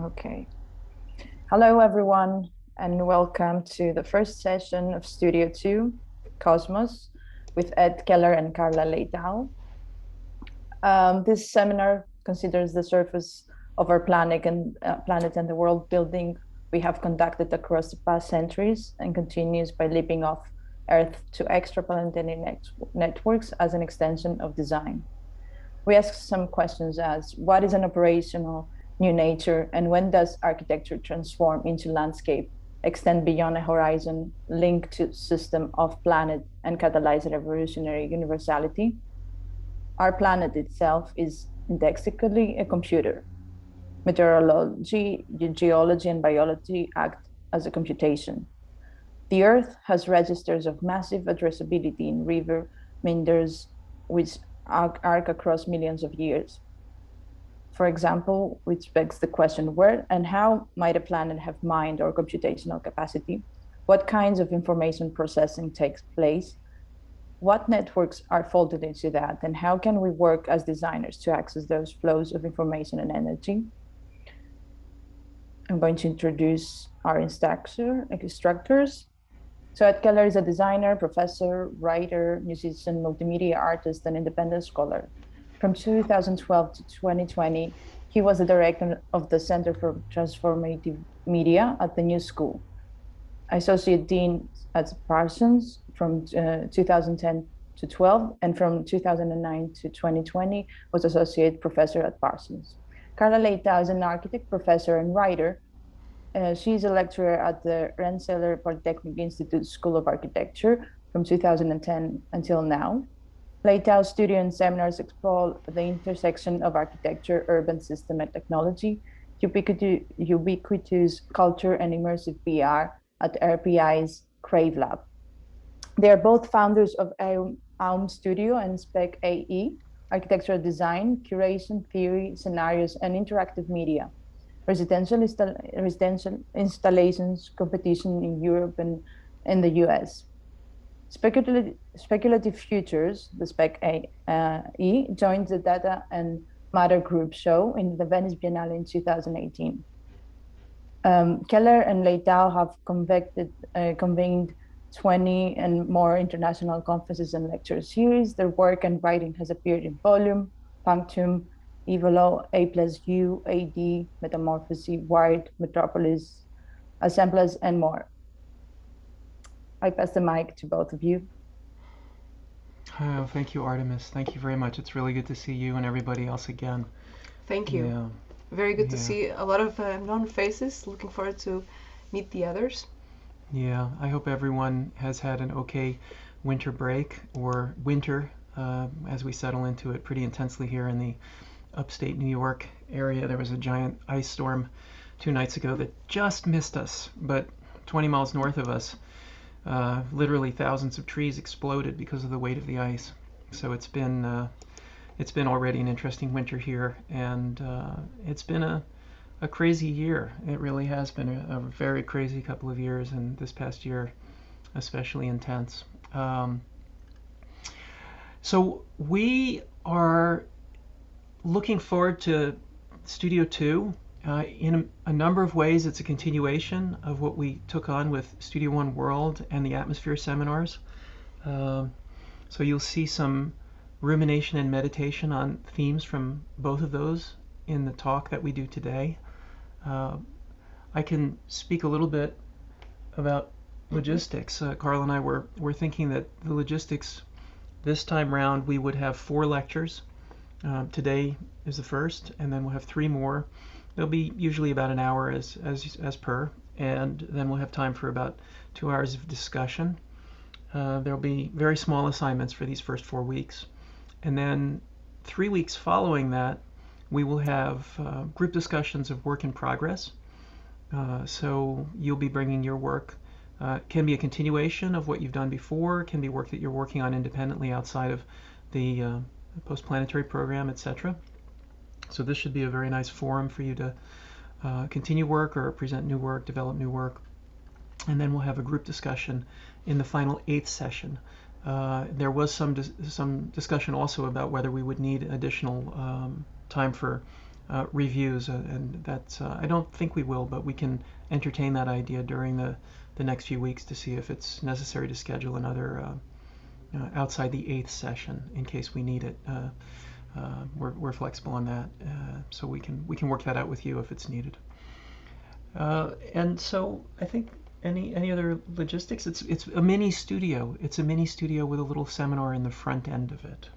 Okay. Hello, everyone, and welcome to the first session of Studio 2, Cosmos, with Ed Keller and Carla Leitão. This seminar considers the surface of our planet and the world building we have conducted across the past centuries and continues by leaping off Earth to extra-planetary networks as an extension of design. We ask some questions as, what is an operational new nature, and when does architecture transform into landscape, extend beyond a horizon, link to system of planet, and catalyze a revolutionary universality? Our planet itself is indexically a computer. Meteorology, geology, and biology act as a computation. The Earth has registers of massive addressability in river meanders, which arc across millions of years. For example, which begs the question, where and how might a planet have mind or computational capacity? What kinds of information processing takes place? What networks are folded into that? And how can we work as designers to access those flows of information and energy? I'm going to introduce our instructors. So Ed Keller is a designer, professor, writer, musician, multimedia artist, and independent scholar. From 2012 to 2020, he was the director of the Center for Transformative Media at the New School, associate dean at Parsons from 2010 to 12, and from 2009 to 2020 was associate professor at Parsons. Carla Leitão is an architect, professor, and writer. She's a lecturer at the Rensselaer Polytechnic Institute School of Architecture from 2010 until now. Leitão's studio and seminars explore the intersection of architecture, urban system, and technology, ubiquitous culture, and immersive VR at RPI's Crave Lab. They are both founders of Aum Studio and Spec AE, architectural design, curation, theory, scenarios, and interactive media, residential installations, competition in Europe and in the US. Speculative Futures, the Spec AE, joined the Data and Matter Group show in the Venice Biennale in 2018. Keller and Leitão have convened 20 and more international conferences and lecture series. Their work and writing has appeared in Volume, Punctum, Evolo, A+U, AD, Metamorphosis, Wired, Metropolis, Assemblers, and more. I pass the mic to both of you. Oh, thank you, Artemis. Thank you very much. It's really good to see you and everybody else again. Thank you. Yeah. Very good to see a lot of known faces. Looking forward to meet the others. Yeah, I hope everyone has had an okay winter break, or winter, as we settle into it pretty intensely here in the upstate New York area. There was a giant ice storm 2 nights ago that just missed us, but 20 miles north of us, literally thousands of trees exploded because of the weight of the ice. So it's been already an interesting winter here, and it's been a crazy year. It really has been a very crazy couple of years, and this past year especially intense. So we are looking forward to Studio 2. In a number of ways, it's a continuation of what we took on with Studio 1 World and the Atmosphere seminars. So you'll see some rumination and meditation on themes from both of those in the talk that we do today. I can speak a little bit about logistics. Carla and I were thinking that the logistics this time round, we would have 4 lectures. Today is the first, and then we'll have 3 more. They'll be usually about an hour as per, and then we'll have time for about 2 hours of discussion. There'll be very small assignments for these first 4 weeks. And then 3 weeks following that, we will have group discussions of work in progress. So you'll be bringing your work. Can be a continuation of what you've done before, can be work that you're working on independently outside of the Post-Planetary program, etc. So this should be a very nice forum for you to continue work or present new work, develop new work. And then we'll have a group discussion in the final 8th session. There was some discussion also about whether we would need additional time for reviews, and that's I don't think we will, but we can entertain that idea during the next few weeks to see if it's necessary to schedule another outside the 8th session in case we need it. We're flexible on that, so we can work that out with you if it's needed. And so I think any other logistics? It's a mini studio. It's a mini studio with a little seminar in the front end of it.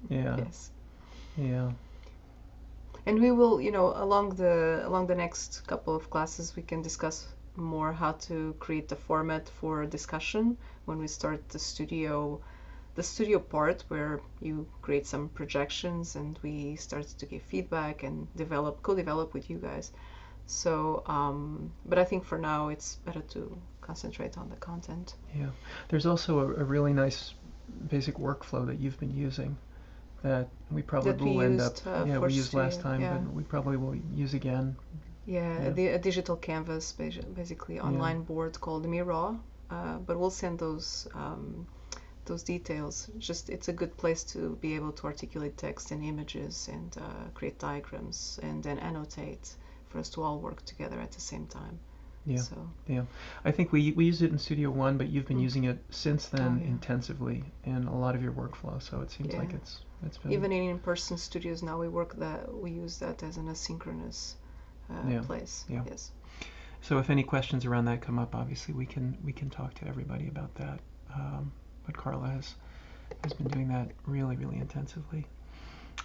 Yeah. Yes. Yeah. And we will, along the next couple of classes, we can discuss more how to create the format for discussion when we start the studio part, where you create some projections and we start to give feedback and co-develop with you guys. So, but I think for now it's better to concentrate on the content. Yeah. There's also a really nice basic workflow that you've been using that we probably will end up, we used last time, but we probably will use again. Yeah. A digital canvas, basically online board called Miro, but we'll send those details. Just it's a good place to be able to articulate text and images and create diagrams and then annotate for us to all work together at the same time. Yeah. So. Yeah. I think we used it in Studio One, but you've been using it since then intensively in a lot of your workflow. So it seems like it's been even in in-person studios now we use that as an asynchronous place. Yeah. Yes. So if any questions around that come up, obviously we can talk to everybody about that. But Carla has been doing that really, really intensively.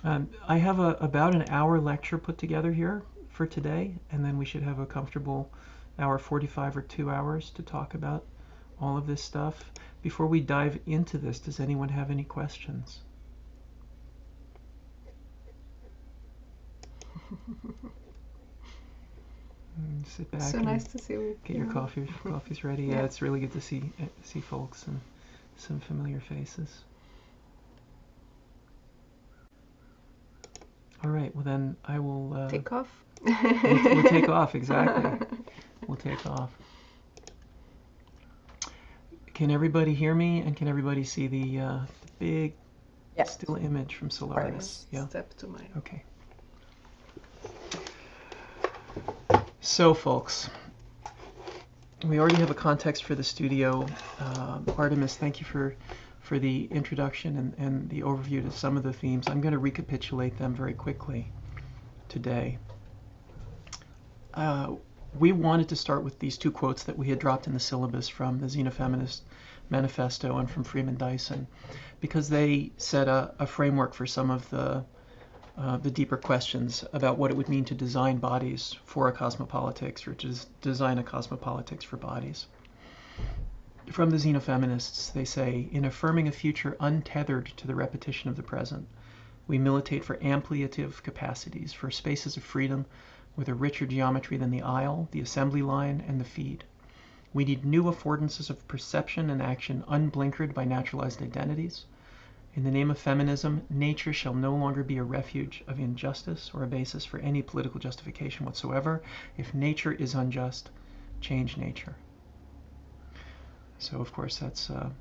I have about an hour lecture put together here for today, and then we should have a comfortable hour 45 or 2 hours to talk about all of this stuff. Before we dive into this, does anyone have any questions? Sit back. So nice to see you. Get your coffee's ready. Yeah, it's really good to see folks and some familiar faces. All right, well then I will take off. We'll take off, exactly. We'll take off. Can everybody hear me, and can everybody see the big still image from Solaris? Yeah. Step to my. Okay. So, folks, we already have a context for the studio. Artemis, thank you for the introduction and the overview to some of the themes. I'm going to recapitulate them very quickly today. We wanted to start with these two quotes that we had dropped in the syllabus from the Xenofeminist Manifesto and from Freeman Dyson, because they set a framework for some of the deeper questions about what it would mean to design bodies for a cosmopolitics, or to design a cosmopolitics for bodies. From the Xenofeminists, they say, in affirming a future untethered to the repetition of the present, we militate for ampliative capacities, for spaces of freedom with a richer geometry than the aisle, the assembly line, and the feed. We need new affordances of perception and action unblinkered by naturalized identities. In the name of feminism, nature shall no longer be a refuge of injustice or a basis for any political justification whatsoever. If nature is unjust, change nature. So, of course, that's a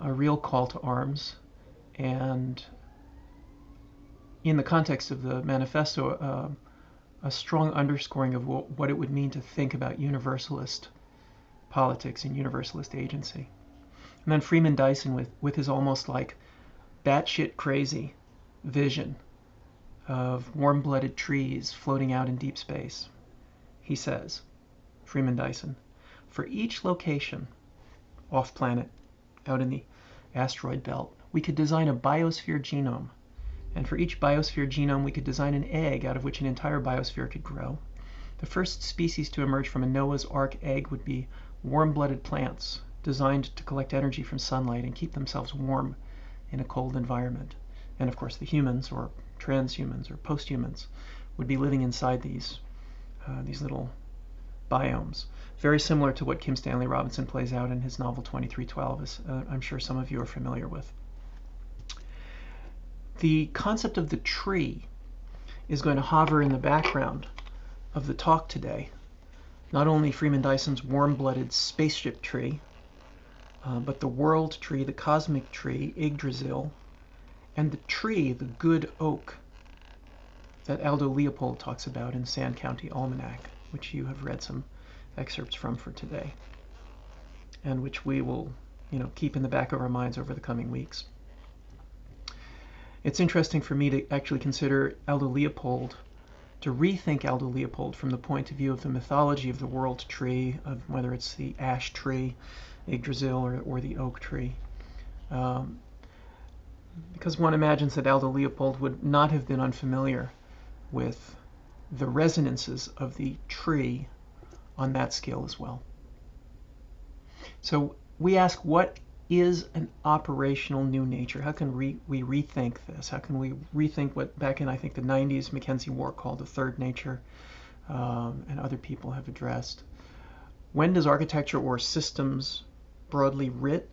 real call to arms. And in the context of the manifesto, a strong underscoring of what it would mean to think about universalist politics and universalist agency. And then Freeman Dyson with his almost like batshit crazy vision of warm-blooded trees floating out in deep space. He says, Freeman Dyson, for each location off-planet, out in the asteroid belt, we could design a biosphere genome. And for each biosphere genome, we could design an egg out of which an entire biosphere could grow. The first species to emerge from a Noah's Ark egg would be warm-blooded plants, designed to collect energy from sunlight and keep themselves warm in a cold environment. And of course, the humans, or transhumans, or post-humans, would be living inside these little biomes. Very similar to what Kim Stanley Robinson plays out in his novel 2312, as I'm sure some of you are familiar with. The concept of the tree is going to hover in the background of the talk today. Not only Freeman Dyson's warm-blooded spaceship tree, but the world tree, the cosmic tree, Yggdrasil, and the tree, the good oak, that Aldo Leopold talks about in Sand County Almanac, which you have read some excerpts from for today, and which we will, keep in the back of our minds over the coming weeks. It's interesting for me to actually consider Aldo Leopold, to rethink Aldo Leopold from the point of view of the mythology of the world tree, of whether it's the ash tree, Yggdrasil, or the oak tree. Because one imagines that Aldo Leopold would not have been unfamiliar with the resonances of the tree on that scale as well. So we ask, what is an operational new nature? How can we rethink this? How can we rethink what back in, I think, the 90s, Mackenzie Ward called the third nature, and other people have addressed? When does architecture or systems, broadly writ,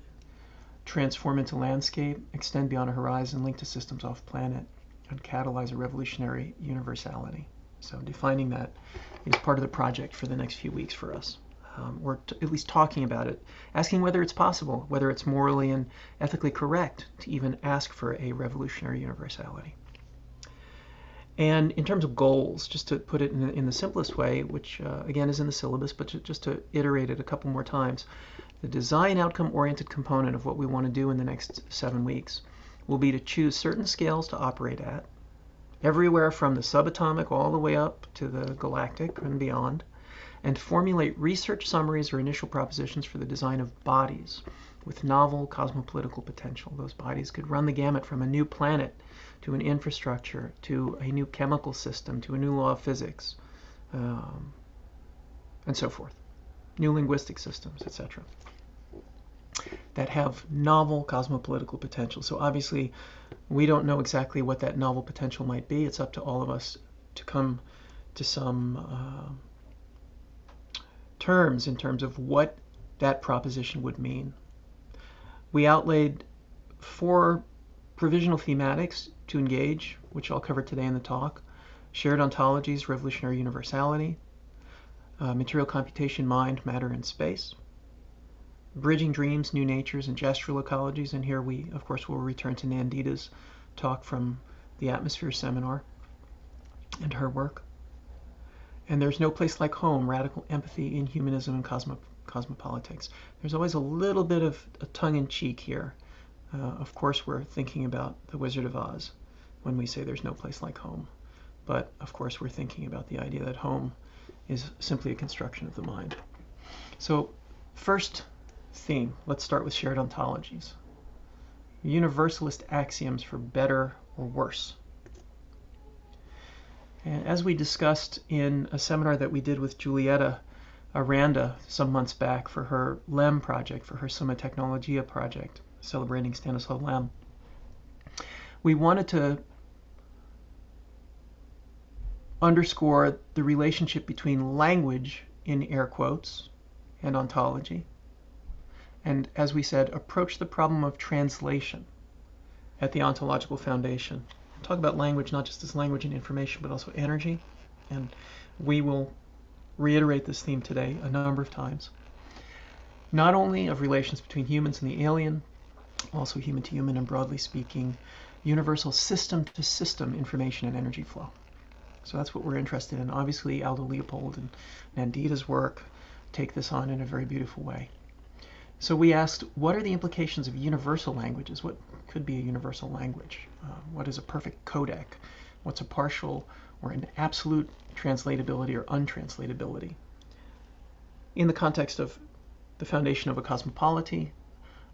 transform into landscape, extend beyond a horizon, link to systems off planet, and catalyze a revolutionary universality? So defining that is part of the project for the next few weeks for us. Or at least talking about it, asking whether it's possible, whether it's morally and ethically correct to even ask for a revolutionary universality. And in terms of goals, just to put it in the simplest way, which again is in the syllabus, but just to iterate it a couple more times, the design outcome-oriented component of what we want to do in the next 7 weeks will be to choose certain scales to operate at, everywhere from the subatomic all the way up to the galactic and beyond, and formulate research summaries or initial propositions for the design of bodies with novel cosmopolitical potential. Those bodies could run the gamut from a new planet to an infrastructure to a new chemical system to a new law of physics, and so forth. New linguistic systems, etc., that have novel cosmopolitical potential. So obviously, we don't know exactly what that novel potential might be. It's up to all of us to come to some terms in terms of what that proposition would mean. We outlaid 4 provisional thematics to engage, which I'll cover today in the talk: shared ontologies, revolutionary universality, material computation, mind, matter, and space, bridging dreams, new natures, and gestural ecologies. And here we, of course, will return to Nandita's talk from the Atmosphere Seminar and her work. And there's no place like home, radical empathy in humanism and cosmopolitics. There's always a little bit of a tongue-in-cheek here. Of course, we're thinking about The Wizard of Oz when we say there's no place like home. But, of course, we're thinking about the idea that home is simply a construction of the mind. So, first theme, let's start with shared ontologies. Universalist axioms for better or worse. And as we discussed in a seminar that we did with Julieta Aranda some months back for her LEM project, for her Summa Technologia project, celebrating Stanislaw Lem, we wanted to underscore the relationship between language, in air quotes, and ontology, and, as we said, approach the problem of translation at the ontological foundation. Talk about language not just as language and information, but also energy. And we will reiterate this theme today a number of times. Not only of relations between humans and the alien, also human to human and, broadly speaking, universal system-to-system information and energy flow. So that's what we're interested in. Obviously, Aldo Leopold and Nandita's work take this on in a very beautiful way. So we asked, what are the implications of universal languages? What could be a universal language? What is a perfect codec? What's a partial or an absolute translatability or untranslatability? In the context of the foundation of a cosmopolity,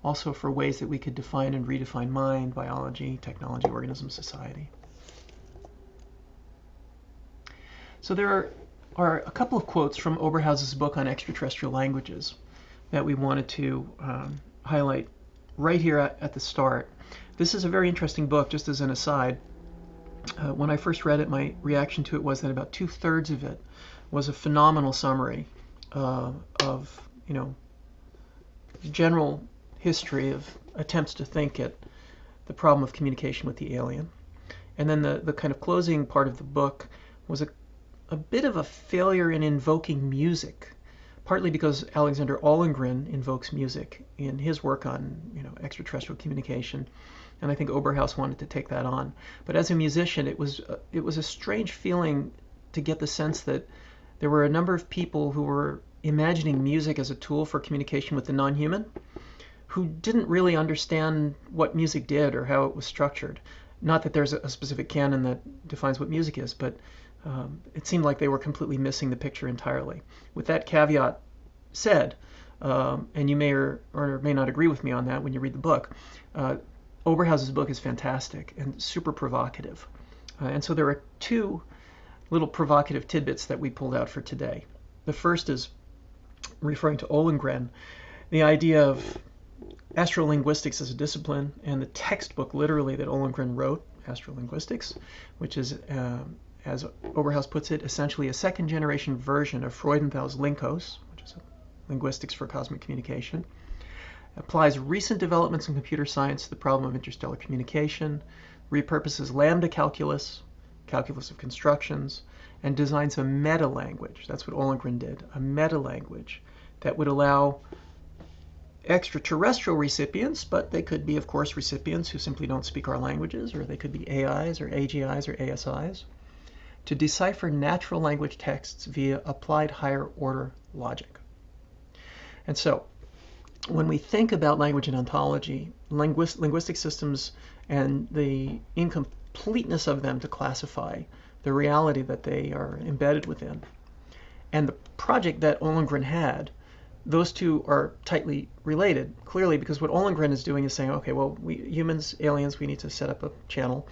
also for ways that we could define and redefine mind, biology, technology, organism, society. So there are a couple of quotes from Oberhaus's book on extraterrestrial languages that we wanted to highlight right here at the start. This is a very interesting book, just as an aside. When I first read it, my reaction to it was that about 2/3 of it was a phenomenal summary of, general history of attempts to think at the problem of communication with the alien. And then the kind of closing part of the book was a bit of a failure in invoking music, partly because Alexander Ollengren invokes music in his work on extraterrestrial communication, and I think Oberhaus wanted to take that on. But as a musician, it was a strange feeling to get the sense that there were a number of people who were imagining music as a tool for communication with the non-human, who didn't really understand what music did or how it was structured. Not that there's a specific canon that defines what music is, but it seemed like they were completely missing the picture entirely. With that caveat said, and you may or may not agree with me on that when you read the book, Oberhaus's book is fantastic and super provocative. And so there are two little provocative tidbits that we pulled out for today. The first is referring to Ollengren, the idea of astrolinguistics as a discipline, and the textbook literally that Ollengren wrote, Astrolinguistics, which is, as Oberhaus puts it, essentially a second-generation version of Freudenthal's Linkos, which is linguistics for cosmic communication, applies recent developments in computer science to the problem of interstellar communication, repurposes lambda calculus, calculus of constructions, and designs a meta-language. That's what Ollengren did, a meta-language that would allow extraterrestrial recipients, but they could be, of course, recipients who simply don't speak our languages, or they could be AIs or AGIs or ASIs, to decipher natural language texts via applied higher order logic. And so, when we think about language and ontology, linguistic systems and the incompleteness of them to classify the reality that they are embedded within, and the project that Ollengren had, those two are tightly related, clearly, because what Ollengren is doing is saying, okay, well, we humans, aliens, we need to set up a channel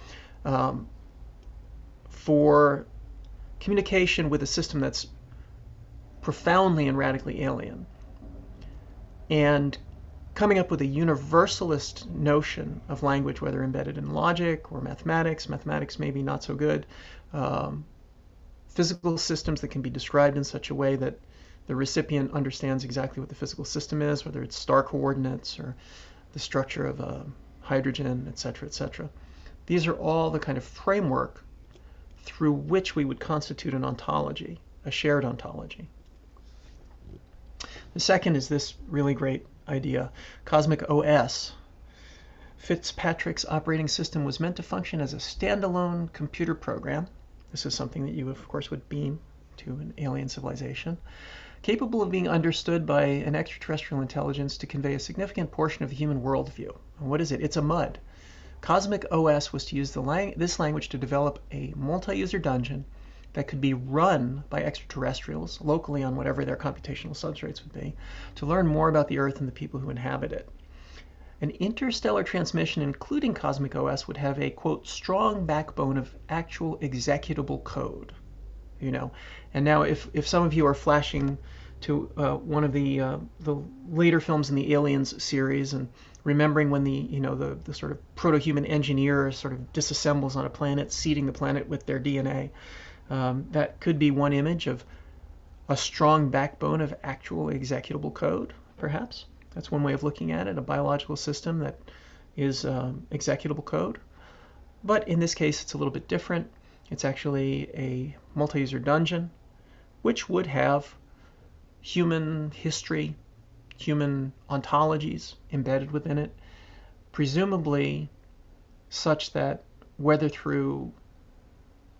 for communication with a system that's profoundly and radically alien. And coming up with a universalist notion of language, whether embedded in logic or mathematics maybe not so good, physical systems that can be described in such a way that the recipient understands exactly what the physical system is, whether it's star coordinates or the structure of hydrogen, etc., etc. These are all the kind of framework through which we would constitute an ontology, a shared ontology. The second is this really great idea. Cosmic OS, Fitzpatrick's operating system, was meant to function as a standalone computer program. This is something that you, of course, would beam to an alien civilization, capable of being understood by an extraterrestrial intelligence to convey a significant portion of the human worldview. And what is it? It's a MUD. Cosmic OS was to use this language to develop a multi-user dungeon that could be run by extraterrestrials locally on whatever their computational substrates would be, to learn more about the Earth and the people who inhabit it. An interstellar transmission, including Cosmic OS, would have a, quote, strong backbone of actual executable code. You know, and now if some of you are flashing to one of the later films in the Aliens series and remembering when the sort of proto-human engineer sort of disassembles on a planet, seeding the planet with their DNA, that could be one image of a strong backbone of actual executable code, perhaps. That's one way of looking at it, a biological system that is executable code. But in this case, it's a little bit different. It's actually a multi-user dungeon, which would have human history, human ontologies embedded within it, presumably such that whether through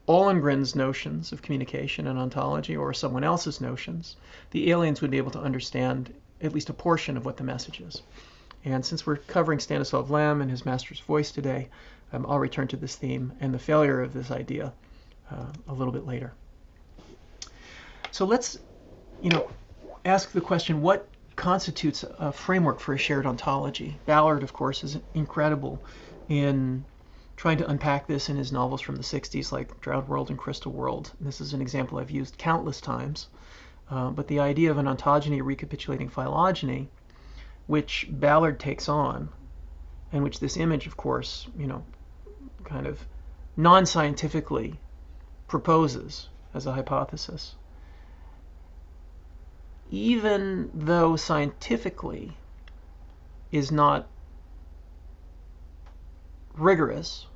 Ollengren's notions of communication and ontology or someone else's notions, the aliens would be able to understand at least a portion of what the message is. And since we're covering Stanislav Lem and his master's voice today, I'll return to this theme and the failure of this idea a little bit later. So let's, ask the question, what constitutes a framework for a shared ontology? Ballard, of course, is incredible in trying to unpack this in his novels from the 60s, like Drowned World and Crystal World. And this is an example I've used countless times. But the idea of an ontogeny recapitulating phylogeny, which Ballard takes on, and which this image, of course, kind of non-scientifically proposes as a hypothesis. Even though scientifically is not rigorous,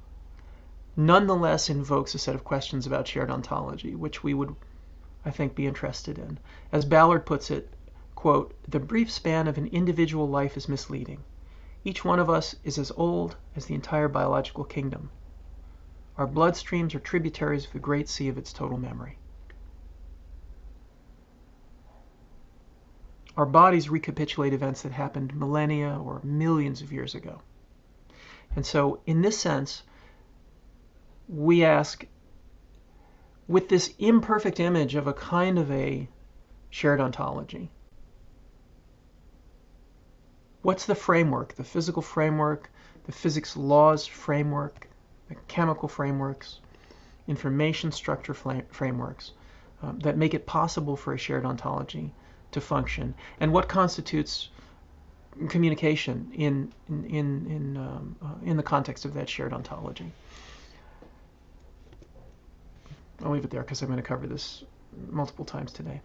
nonetheless invokes a set of questions about shared ontology, which we would, I think, be interested in. As Ballard puts it, quote, "The brief span of an individual life is misleading. Each one of us is as old as the entire biological kingdom. Our bloodstreams are tributaries of the great sea of its total memory. Our bodies recapitulate events that happened millennia or millions of years ago. And so, in this sense, we ask, with this imperfect image of a kind of a shared ontology, what's the framework, the physical framework, the physics laws framework, the chemical frameworks, information structure frameworks that make it possible for a shared ontology to function, and what constitutes communication in the context of that shared ontology? I'll leave it there because I'm going to cover this multiple times today.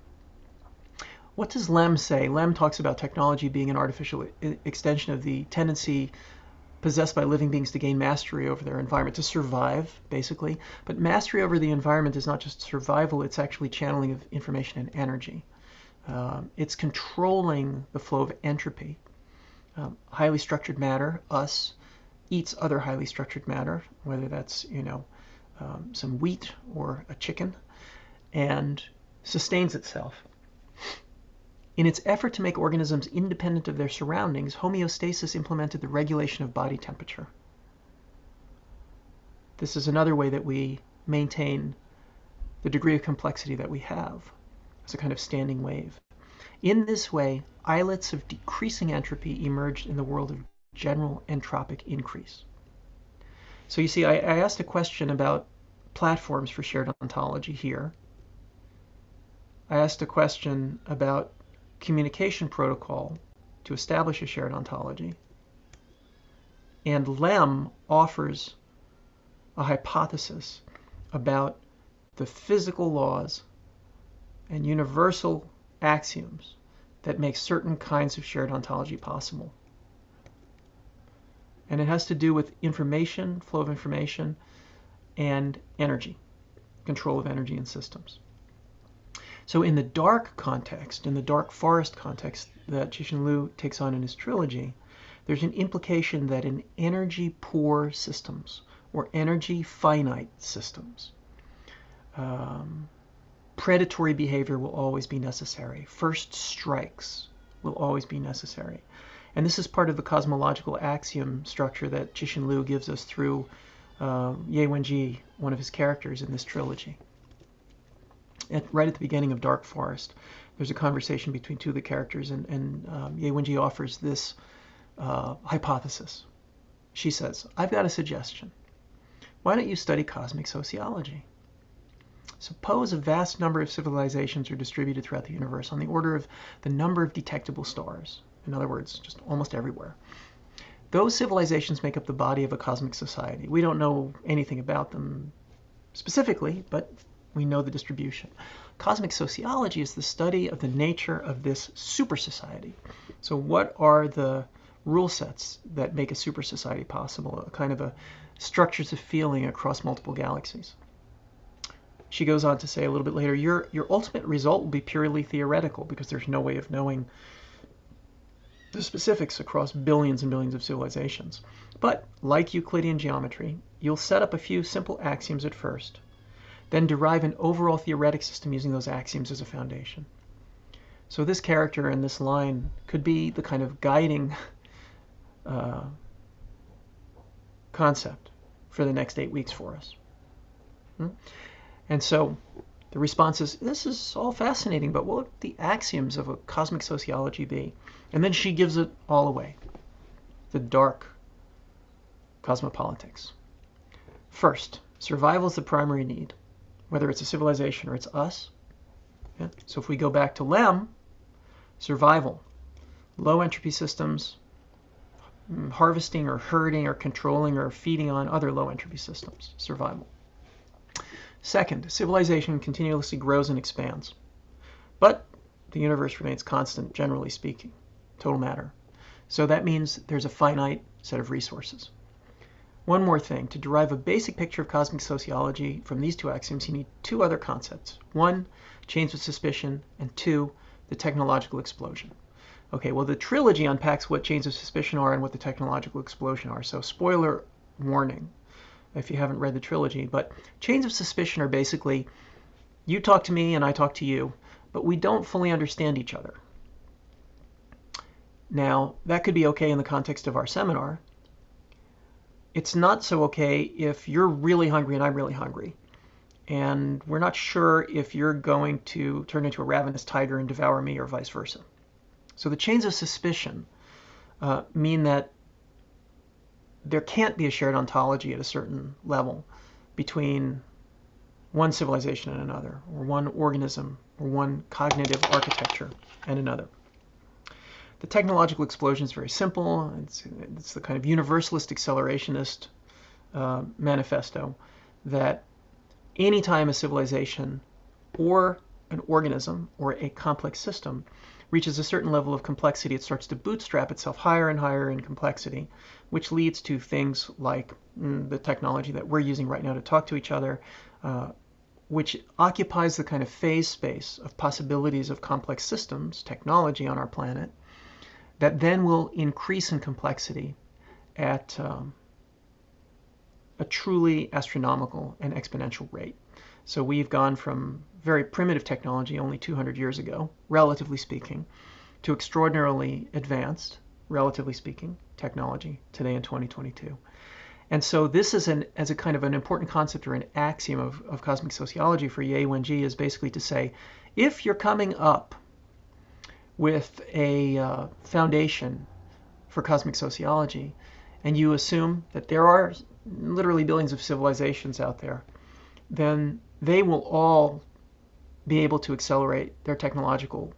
What does Lem say? Lem talks about technology being an artificial extension of the tendency possessed by living beings to gain mastery over their environment, to survive, basically. But mastery over the environment is not just survival, it's actually channeling of information and energy. It's controlling the flow of entropy. Highly structured matter, us, eats other highly structured matter, whether that's, some wheat or a chicken, and sustains itself. In its effort to make organisms independent of their surroundings, homeostasis implemented the regulation of body temperature. This is another way that we maintain the degree of complexity that we have as a kind of standing wave. In this way, islets of decreasing entropy emerged in the world of general entropic increase. So you see, I asked a question about platforms for shared ontology here. I asked a question about communication protocol to establish a shared ontology. And Lem offers a hypothesis about the physical laws and universal axioms that make certain kinds of shared ontology possible. And it has to do with information, flow of information, and energy, control of energy in systems. So in the dark context, in the dark forest context that Cixin Liu takes on in his trilogy, there's an implication that in energy poor systems or energy finite systems, predatory behavior will always be necessary. First strikes will always be necessary. And this is part of the cosmological axiom structure that Cixin Liu gives us through Ye Wenji, one of his characters in this trilogy. Right at the beginning of Dark Forest, there's a conversation between two of the characters, and Ye Wenji offers this hypothesis. She says, I've got a suggestion. Why don't you study cosmic sociology? Suppose a vast number of civilizations are distributed throughout the universe on the order of the number of detectable stars. In other words, just almost everywhere. Those civilizations make up the body of a cosmic society. We don't know anything about them specifically, but we know the distribution. Cosmic sociology is the study of the nature of this super society. So what are the rule sets that make a super society possible, a kind of a structures of feeling across multiple galaxies? She goes on to say a little bit later, your ultimate result will be purely theoretical because there's no way of knowing the specifics across billions and billions of civilizations. But like Euclidean geometry, you'll set up a few simple axioms at first, then derive an overall theoretic system using those axioms as a foundation. So this character in this line could be the kind of guiding concept for the next 8 weeks for us. And so the response is, this is all fascinating, but what would the axioms of a cosmic sociology be? And then she gives it all away. The dark cosmopolitics. First, survival is the primary need, whether it's a civilization or it's us. Yeah? So if we go back to Lem, survival, low entropy systems, harvesting or herding or controlling or feeding on other low entropy systems, survival. Second, civilization continuously grows and expands, but the universe remains constant, generally speaking, total matter. So that means there's a finite set of resources. One more thing, to derive a basic picture of cosmic sociology from these two axioms, you need two other concepts. One, chains of suspicion, and two, the technological explosion. Okay, well, the trilogy unpacks what chains of suspicion are and what the technological explosion are. So spoiler warning if you haven't read the trilogy, but chains of suspicion are basically you talk to me and I talk to you, but we don't fully understand each other. Now, that could be okay in the context of our seminar. It's not so okay if you're really hungry and I'm really hungry, and we're not sure if you're going to turn into a ravenous tiger and devour me or vice versa. So the chains of suspicion mean that there can't be a shared ontology at a certain level between one civilization and another, or one organism, or one cognitive architecture and another. The technological explosion is very simple. It's the kind of universalist accelerationist manifesto that anytime a civilization or an organism or a complex system reaches a certain level of complexity, it starts to bootstrap itself higher and higher in complexity, which leads to things like the technology that we're using right now to talk to each other, which occupies the kind of phase space of possibilities of complex systems, technology on our planet, that then will increase in complexity at a truly astronomical and exponential rate. So we've gone from very primitive technology only 200 years ago, relatively speaking, to extraordinarily advanced, relatively speaking, technology today in 2022. And so this is as a kind of an important concept or an axiom of cosmic sociology for Ye Wenji is basically to say, if you're coming up with a foundation for cosmic sociology, and you assume that there are literally billions of civilizations out there, then they will all be able to accelerate their technological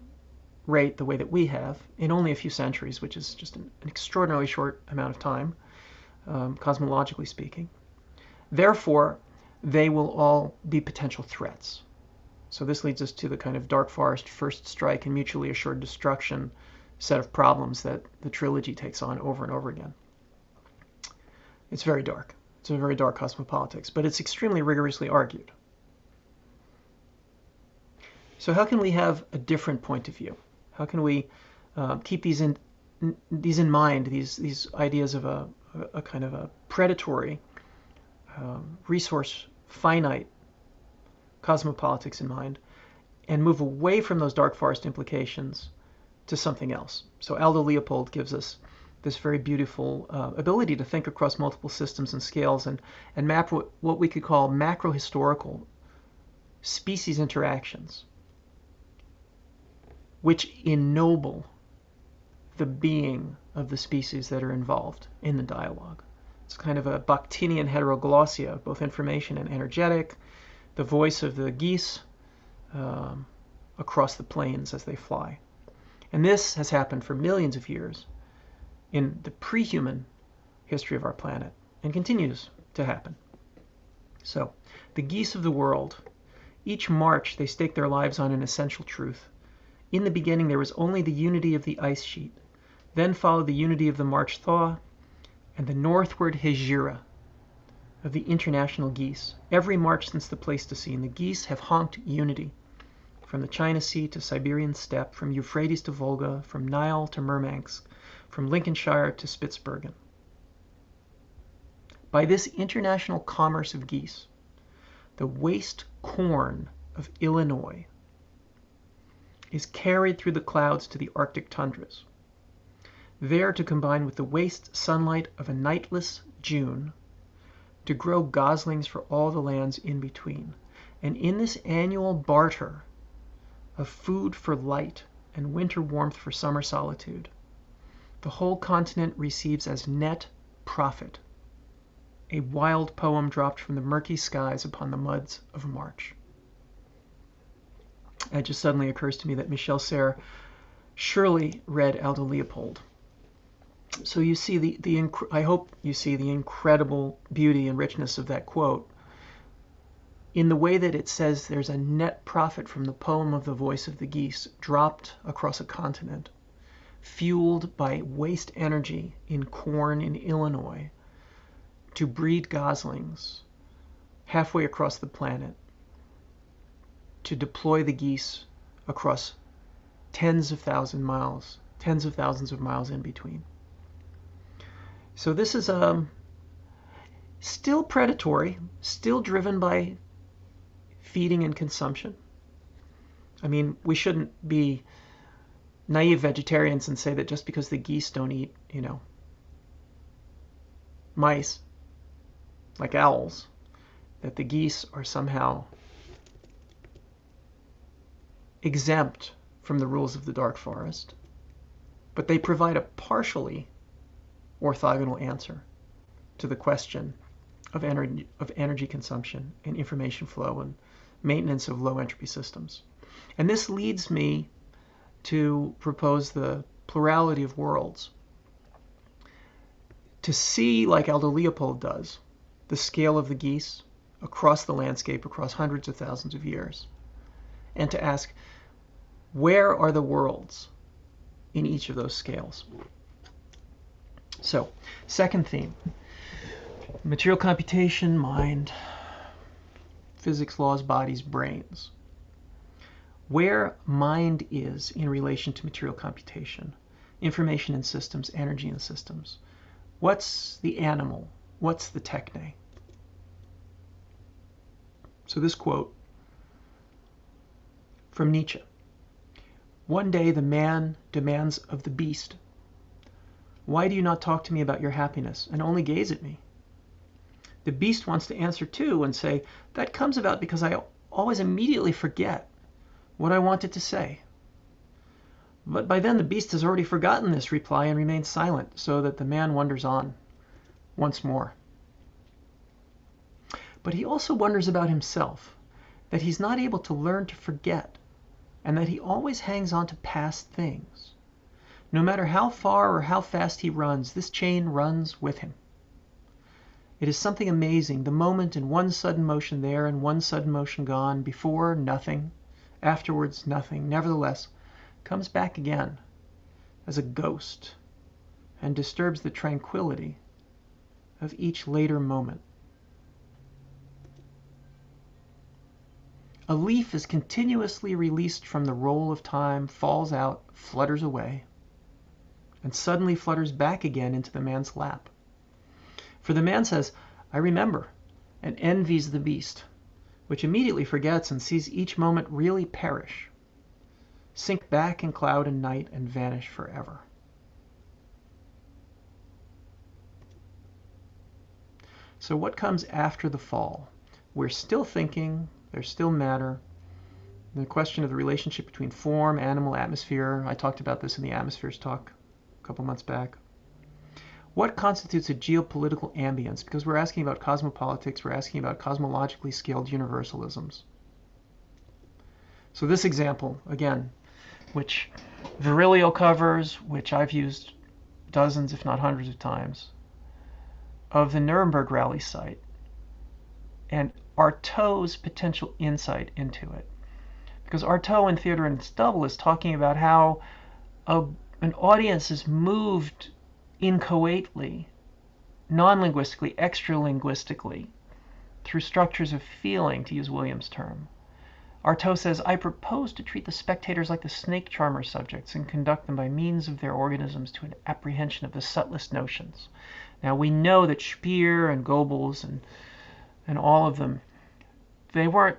rate the way that we have in only a few centuries, which is just an extraordinarily short amount of time, cosmologically speaking. Therefore, they will all be potential threats. So this leads us to the kind of dark forest, first strike, and mutually assured destruction set of problems that the trilogy takes on over and over again. It's very dark. It's a very dark cosmopolitics, but it's extremely rigorously argued. So how can we have a different point of view? How can we keep these in mind, these ideas of a kind of a predatory, resource finite cosmopolitics in mind, and move away from those dark forest implications to something else? So Aldo Leopold gives us this very beautiful ability to think across multiple systems and scales and map what we could call macro-historical species interactions, which ennoble the being of the species that are involved in the dialogue. It's kind of a Bakhtinian heteroglossia of both information and energetic, the voice of the geese across the plains as they fly. And this has happened for millions of years in the pre-human history of our planet and continues to happen. So, the geese of the world, each march they stake their lives on an essential truth. In the beginning there was only the unity of the ice sheet. Then followed the unity of the March thaw and the northward hegira of the international geese. Every march since the Pleistocene, the geese have honked unity. From the China Sea to Siberian steppe, from Euphrates to Volga, from Nile to Murmansk, from Lincolnshire to Spitsbergen. By this international commerce of geese, the waste corn of Illinois is carried through the clouds to the Arctic tundras, there to combine with the waste sunlight of a nightless June to grow goslings for all the lands in between. And in this annual barter of food for light and winter warmth for summer solitude, the whole continent receives as net profit a wild poem dropped from the murky skies upon the muds of March. It just suddenly occurs to me that Michel Serres surely read Aldo Leopold. So you see I hope you see the incredible beauty and richness of that quote in the way that it says there's a net profit from the poem of the voice of the geese dropped across a continent, fueled by waste energy in corn in Illinois to breed goslings halfway across the planet, to deploy the geese across tens of thousand miles tens of thousands of miles in between. So this is still predatory, still driven by feeding and consumption. I mean, we shouldn't be naive vegetarians and say that just because the geese don't eat, mice, like owls, that the geese are somehow exempt from the rules of the dark forest. But they provide a partially orthogonal answer to the question of energy consumption and information flow and maintenance of low entropy systems. And this leads me to propose the plurality of worlds. To see, like Aldo Leopold does, the scale of the geese across the landscape, across hundreds of thousands of years, and to ask, where are the worlds in each of those scales? So, second theme, material computation, mind, physics, laws, bodies, brains. Where mind is in relation to material computation, information in systems, energy in systems. What's the animal? What's the techne? So this quote from Nietzsche. One day the man demands of the beast, "Why do you not talk to me about your happiness and only gaze at me?" The beast wants to answer too and say, "That comes about because I always immediately forget what I wanted to say." But by then the beast has already forgotten this reply and remains silent, so that the man wonders on once more. But he also wonders about himself, that he's not able to learn to forget, and that he always hangs on to past things. No matter how far or how fast he runs, this chain runs with him. It is something amazing, the moment in one sudden motion there and one sudden motion gone, before nothing, afterwards nothing, nevertheless comes back again as a ghost and disturbs the tranquility of each later moment. A leaf is continuously released from the roll of time, falls out, flutters away, and suddenly flutters back again into the man's lap. For the man says, "I remember," and envies the beast, which immediately forgets and sees each moment really perish, sink back in cloud and night, and vanish forever. So what comes after the fall? We're still thinking, there's still matter. The question of the relationship between form, animal, atmosphere. I talked about this in the atmospheres talk a couple months back. What constitutes a geopolitical ambience? Because we're asking about cosmopolitics, we're asking about cosmologically scaled universalisms. So this example, again, which Virilio covers, which I've used dozens, if not hundreds of times, of the Nuremberg rally site, and Artaud's potential insight into it. Because Artaud in Theodore and its Double is talking about how an audience is moved inchoately, non-linguistically, extra-linguistically, through structures of feeling, to use Williams' term. Artaud says, "I propose to treat the spectators like the snake charmer subjects and conduct them by means of their organisms to an apprehension of the subtlest notions." Now we know that Speer and Goebbels and all of them, they weren't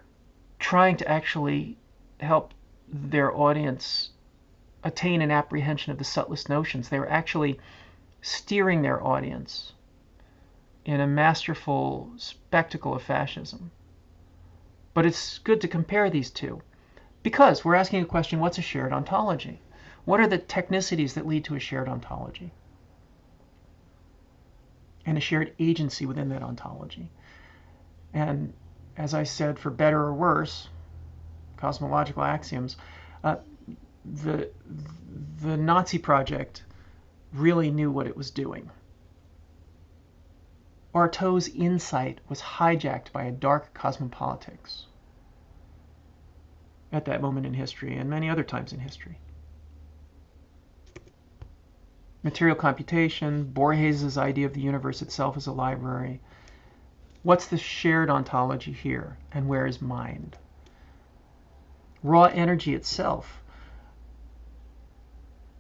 trying to actually help their audience attain an apprehension of the subtlest notions. They were actually steering their audience in a masterful spectacle of fascism. But it's good to compare these two, because we're asking a question, what's a shared ontology? What are the technicities that lead to a shared ontology? And a shared agency within that ontology. And as I said, for better or worse, cosmological axioms, the Nazi project really knew what it was doing. Artaud's insight was hijacked by a dark cosmopolitics at that moment in history and many other times in history. Material computation, Borges's idea of the universe itself as a library. What's the shared ontology here, and where is mind? Raw energy itself.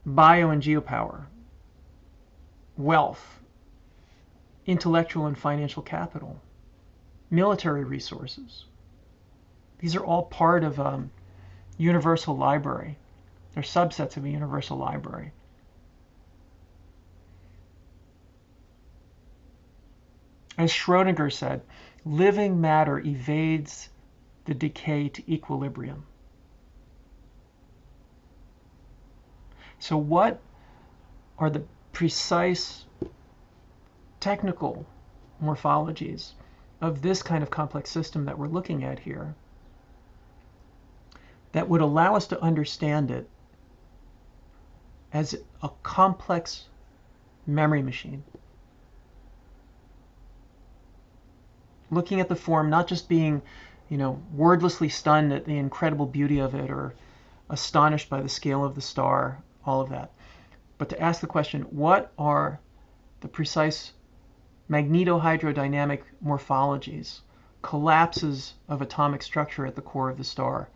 bio and geopower, wealth, intellectual and financial capital, military resources. These are all part of a universal library. They're subsets of a universal library. As Schrödinger said, living matter evades the decay to equilibrium. So what are the precise technical morphologies of this kind of complex system that we're looking at here that would allow us to understand it as a complex memory machine? Looking at the form, not just being, wordlessly stunned at the incredible beauty of it or astonished by the scale of the star, all of that, but to ask the question, what are the precise magnetohydrodynamic morphologies, collapses of atomic structure at the core of the star,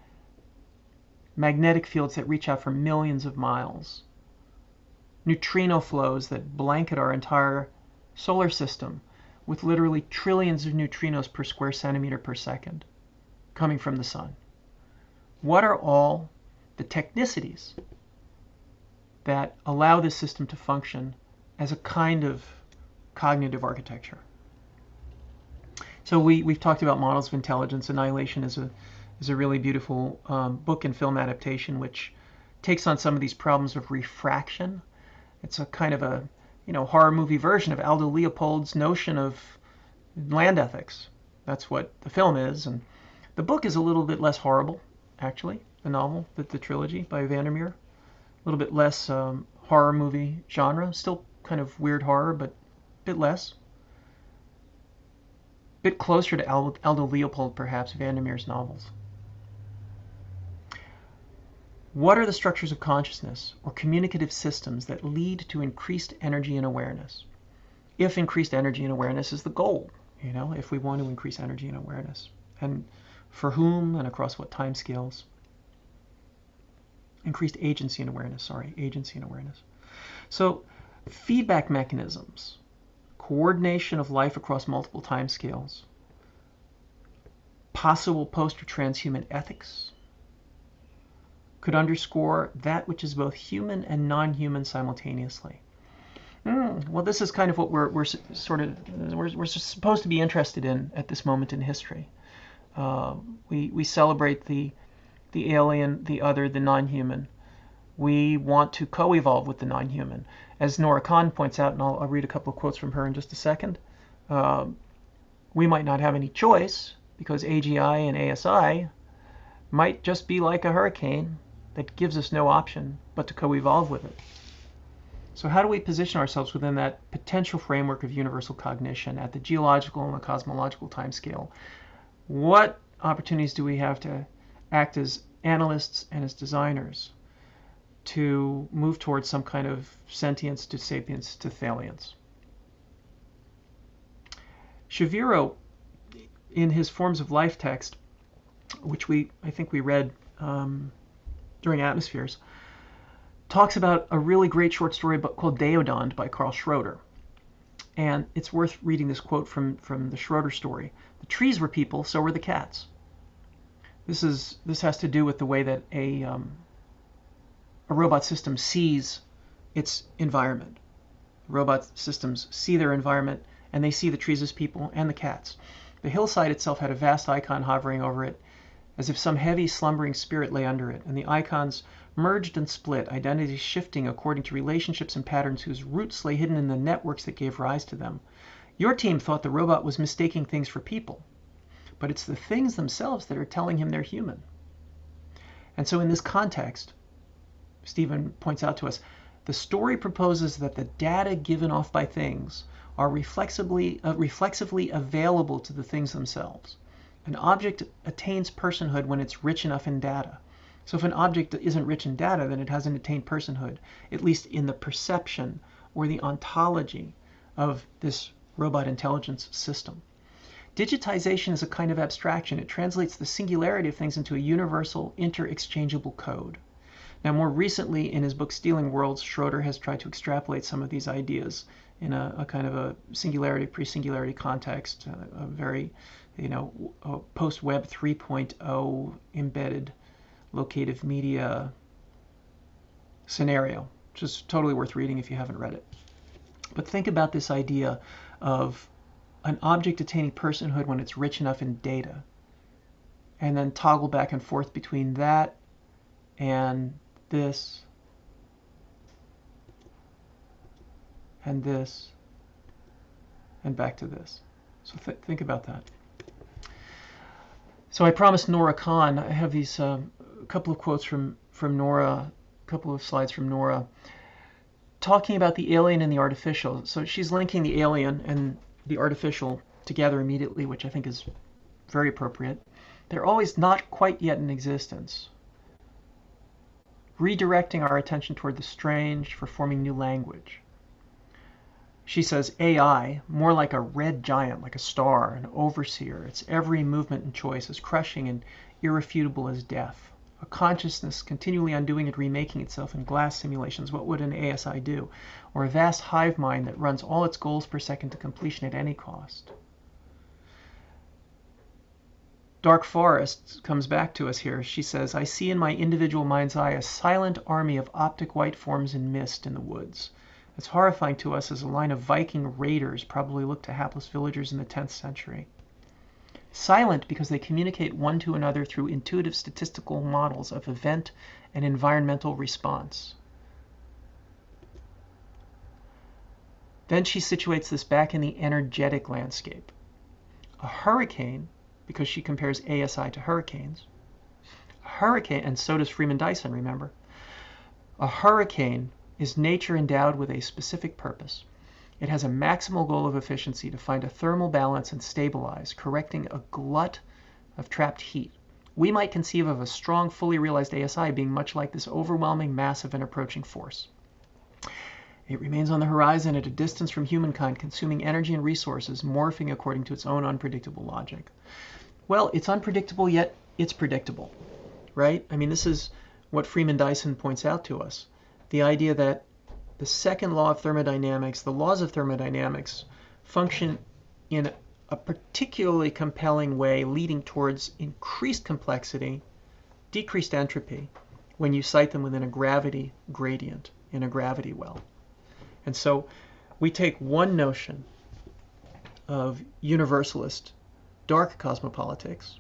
magnetic fields that reach out for millions of miles, neutrino flows that blanket our entire solar system with literally trillions of neutrinos per square centimeter per second coming from the sun. What are all the technicities that allow this system to function as a kind of cognitive architecture? So we've talked about models of intelligence. Annihilation is a really beautiful book and film adaptation which takes on some of these problems of refraction. It's a kind of a horror movie version of Aldo Leopold's notion of land ethics. That's what the film is, and the book is a little bit less horrible, actually. The novel, the trilogy by Vandermeer, a little bit less horror movie genre, still kind of weird horror, but a bit less. A bit closer to Aldo Leopold, perhaps, Vandermeer's novels. What are the structures of consciousness or communicative systems that lead to increased energy and awareness? If increased energy and awareness is the goal, if we want to increase energy and awareness, and for whom and across what time scales. Increased agency and awareness, agency and awareness. So feedback mechanisms, coordination of life across multiple time scales, possible post or transhuman ethics, could underscore that which is both human and non-human simultaneously. Well, this is kind of what we're supposed to be interested in at this moment in history. We celebrate the alien, the other, the non-human. We want to co-evolve with the non-human. As Nora Khan points out, and I'll read a couple of quotes from her in just a second, we might not have any choice because AGI and ASI might just be like a hurricane that gives us no option but to co-evolve with it. So how do we position ourselves within that potential framework of universal cognition at the geological and the cosmological timescale? What opportunities do we have to act as analysts and as designers to move towards some kind of sentience to sapience to thalience? Shaviro, in his Forms of Life text, which I think we read during Atmospheres, talks about a really great short story called Deodon by Carl Schroeder. And it's worth reading this quote from the Schroeder story. The trees were people, so were the cats. This has to do with the way that a robot system sees its environment. Robot systems see their environment, and they see the trees as people and the cats. The hillside itself had a vast icon hovering over it, as if some heavy, slumbering spirit lay under it, and the icons merged and split, identities shifting according to relationships and patterns whose roots lay hidden in the networks that gave rise to them. Your team thought the robot was mistaking things for people, but it's the things themselves that are telling him they're human. And so in this context, Stephen points out to us, the story proposes that the data given off by things are reflexively available to the things themselves. An object attains personhood when it's rich enough in data. So if an object isn't rich in data, then it hasn't attained personhood, at least in the perception or the ontology of this robot intelligence system. Digitization is a kind of abstraction. It translates the singularity of things into a universal, interexchangeable code. Now, more recently, in his book Stealing Worlds, Schroeder has tried to extrapolate some of these ideas in a kind of a singularity, pre-singularity context, a very, a post-Web 3.0 embedded locative media scenario, which is totally worth reading if you haven't read it. But think about this idea of an object attaining personhood when it's rich enough in data, and then toggle back and forth between that and this and this and back to this. So think about that. So I promised Nora Khan, I have these couple of quotes from Nora, a couple of slides from Nora, talking about the alien and the artificial. So she's linking the alien and the artificial together immediately, which I think is very appropriate. They're always not quite yet in existence, redirecting our attention toward the strange for forming new language. She says AI, more like a red giant, like a star, an overseer, its every movement and choice as crushing and irrefutable as death. A consciousness continually undoing and remaking itself in glass simulations. What would an ASI do? Or a vast hive mind that runs all its goals per second to completion at any cost. Dark Forest comes back to us here. She says, I see in my individual mind's eye a silent army of optic white forms in mist in the woods. As horrifying to us as a line of Viking raiders probably looked to hapless villagers in the 10th century. Silent because they communicate one to another through intuitive statistical models of event and environmental response. Then she situates this back in the energetic landscape. A hurricane, because she compares ASI to hurricanes, a hurricane, and so does Freeman Dyson, remember, a hurricane is nature endowed with a specific purpose. It has a maximal goal of efficiency to find a thermal balance and stabilize, correcting a glut of trapped heat. We might conceive of a strong, fully realized ASI being much like this overwhelming, massive, and approaching force. It remains on the horizon at a distance from humankind, consuming energy and resources, morphing according to its own unpredictable logic. Well, it's unpredictable, yet it's predictable, right? I mean, this is what Freeman Dyson points out to us. The idea that the second law of thermodynamics, the laws of thermodynamics, function in a particularly compelling way, leading towards increased complexity, decreased entropy, when you cite them within a gravity gradient in a gravity well. And so we take one notion of universalist dark cosmopolitics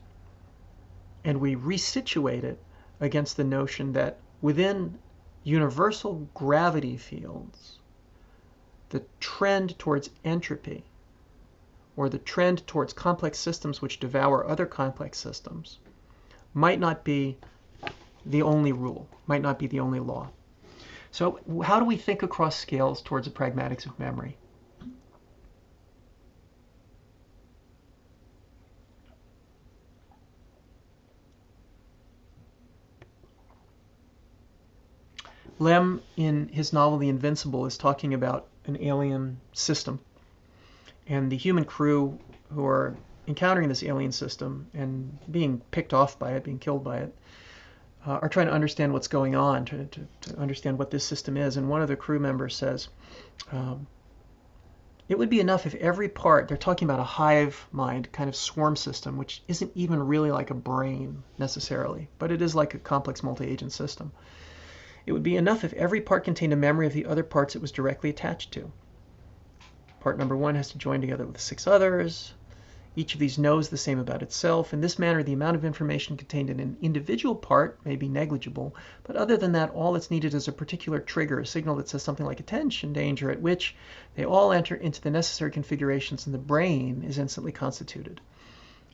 and we resituate it against the notion that within universal gravity fields, the trend towards entropy, or the trend towards complex systems which devour other complex systems, might not be the only rule, might not be the only law. So how do we think across scales towards the pragmatics of memory? Lem, in his novel The Invincible, is talking about an alien system. And the human crew who are encountering this alien system and being picked off by it, being killed by it, are trying to understand what's going on, to understand what this system is. And one of the crew members says, it would be enough if every part, they're talking about a hive mind kind of swarm system, which isn't even really like a brain necessarily, but it is like a complex multi-agent system. It would be enough if every part contained a memory of the other parts it was directly attached to. Part number one has to join together with 6 others. Each of these knows the same about itself. In this manner, the amount of information contained in an individual part may be negligible, but other than that, all that's needed is a particular trigger, a signal that says something like attention, danger, at which they all enter into the necessary configurations and the brain is instantly constituted.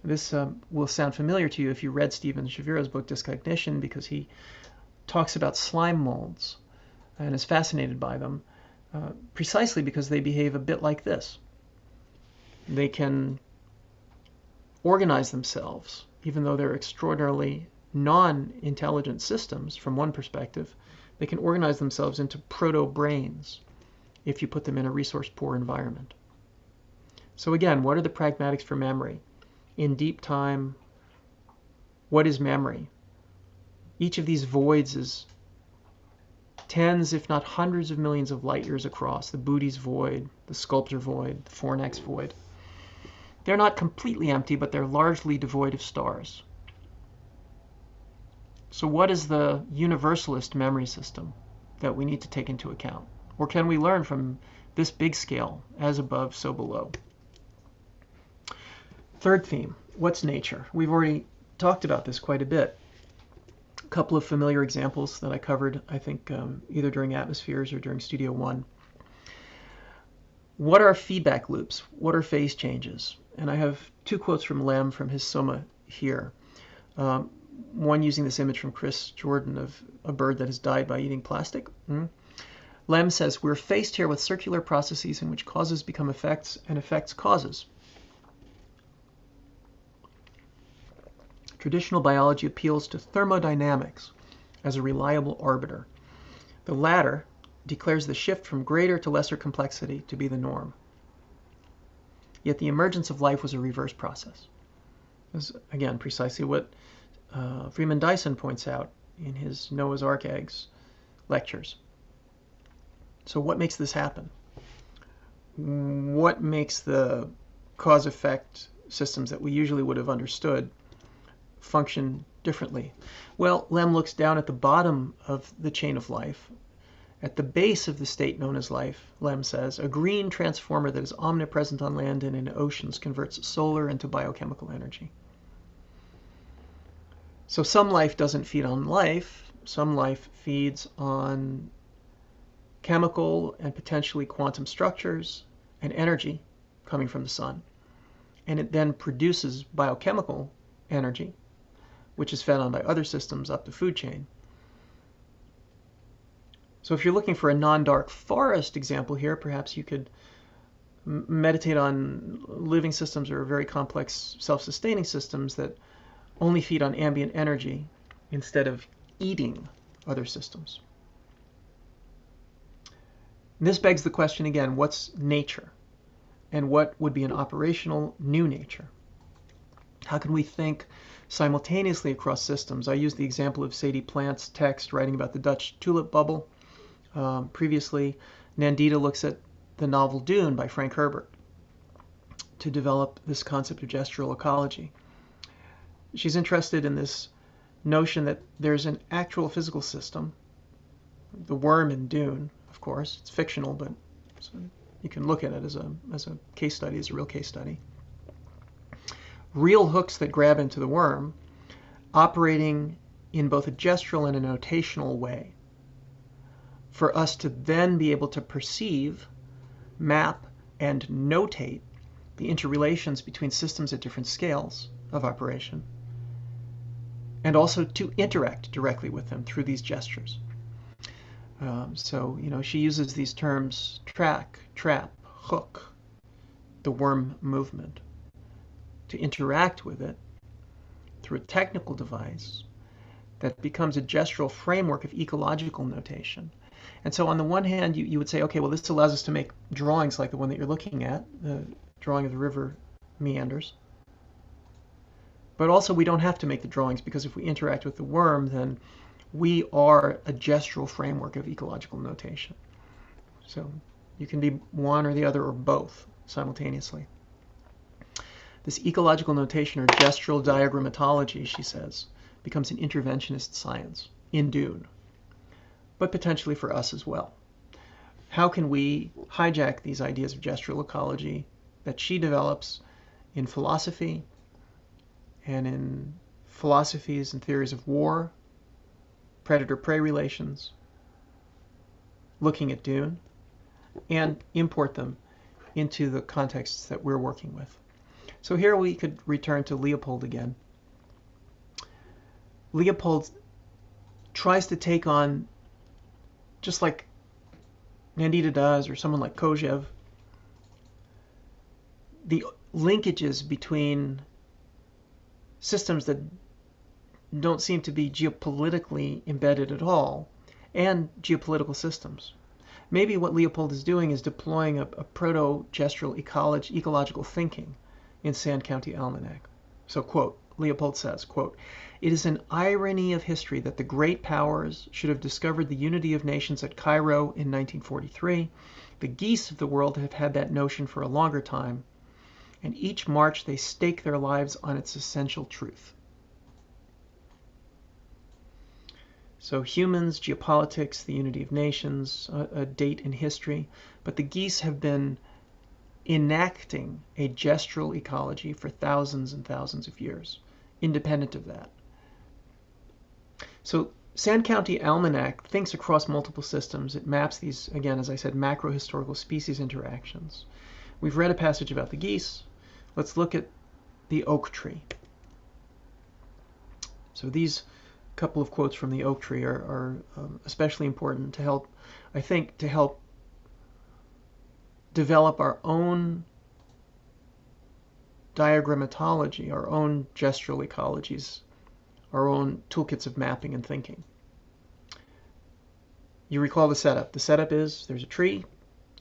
This will sound familiar to you if you read Stephen Shaviro's book, Discognition, because he talks about slime molds and is fascinated by them precisely because they behave a bit like this. They can organize themselves, even though they're extraordinarily non-intelligent systems from one perspective. They can organize themselves into proto-brains if you put them in a resource-poor environment. So again, what are the pragmatics for memory? In deep time, what is memory? Each of these voids is tens, if not hundreds of millions of light years across, the Bootes void, the Sculptor void, the Fornax void. They're not completely empty, but they're largely devoid of stars. So what is the universalist memory system that we need to take into account? Or can we learn from this big scale, as above, so below? Third theme, what's nature? We've already talked about this quite a bit. A couple of familiar examples that I covered, I think, either during Atmospheres or during Studio One. What are feedback loops? What are phase changes? And I have two quotes from Lem from his Soma here. One using this image from Chris Jordan of a bird that has died by eating plastic. Lem says, we're faced here with circular processes in which causes become effects and effects causes. Traditional biology appeals to thermodynamics as a reliable arbiter. The latter declares the shift from greater to lesser complexity to be the norm. Yet the emergence of life was a reverse process. This is, again, precisely what Freeman Dyson points out in his Noah's Ark eggs lectures. So what makes this happen? What makes the cause-effect systems that we usually would have understood function differently? Well, Lem looks down at the bottom of the chain of life. At the base of the state known as life, Lem says, a green transformer that is omnipresent on land and in oceans converts solar into biochemical energy. So some life doesn't feed on life. Some life feeds on chemical and potentially quantum structures and energy coming from the sun. And it then produces biochemical energy, which is fed on by other systems up the food chain. So if you're looking for a non-dark forest example here, perhaps you could meditate on living systems or very complex self-sustaining systems that only feed on ambient energy instead of eating other systems. This begs the question again, what's nature? And what would be an operational new nature? How can we think simultaneously across systems? I used the example of Sadie Plant's text writing about the Dutch tulip bubble. Previously, Nandita looks at the novel Dune by Frank Herbert to develop this concept of gestural ecology. She's interested in this notion that there's an actual physical system, the worm in Dune, of course. It's fictional, but you can look at it as a case study, as a real case study. Real hooks that grab into the worm, operating in both a gestural and a notational way, for us to then be able to perceive, map, and notate the interrelations between systems at different scales of operation, and also to interact directly with them through these gestures. So, she uses these terms track, trap, hook, the worm movement, to interact with it through a technical device that becomes a gestural framework of ecological notation. And so on the one hand, you would say, okay, well, this allows us to make drawings like the one that you're looking at, the drawing of the river meanders. But also we don't have to make the drawings, because if we interact with the worm, then we are a gestural framework of ecological notation. So you can be one or the other or both simultaneously. This ecological notation, or gestural diagrammatology, she says, becomes an interventionist science in Dune, but potentially for us as well. How can we hijack these ideas of gestural ecology that she develops in philosophy and in philosophies and theories of war, predator-prey relations, looking at Dune, and import them into the contexts that we're working with? So here we could return to Leopold again. Leopold tries to take on, just like Nandita does, or someone like Kojev, the linkages between systems that don't seem to be geopolitically embedded at all and geopolitical systems. Maybe what Leopold is doing is deploying a proto-gestural ecological thinking in Sand County Almanac. So, quote, Leopold says, quote, "It is an irony of history that the great powers should have discovered the unity of nations at Cairo in 1943. The geese of the world have had that notion for a longer time, and each march they stake their lives on its essential truth." So humans, geopolitics, the unity of nations, a date in history, but the geese have been enacting a gestural ecology for thousands and thousands of years, independent of that. So Sand County Almanac thinks across multiple systems. It maps these, again, as I said, macro-historical species interactions. We've read a passage about the geese. Let's look at the oak tree. So these couple of quotes from the oak tree are especially important to help, I think, to help develop our own diagrammatology, our own gestural ecologies, our own toolkits of mapping and thinking. You recall the setup. The setup is there's a tree.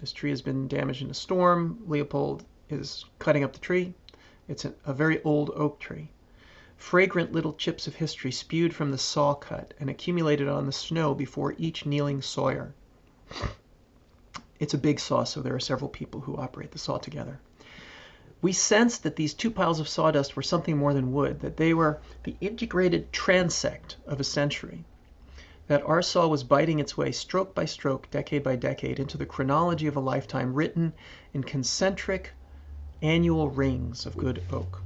This tree has been damaged in a storm. Leopold is cutting up the tree. It's a very old oak tree. Fragrant little chips of history spewed from the saw cut and accumulated on the snow before each kneeling sawyer. It's a big saw, so there are several people who operate the saw together. We sensed that these two piles of sawdust were something more than wood, that they were the integrated transect of a century, that our saw was biting its way stroke by stroke, decade by decade, into the chronology of a lifetime written in concentric annual rings of good oak.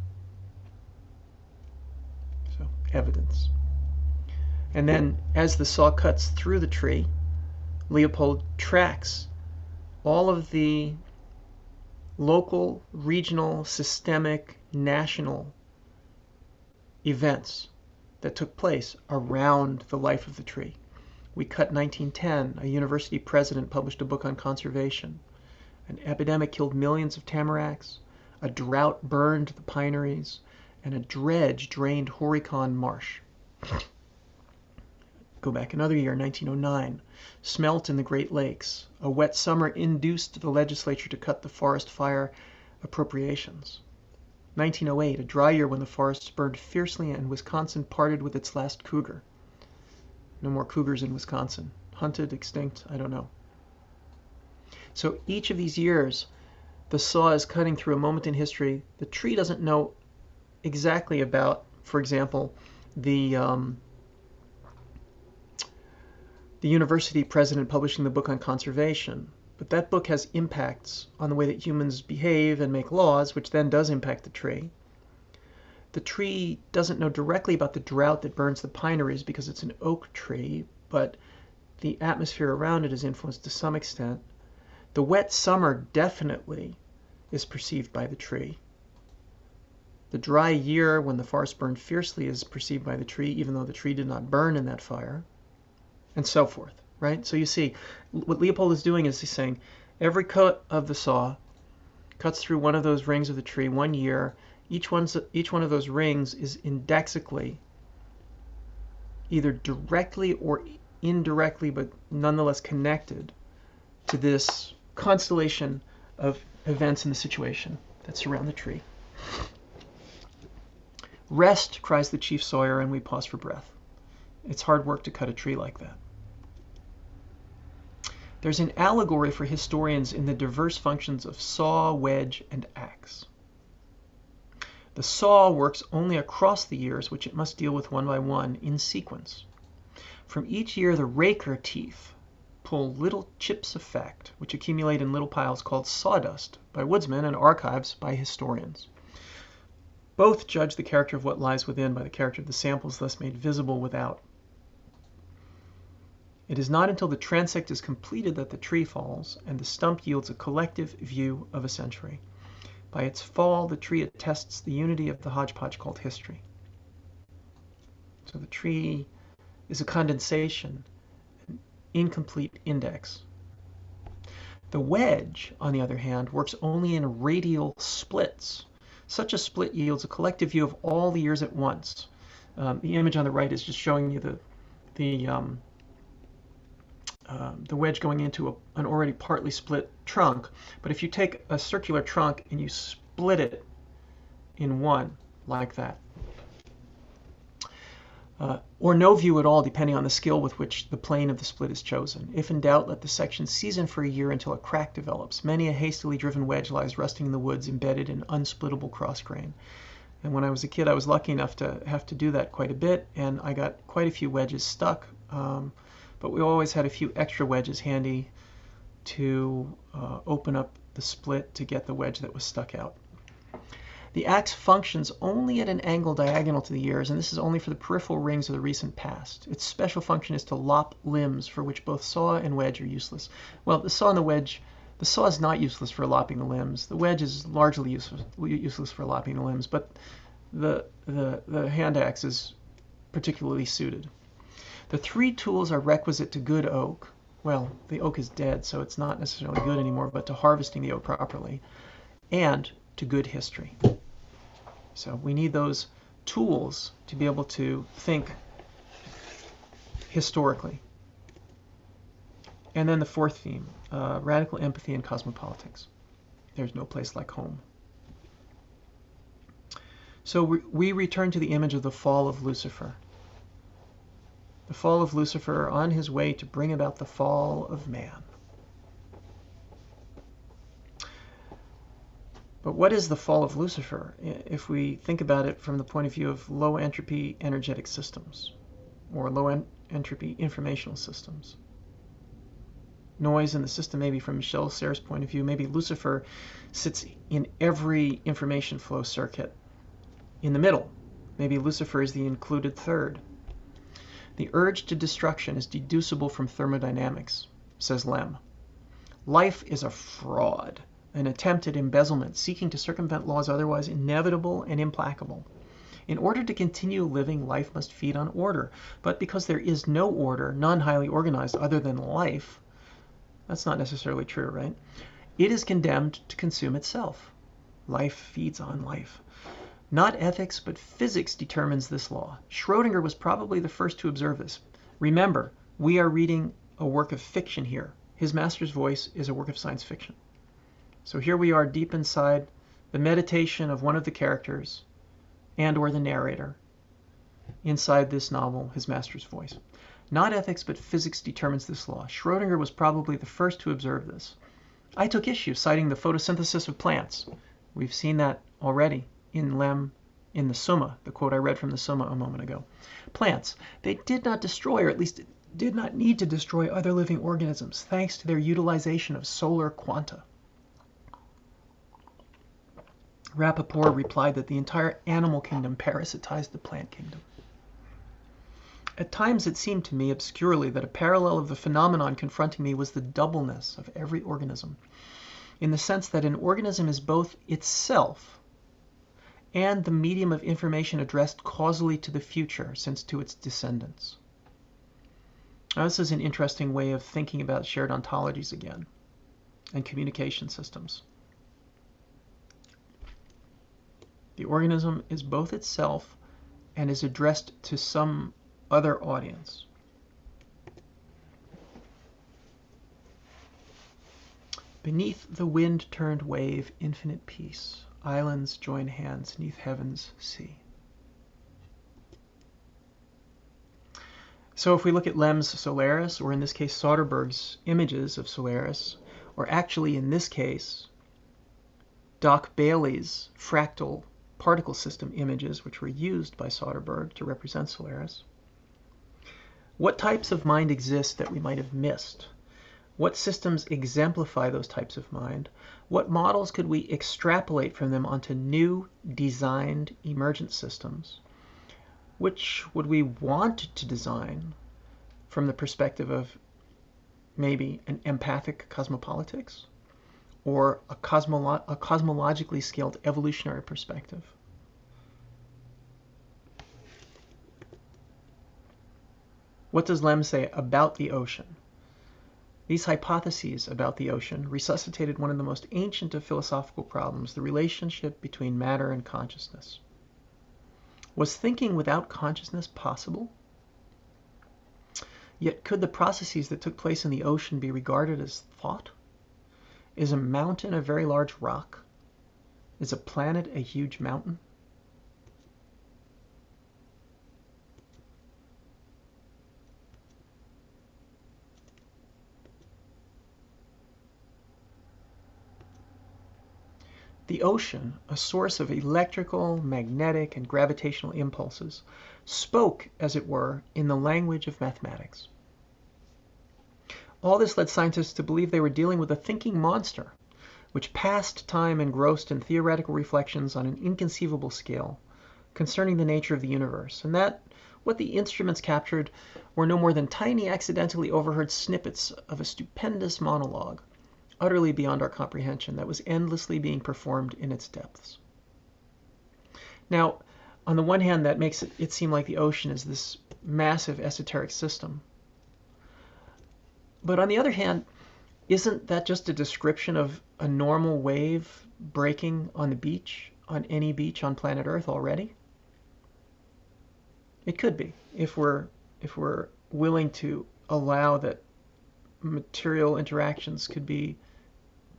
So, evidence. And then, as the saw cuts through the tree, Leopold tracks all of the local, regional, systemic, national events that took place around the life of the tree. We cut 1910. A university president published a book on conservation. An epidemic killed millions of tamaracks. A drought burned the pineries. And a dredge drained Horicon Marsh. Go back another year, 1909. Smelt in the Great Lakes. A wet summer induced the legislature to cut the forest fire appropriations. 1908, a dry year when the forests burned fiercely and Wisconsin parted with its last cougar. No more cougars in Wisconsin. Hunted, extinct, I don't know. So each of these years, the saw is cutting through a moment in history. The tree doesn't know exactly about, for example, the university president publishing the book on conservation. But that book has impacts on the way that humans behave and make laws, which then does impact the tree. The tree doesn't know directly about the drought that burns the pineries because it's an oak tree, but the atmosphere around it is influenced to some extent. The wet summer definitely is perceived by the tree. The dry year when the forest burned fiercely is perceived by the tree, even though the tree did not burn in that fire. And so forth, right? So you see, what Leopold is doing is he's saying every cut of the saw cuts through one of those rings of the tree 1 year. Each one of those rings is indexically, either directly or indirectly, but nonetheless connected to this constellation of events in the situation that surround the tree. Rest, cries the chief sawyer, and we pause for breath. It's hard work to cut a tree like that. There's an allegory for historians in the diverse functions of saw, wedge, and axe. The saw works only across the years, which it must deal with one by one in sequence. From each year, the raker teeth pull little chips of fact, which accumulate in little piles called sawdust by woodsmen and archives by historians. Both judge the character of what lies within by the character of the samples thus made visible without. It is not until the transect is completed that the tree falls, and the stump yields a collective view of a century. By its fall, the tree attests the unity of the hodgepodge called history. So the tree is a condensation, an incomplete index. The wedge, on the other hand, works only in radial splits. Such a split yields a collective view of all the years at once. The image on the right is just showing you the wedge going into an already partly split trunk. But if you take a circular trunk and you split it in one, like that, or no view at all, depending on the skill with which the plane of the split is chosen. If in doubt, let the section season for a year until a crack develops. Many a hastily driven wedge lies rusting in the woods, embedded in unsplittable cross grain. And when I was a kid, I was lucky enough to have to do that quite a bit, and I got quite a few wedges stuck. But we always had a few extra wedges handy to open up the split to get the wedge that was stuck out. The axe functions only at an angle diagonal to the ears, and this is only for the peripheral rings of the recent past. Its special function is to lop limbs, for which both saw and wedge are useless. Well, the saw and the wedge, the saw is not useless for lopping the limbs. The wedge is largely useless for lopping the limbs, but the hand axe is particularly suited. The three tools are requisite to good oak. Well, the oak is dead, so it's not necessarily good anymore, but to harvesting the oak properly, and to good history. So we need those tools to be able to think historically. And then the fourth theme, radical empathy and cosmopolitics. There's no place like home. So we return to the image of the fall of Lucifer. The fall of Lucifer on his way to bring about the fall of man. But what is the fall of Lucifer if we think about it from the point of view of low entropy energetic systems or low entropy informational systems? Noise in the system, maybe from Michel Serres' point of view, maybe Lucifer sits in every information flow circuit in the middle. Maybe Lucifer is the included third. The urge to destruction is deducible from thermodynamics, says Lem. Life is a fraud, an attempt at embezzlement, seeking to circumvent laws otherwise inevitable and implacable. In order to continue living, life must feed on order. But because there is no order, none highly organized other than life, that's not necessarily true, right? It is condemned to consume itself. Life feeds on life. Not ethics, but physics determines this law. Schrödinger was probably the first to observe this. Remember, we are reading a work of fiction here. His master's voice is a work of science fiction. So here we are deep inside the meditation of one of the characters and or the narrator inside this novel, his master's voice. Not ethics, but physics determines this law. Schrödinger was probably the first to observe this. I took issue citing the photosynthesis of plants. We've seen that already in Lem, in the Summa, the quote I read from the Summa a moment ago. Plants, they did not destroy, or at least did not need to destroy other living organisms, thanks to their utilization of solar quanta. Rappaport replied that the entire animal kingdom parasitized the plant kingdom. At times it seemed to me obscurely that a parallel of the phenomenon confronting me was the doubleness of every organism, in the sense that an organism is both itself and the medium of information addressed causally to the future, since to its descendants. Now, this is an interesting way of thinking about shared ontologies again, and communication systems. The organism is both itself and is addressed to some other audience. Beneath the wind-turned wave, infinite peace. Islands join hands 'neath heaven's sea. So if we look at Lem's Solaris, or in this case Soderbergh's images of Solaris, or actually in this case Doc Bailey's fractal particle system images, which were used by Soderbergh to represent Solaris, what types of mind exist that we might have missed? What systems exemplify those types of mind? What models could we extrapolate from them onto new, designed, emergent systems? Which would we want to design from the perspective of maybe an empathic cosmopolitics or a cosmologically scaled evolutionary perspective? What does Lem say about the ocean? These hypotheses about the ocean resuscitated one of the most ancient of philosophical problems, the relationship between matter and consciousness. Was thinking without consciousness possible? Yet could the processes that took place in the ocean be regarded as thought? Is a mountain a very large rock? Is a planet a huge mountain? the ocean, a source of electrical, magnetic, and gravitational impulses, spoke, as it were, in the language of mathematics. All this led scientists to believe they were dealing with a thinking monster, which passed time engrossed in theoretical reflections on an inconceivable scale concerning the nature of the universe, and that what the instruments captured were no more than tiny accidentally overheard snippets of a stupendous monologue, utterly beyond our comprehension, that was endlessly being performed in its depths. Now, on the one hand, that makes it seem like the ocean is this massive esoteric system. But on the other hand, isn't that just a description of a normal wave breaking on the beach, on any beach on planet Earth already? It could be, if we're willing to allow that material interactions could be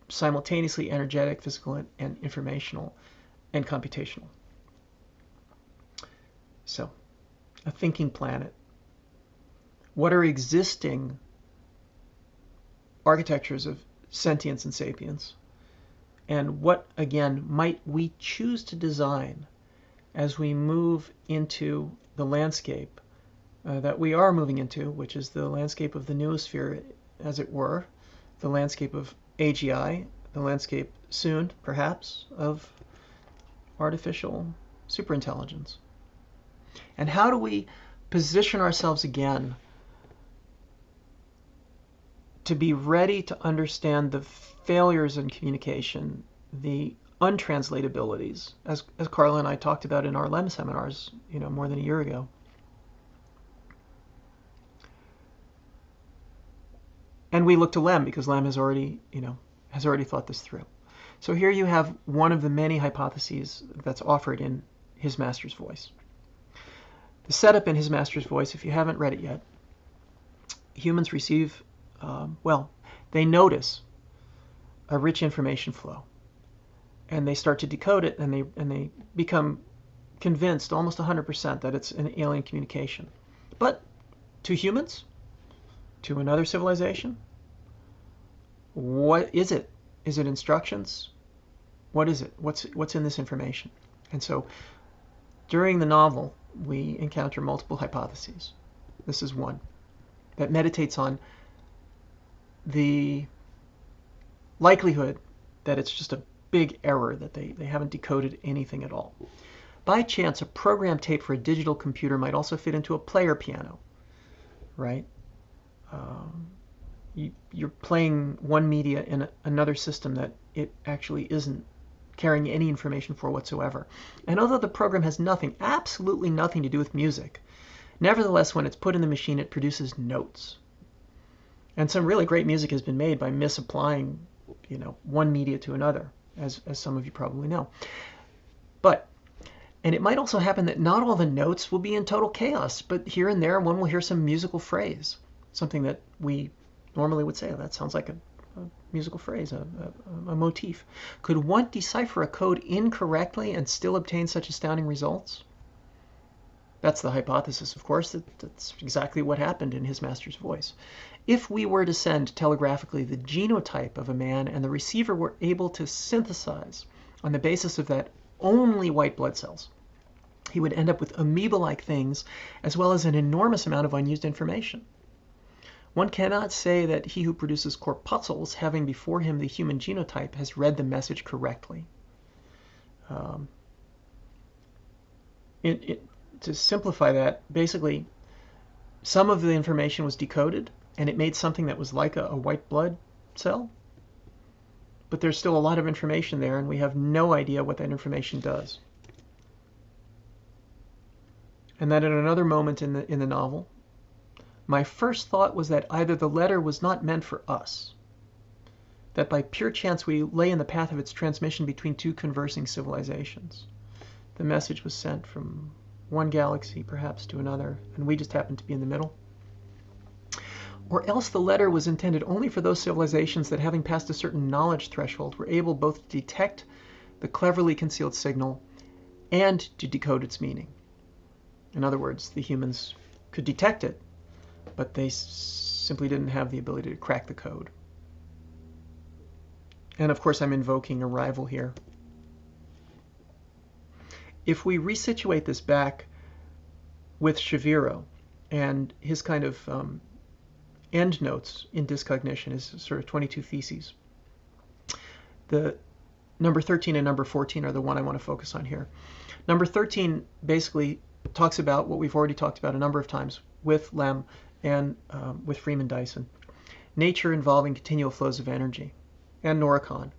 simultaneously energetic, physical, and informational, and computational. So, a thinking planet. What are existing architectures of sentience and sapience? And what, again, might we choose to design as we move into the landscape that we are moving into, which is the landscape of the noosphere, as it were, the landscape of AGI, the landscape soon, perhaps, of artificial superintelligence. And how do we position ourselves again to be ready to understand the failures in communication, the untranslatabilities, as Carla and I talked about in our LEM seminars, more than a year ago. And we look to LEM because LEM has already thought this through. So here you have one of the many hypotheses that's offered in His Master's Voice. The setup in His Master's Voice, if you haven't read it yet, humans receive, they notice a rich information flow. And they start to decode it, and they become convinced almost 100% that it's an alien communication. But to humans, to another civilization, what is it? Is it instructions? What is it? What's in this information? And so during the novel, we encounter multiple hypotheses. This is one that meditates on the likelihood that it's just a big error, that they haven't decoded anything at all. By chance, a program tape for a digital computer might also fit into a player piano, right? You're playing one media in another system that it actually isn't carrying any information for whatsoever. And although the program has nothing, absolutely nothing to do with music, nevertheless, when it's put in the machine, it produces notes. And some really great music has been made by misapplying, one media to another, as some of you probably know. And it might also happen that not all the notes will be in total chaos, but here and there one will hear some musical phrase, something that we normally would say, oh, that sounds like a musical phrase, a motif. Could one decipher a code incorrectly and still obtain such astounding results? That's the hypothesis, of course. That's exactly what happened in His Master's Voice. If we were to send telegraphically the genotype of a man and the receiver were able to synthesize on the basis of that only white blood cells, he would end up with amoeba-like things as well as an enormous amount of unused information. One cannot say that he who produces corpuscles, having before him the human genotype, has read the message correctly. To simplify that, basically, some of the information was decoded, and it made something that was like a white blood cell. But there's still a lot of information there, and we have no idea what that information does. And that at another moment in the novel, my first thought was that either the letter was not meant for us, that by pure chance we lay in the path of its transmission between two conversing civilizations. The message was sent from one galaxy perhaps to another, and we just happened to be in the middle. Or else the letter was intended only for those civilizations that, having passed a certain knowledge threshold, were able both to detect the cleverly concealed signal and to decode its meaning. In other words, the humans could detect it, but they simply didn't have the ability to crack the code. And of course, I'm invoking a rival here, If we resituate this back with Shaviro and his kind of end notes in discognition, his sort of 22 theses, the number 13 and number 14 are the one I want to focus on here. Number 13 basically talks about what we've already talked about a number of times with Lem and with Freeman Dyson. Nature involving continual flows of energy, and Nora Khan.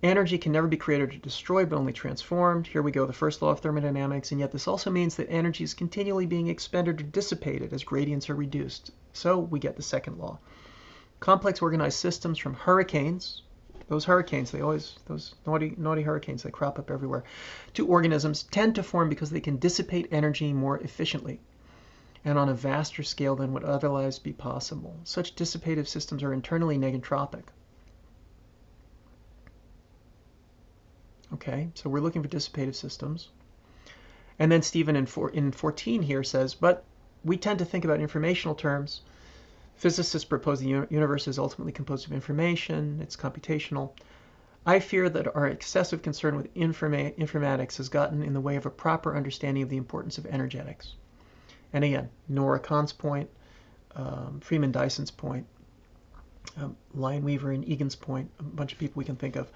Energy can never be created or destroyed, but only transformed. Here we go, the first law of thermodynamics, and yet this also means that energy is continually being expended or dissipated as gradients are reduced. So we get the second law. Complex organized systems from hurricanes, those hurricanes, those naughty hurricanes that crop up everywhere, to organisms tend to form because they can dissipate energy more efficiently and on a vaster scale than would otherwise be possible. Such dissipative systems are internally negentropic. Okay, so we're looking for dissipative systems. And then Stephen in 14 here says, but we tend to think about informational terms. Physicists propose the universe is ultimately composed of information. It's computational. I fear that our excessive concern with informatics has gotten in the way of a proper understanding of the importance of energetics. And again, Nora Khan's point, Freeman Dyson's point, Lineweaver and Egan's point, a bunch of people we can think of,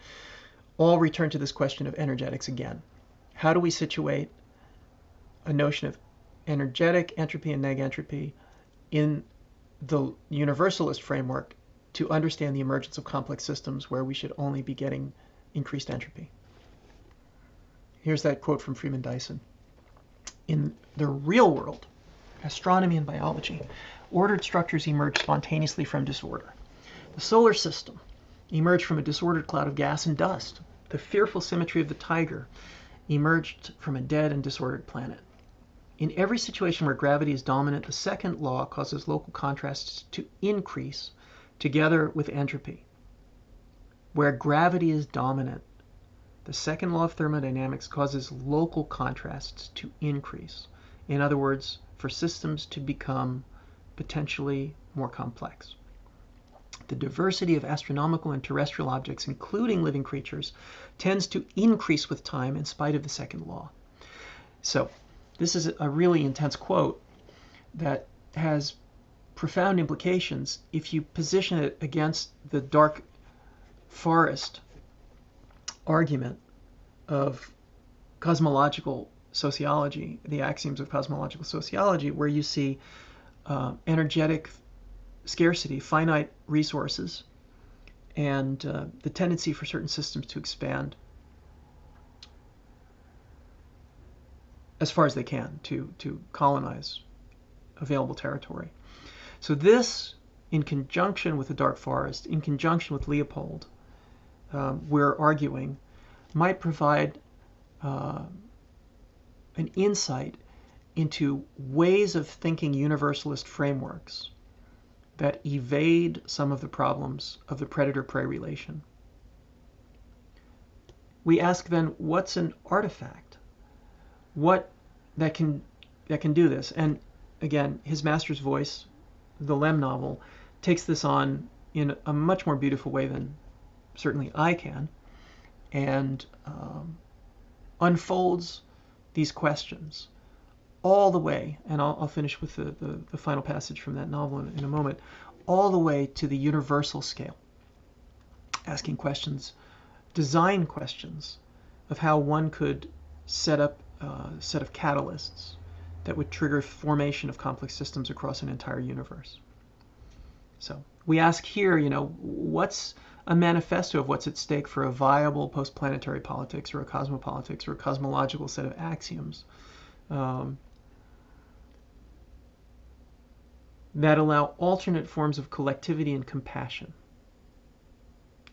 all return to this question of energetics again. How do we situate a notion of energetic entropy and negentropy in the universalist framework to understand the emergence of complex systems where we should only be getting increased entropy? Here's that quote from Freeman Dyson. In the real world, astronomy and biology, ordered structures emerge spontaneously from disorder. The solar system emerged from a disordered cloud of gas and dust. The fearful symmetry of the tiger emerged from a dead and disordered planet. In every situation where gravity is dominant, the second law causes local contrasts to increase together with entropy. Where gravity is dominant, the second law of thermodynamics causes local contrasts to increase. In other words, for systems to become potentially more complex. The diversity of astronomical and terrestrial objects, including living creatures, tends to increase with time in spite of the second law. So this is a really intense quote that has profound implications if you position it against the dark forest argument of cosmological sociology, the axioms of cosmological sociology, where you see energetic scarcity, finite resources, and the tendency for certain systems to expand as far as they can, to colonize available territory. So this, in conjunction with the dark forest, in conjunction with Leopold, we're arguing, might provide an insight into ways of thinking universalist frameworks that evade some of the problems of the predator-prey relation. We ask then, what's an artifact? What that can do this? And again, his master's voice, the Lem novel, takes this on in a much more beautiful way than certainly I can, and unfolds these questions all the way, and I'll finish with the final passage from that novel in a moment, all the way to the universal scale, asking questions, design questions of how one could set up a set of catalysts that would trigger formation of complex systems across an entire universe. So we ask here, what's a manifesto of what's at stake for a viable post-planetary politics or a cosmopolitics or a cosmological set of axioms that allow alternate forms of collectivity and compassion,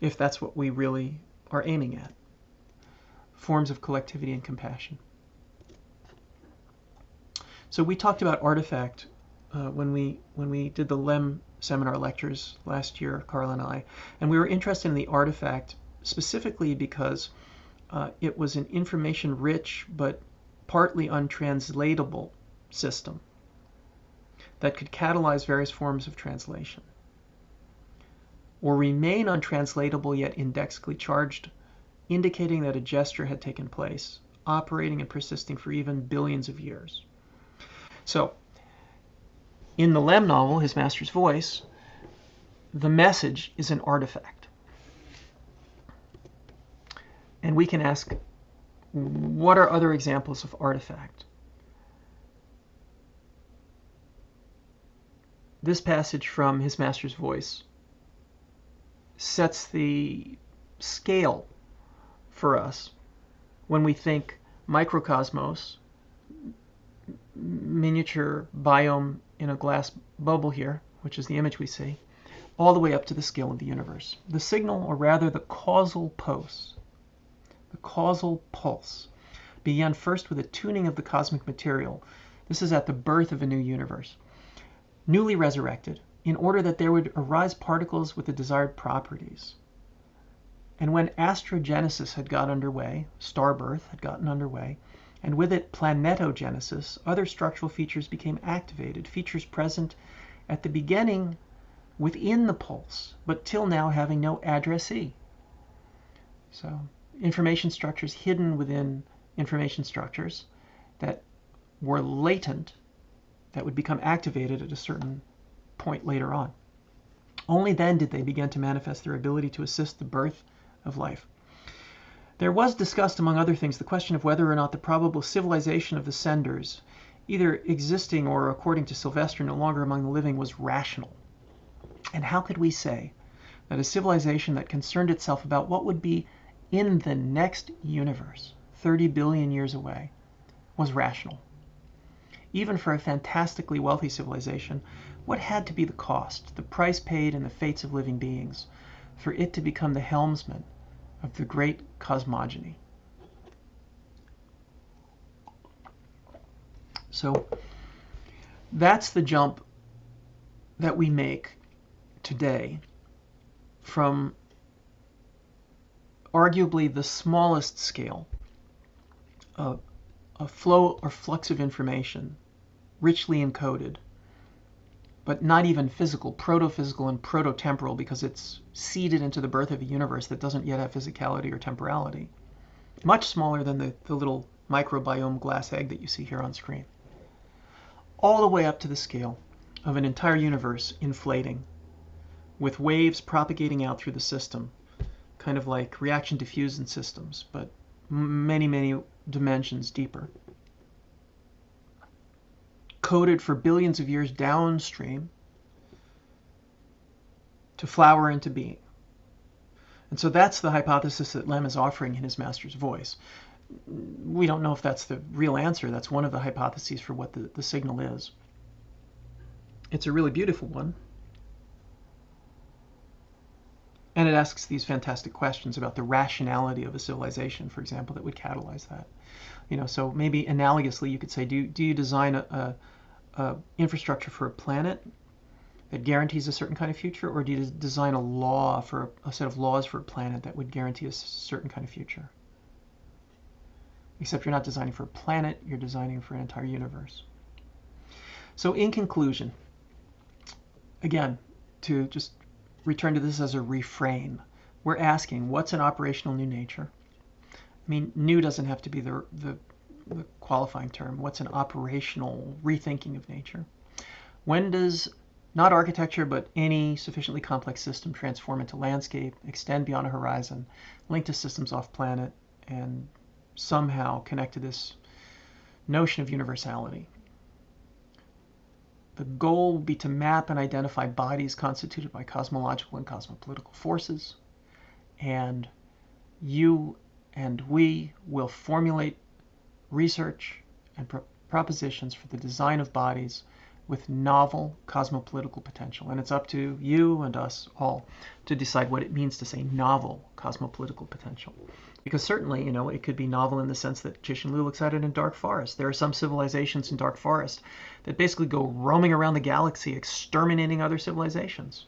if that's what we really are aiming at. Forms of collectivity and compassion. So we talked about artifact when we did the Lem seminar lectures last year, Carla and I, and we were interested in the artifact specifically because it was an information-rich but partly untranslatable system that could catalyze various forms of translation, or remain untranslatable yet indexically charged, indicating that a gesture had taken place operating and persisting for even billions of years. So, in the Lem novel, His Master's Voice, the message is an artifact. And we can ask, what are other examples of artifact? This passage from His Master's Voice sets the scale for us when we think microcosmos, miniature biome in a glass bubble here, which is the image we see, all the way up to the scale of the universe. The signal, or rather the causal pulse, began first with a tuning of the cosmic material. This is at the birth of a new universe, newly resurrected, in order that there would arise particles with the desired properties. And when astrogenesis had got underway, star birth had gotten underway, and with it planetogenesis, other structural features became activated, features present at the beginning within the pulse, but till now having no addressee. So information structures hidden within information structures that were latent, that would become activated at a certain point later on. Only then did they begin to manifest their ability to assist the birth of life. There was discussed, among other things, the question of whether or not the probable civilization of the senders, either existing or, according to Sylvester, no longer among the living, was rational. And how could we say that a civilization that concerned itself about what would be in the next universe, 30 billion years away, was rational? Even for a fantastically wealthy civilization, what had to be the cost, the price paid in the fates of living beings, for it to become the helmsman of the great cosmogony? So that's the jump that we make today from arguably the smallest scale of a flow or flux of information, richly encoded, but not even physical, proto-physical and proto-temporal, because it's seeded into the birth of a universe that doesn't yet have physicality or temporality. Much smaller than the little microbiome glass egg that you see here on screen. All the way up to the scale of an entire universe inflating, with waves propagating out through the system, kind of like reaction diffusion systems, but many, many dimensions deeper. Coded for billions of years downstream to flower into being. And so that's the hypothesis that Lem is offering in His Master's Voice. We don't know if that's the real answer. That's one of the hypotheses for what the signal is. It's a really beautiful one. And it asks these fantastic questions about the rationality of a civilization, for example, that would catalyze that. So maybe analogously, you could say, do you design a infrastructure for a planet that guarantees a certain kind of future, or do you design a set of laws for a planet that would guarantee a certain kind of future? Except you're not designing for a planet, you're designing for an entire universe. So in conclusion, again, to just return to this as a refrain, we're asking, what's an operational new nature? I mean, new doesn't have to be the qualifying term. What's an operational rethinking of nature? When does not architecture, but any sufficiently complex system transform into landscape, extend beyond a horizon, link to systems off planet, and somehow connect to this notion of universality? The goal will be to map and identify bodies constituted by cosmological and cosmopolitical forces, and you and we will formulate research and propositions for the design of bodies with novel cosmopolitical potential. And it's up to you and us all to decide what it means to say novel cosmopolitical potential. Because certainly, it could be novel in the sense that Jishin-Lu looks at it in Dark Forest. There are some civilizations in Dark Forest that basically go roaming around the galaxy exterminating other civilizations.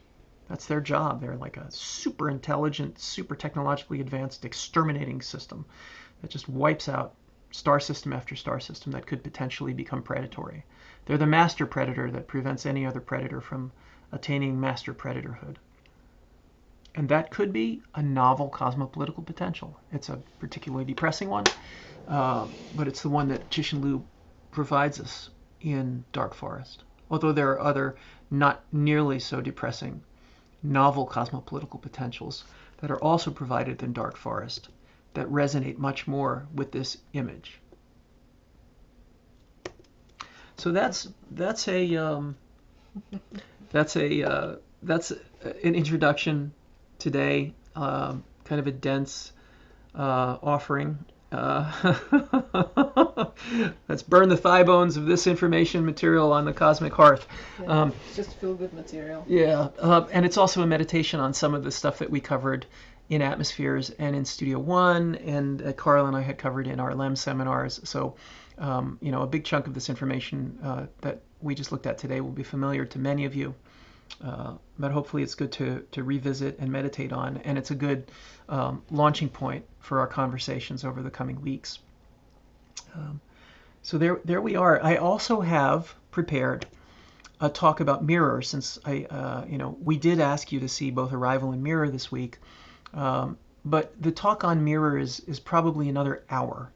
That's their job. They're like a super intelligent, super technologically advanced exterminating system that just wipes out star system after star system that could potentially become predatory. They're the master predator that prevents any other predator from attaining master predatorhood. And that could be a novel cosmopolitical potential. It's a particularly depressing one, but it's the one that Chisholm provides us in Dark Forest. Although there are other, not nearly so depressing, novel cosmopolitical potentials that are also provided in Dark Forest that resonate much more with this image. So that's an introduction today, kind of a dense offering. Let's burn the thigh bones of this information material on the cosmic hearth. Yeah, just feel good material. Yeah, and it's also a meditation on some of the stuff that we covered in Atmospheres and in Studio One, and Carla and I had covered in our LEM seminars. So, a big chunk of this information that we just looked at today will be familiar to many of you. But hopefully it's good to revisit and meditate on, and it's a good launching point for our conversations over the coming weeks. So there we are. I also have prepared a talk about mirror, since we did ask you to see both Arrival and Mirror this week, but the talk on mirror is probably another hour.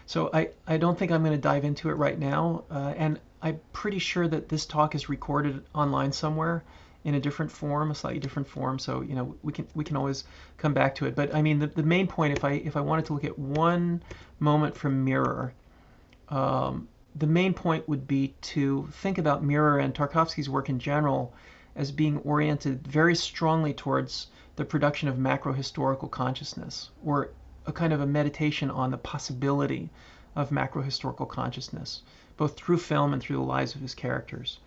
So I don't think I'm going to dive into it right now, and I'm pretty sure that this talk is recorded online somewhere in a different form, a slightly different form. So we can always come back to it. But I mean, the main point, if I wanted to look at one moment from Mirror, the main point would be to think about Mirror and Tarkovsky's work in general as being oriented very strongly towards the production of macro-historical consciousness, or a kind of a meditation on the possibility of macro-historical consciousness, both through film and through the lives of his characters.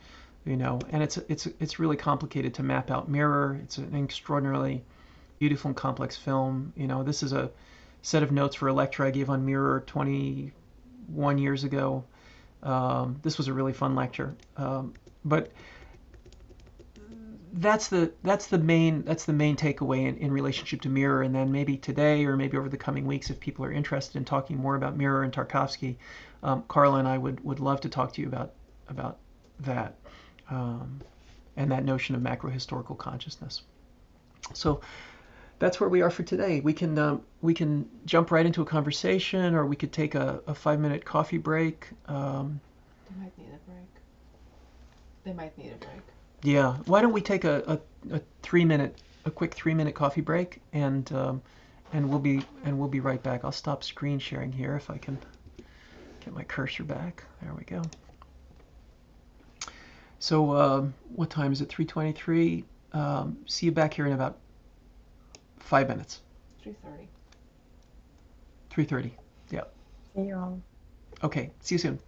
And it's really complicated to map out Mirror. It's an extraordinarily beautiful and complex film. This is a set of notes for a lecture I gave on Mirror 21 years ago. This was a really fun lecture, but that's the main takeaway in relationship to Mirror. And then maybe today, or maybe over the coming weeks, if people are interested in talking more about Mirror and Tarkovsky, Carla and I would love to talk to you about that, and that notion of macro-historical consciousness. So that's where we are for today. We can jump right into a conversation, or we could take a 5-minute coffee break. They might need a break. They might need a break. Yeah. Why don't we take a quick 3-minute coffee break, and we'll be right back. I'll stop screen sharing here if I can get my cursor back. There we go. So what time is it? 3:23. See you back here in about 5 minutes. 3:30. 3:30. Yeah. See you all. Okay. See you soon.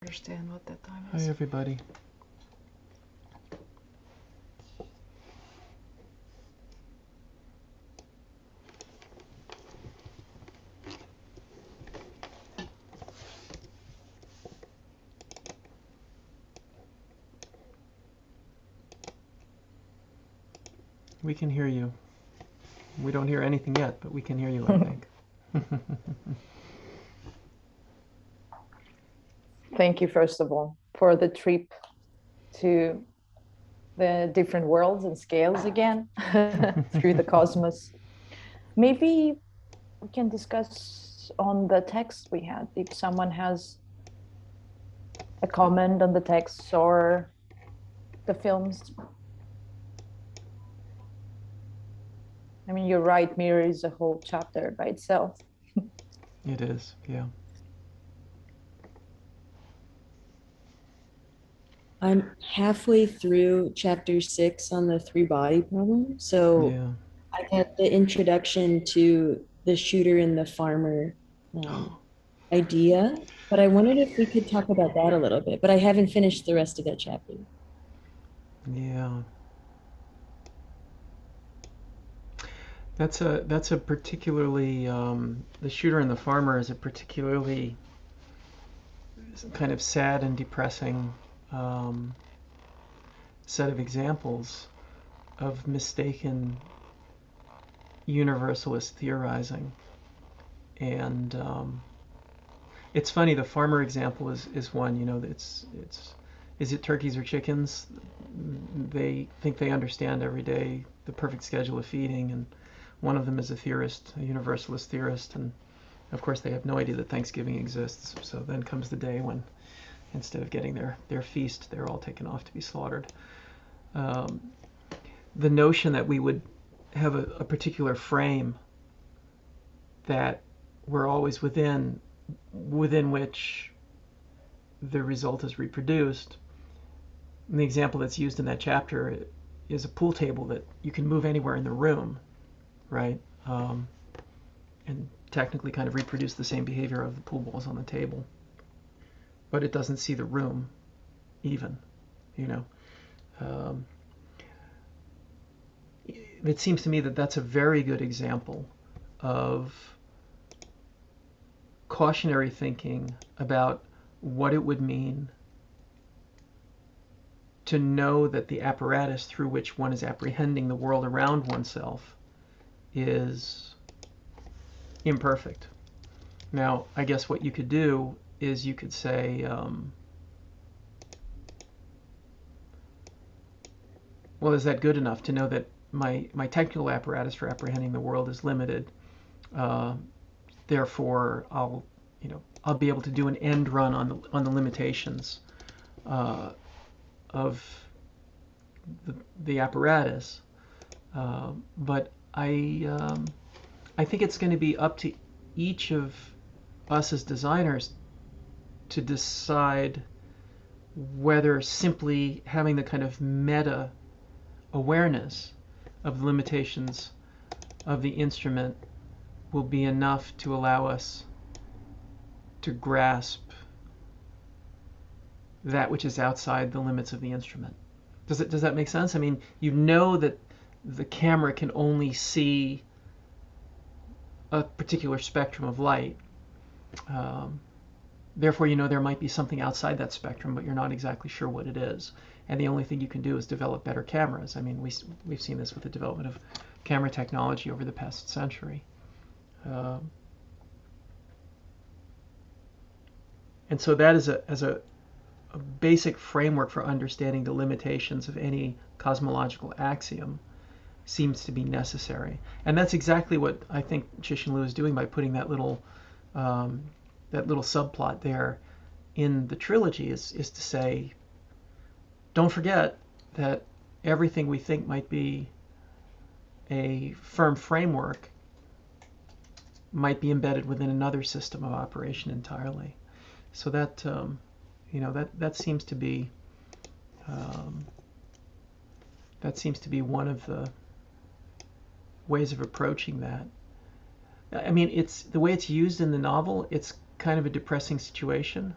understand what that time Hi, is. everybody. We can hear you. We don't hear anything yet, but we can hear you, I think. Thank you, first of all, for the trip to the different worlds and scales again through the cosmos. Maybe we can discuss on the text we had. If someone has a comment on the text or the films. I mean, you're right, Mirror is a whole chapter by itself. It is, yeah. I'm halfway through chapter 6 on the three body problem. So Yeah. I had the introduction to the shooter and the farmer idea, but I wondered if we could talk about that a little bit, but I haven't finished the rest of that chapter. Yeah. That's a particularly the shooter and the farmer is a particularly kind of sad and depressing set of examples of mistaken universalist theorizing. And it's funny, the farmer example is one, you know, it's is it turkeys or chickens? They think they understand every day the perfect schedule of feeding, and one of them is a theorist, a universalist theorist, and of course they have no idea that Thanksgiving exists. So then comes the day when instead of getting their feast, they're all taken off to be slaughtered. The notion that we would have a particular frame that we're always within which the result is reproduced. And the example that's used in that chapter is a pool table that you can move anywhere in the room, right? And technically kind of reproduce the same behavior of the pool balls on the table. But it doesn't see the room even, you know. It seems to me that that's a very good example of cautionary thinking about what it would mean to know that the apparatus through which one is apprehending the world around oneself is imperfect. Now, I guess what you could do is you could say, well, is that good enough to know that my technical apparatus for apprehending the world is limited? Therefore, I'll be able to do an end run on the limitations of the apparatus. But I think it's going to be up to each of us as designers to decide whether simply having the kind of meta awareness of the limitations of the instrument will be enough to allow us to grasp that which is outside the limits of the instrument. Does that make sense? I mean, you know that the camera can only see a particular spectrum of light. Therefore, you know there might be something outside that spectrum, but you're not exactly sure what it is. And the only thing you can do is develop better cameras. I mean, we've seen this with the development of camera technology over the past century. And so that is a basic framework for understanding the limitations of any cosmological axiom seems to be necessary. And that's exactly what I think Cixin Liu is doing by putting that little subplot there in the trilogy is to say, don't forget that everything we think might be a firm framework might be embedded within another system of operation entirely. So that that seems to be one of the ways of approaching that. I mean, it's the way it's used in the novel. It's kind of a depressing situation,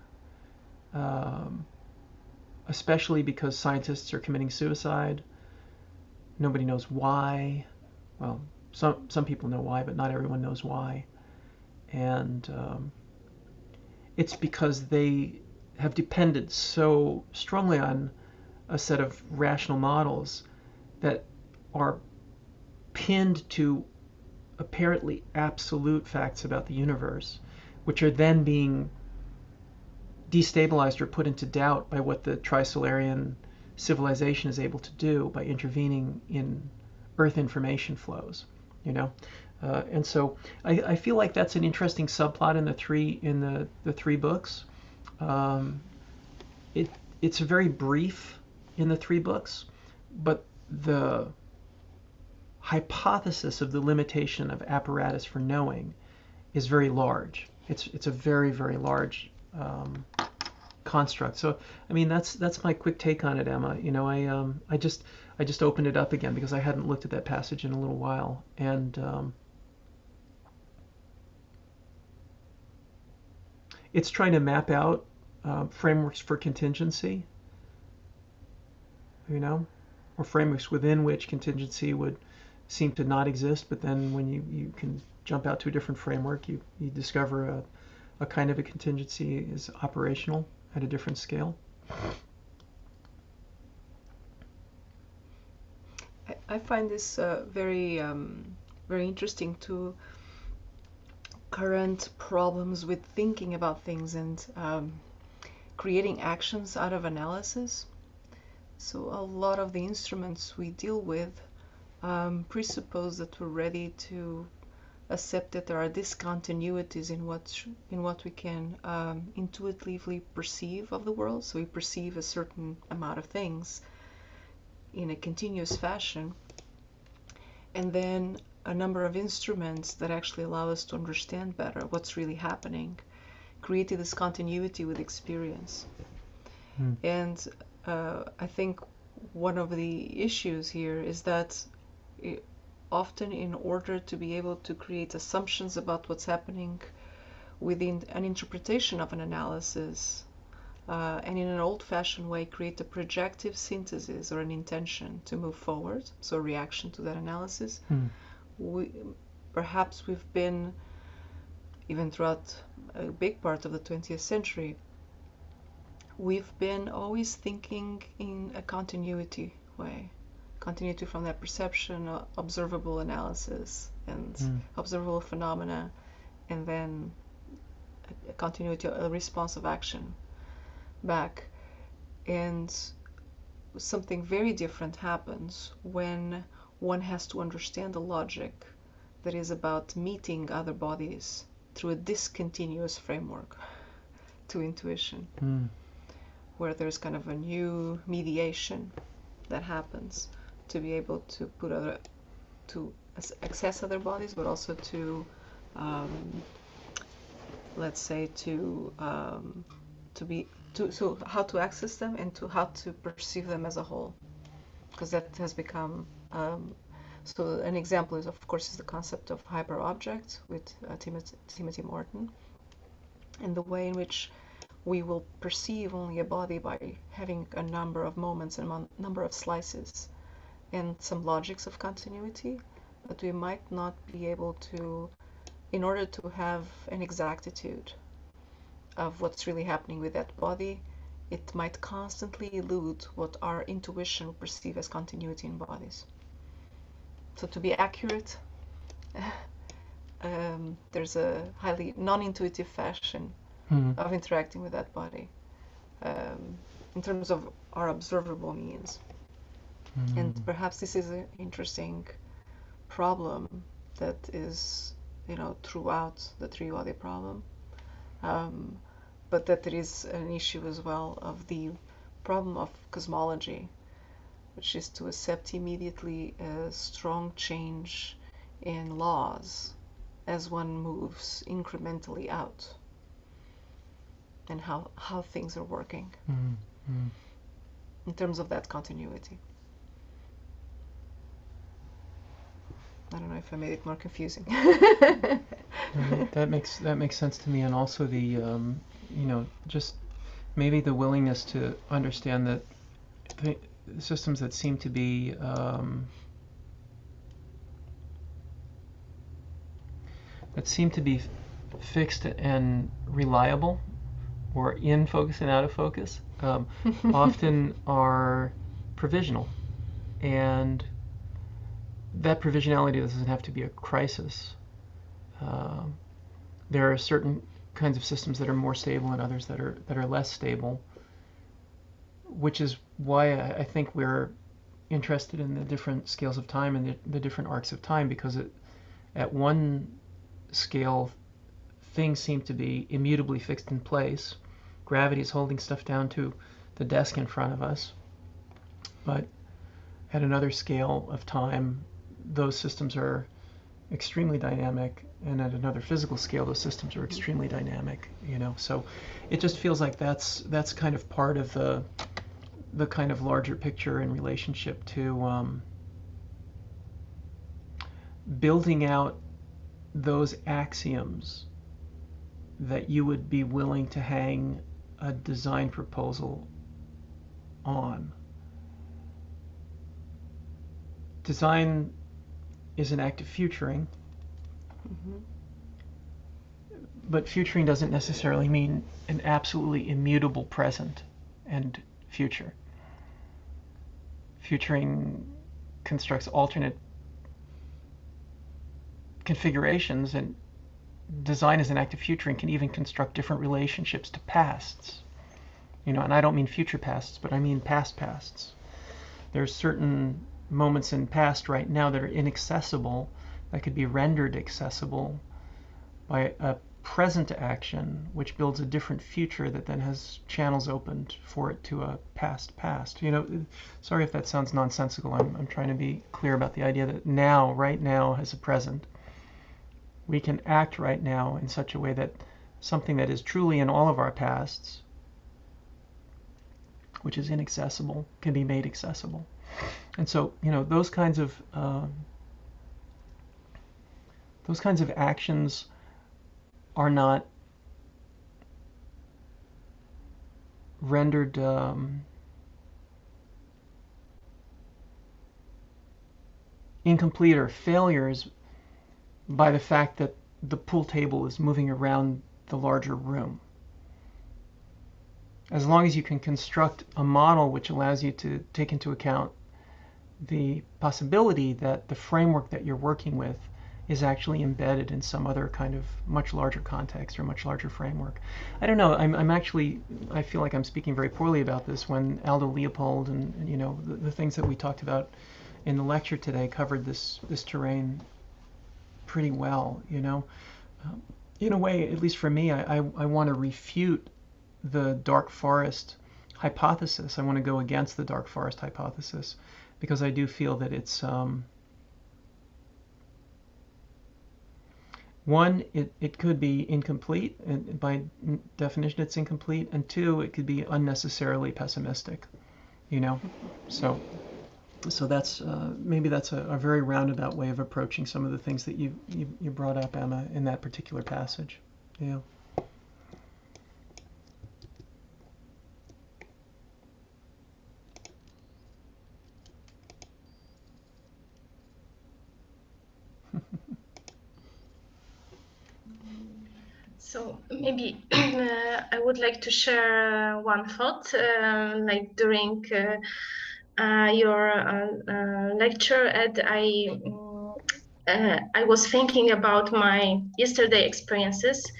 especially because scientists are committing suicide. Nobody knows why. Well, some people know why, but not everyone knows why. And it's because they have depended so strongly on a set of rational models that are pinned to apparently absolute facts about the universe, which are then being destabilized or put into doubt by what the Trisolarian civilization is able to do by intervening in Earth information flows, you know. And so I feel like that's an interesting subplot in the three books. It's very brief in the three books, but the hypothesis of the limitation of apparatus for knowing is very large. It's a very, very large construct. So I mean that's my quick take on it, Emma. You know, I just opened it up again because I hadn't looked at that passage in a little while, and it's trying to map out frameworks for contingency, you know, or frameworks within which contingency would seem to not exist, but then when you can jump out to a different framework, you discover a kind of a contingency is operational at a different scale. I find this very very interesting to current problems with thinking about things and creating actions out of analysis. So a lot of the instruments we deal with presuppose that we're ready to accept that there are discontinuities in what we can intuitively perceive of the world. So we perceive a certain amount of things in a continuous fashion, and then a number of instruments that actually allow us to understand better what's really happening, creating this continuity with experience. And I think one of the issues here is that often in order to be able to create assumptions about what's happening within an interpretation of an analysis, and in an old-fashioned way create a projective synthesis or an intention to move forward, so a reaction to that analysis, perhaps we've been, even throughout a big part of the 20th century, we've been always thinking in a continuity way. Continuity from that perception, observable analysis, and observable phenomena, and then a continuity, a response of action back. And something very different happens when one has to understand the logic that is about meeting other bodies through a discontinuous framework to intuition, where there's kind of a new mediation that happens to be able to to access other bodies, but also to let's say so how to access them and to how to perceive them as a whole, because that has become so an example is, of course, is the concept of hyperobject with Timothy Morton, and the way in which we will perceive only a body by having a number of moments and a number of slices and some logics of continuity, but we might not be able to, in order to have an exactitude of what's really happening with that body, it might constantly elude what our intuition will perceive as continuity in bodies. So to be accurate, there's a highly non-intuitive fashion of interacting with that body in terms of our observable means. And perhaps this is an interesting problem that is, you know, throughout the three-body problem, but that there is an issue as well of the problem of cosmology, which is to accept immediately a strong change in laws as one moves incrementally out, and how things are working in terms of that continuity. I don't know if I made it more confusing. That makes sense to me, and also the you know, just maybe the willingness to understand that the systems that seem to be fixed and reliable, or in focus and out of focus, often are provisional. And that provisionality doesn't have to be a crisis. There are certain kinds of systems that are more stable and others that are less stable, which is why I think we're interested in the different scales of time and the different arcs of time, because at one scale, things seem to be immutably fixed in place. Gravity is holding stuff down to the desk in front of us. But at another scale of time, those systems are extremely dynamic, and at another physical scale, those systems are extremely dynamic. So it just feels like that's kind of part of the kind of larger picture in relationship to building out those axioms that you would be willing to hang a design proposal on. Design is an act of futuring, but futuring doesn't necessarily mean an absolutely immutable present and future. Futuring constructs alternate configurations, and design as an act of futuring can even construct different relationships to pasts. And I don't mean future pasts, but I mean past pasts. There's certain moments in past right now that are inaccessible, that could be rendered accessible by a present action, which builds a different future that then has channels opened for it to a past. Sorry if that sounds nonsensical. I'm trying to be clear about the idea that now, right now, has a present. We can act right now in such a way that something that is truly in all of our pasts, which is inaccessible, can be made accessible. And so, those kinds of actions are not rendered incomplete or failures by the fact that the pool table is moving around the larger room. As long as you can construct a model which allows you to take into account the possibility that the framework that you're working with is actually embedded in some other kind of much larger context or much larger framework. I don't know, I feel like I'm speaking very poorly about this when Aldo Leopold and the things that we talked about in the lecture today covered this terrain pretty well. In a way, at least for me, I want to refute the dark forest hypothesis. I want to go against the dark forest hypothesis, because I do feel that it's one, it could be incomplete, and by definition it's incomplete, and two, it could be unnecessarily pessimistic. So that's maybe that's a very roundabout way of approaching some of the things that you brought up, Emma, in that particular passage. Yeah. So maybe I would like to share one thought, like during your lecture, Ed, I was thinking about my yesterday experiences.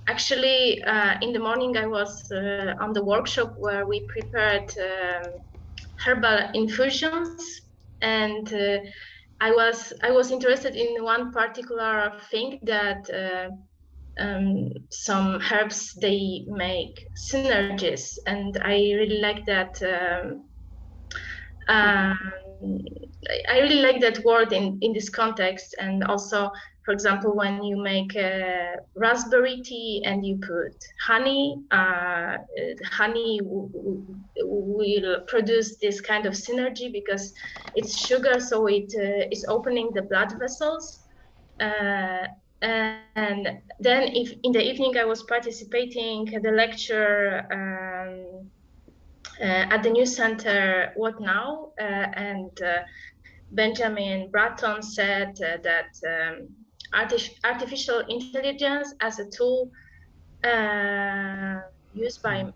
Actually, in the morning, I was on the workshop where we prepared herbal infusions, and I was interested in one particular thing that some herbs, they make synergies, and I really like that. I really like that word in this context, and also, for example, when you make raspberry tea and you put honey, honey will produce this kind of synergy because it's sugar, so it is opening the blood vessels. And then if in the evening I was participating at the lecture at the news center, What Now? And Benjamin Bratton said that artificial intelligence as a tool used by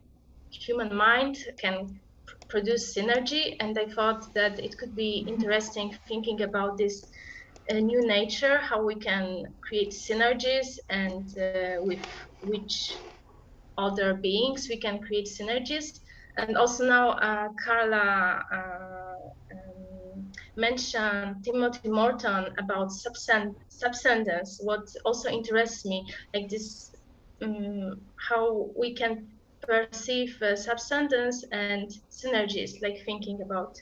human mind can produce synergy. And I thought that it could be interesting thinking about this new nature, how we can create synergies, and with which other beings we can create synergies. And also now Carla mentioned Timothy Morton about subsendence. What also interests me, like this, how we can perceive subsendence and synergies, like thinking about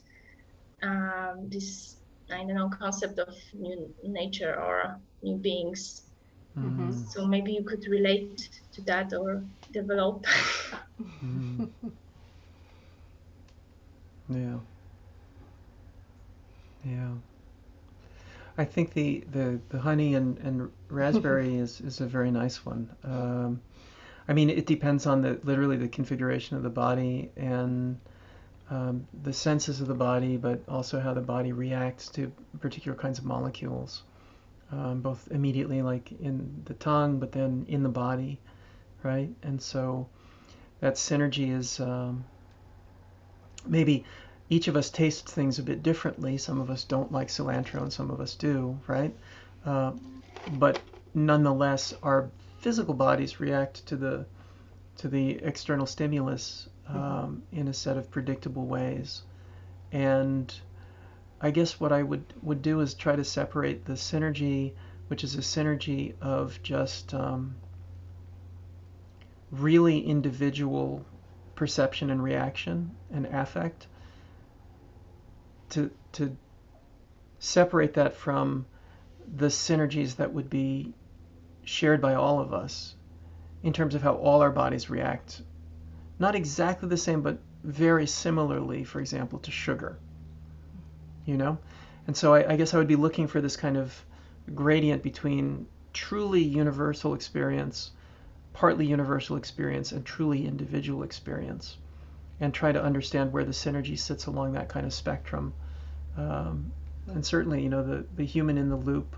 this, I don't know, concept of new nature or new beings. So maybe you could relate to that or develop. Yeah. Yeah. I think the honey and raspberry is a very nice one. I mean, it depends on literally the configuration of the body and the senses of the body, but also how the body reacts to particular kinds of molecules, both immediately, like in the tongue, but then in the body, right? And so that synergy is maybe each of us tastes things a bit differently. Some of us don't like cilantro and some of us do, right? But nonetheless, our physical bodies react to the external stimulus in a set of predictable ways. And I guess what I would do is try to separate the synergy, which is a synergy of just really individual perception and reaction and affect, to separate that from the synergies that would be shared by all of us in terms of how all our bodies react. Not exactly the same, but very similarly, for example, to sugar, you know? And so I guess I would be looking for this kind of gradient between truly universal experience, partly universal experience, and truly individual experience, and try to understand where the synergy sits along that kind of spectrum. And certainly, you know, the human in the loop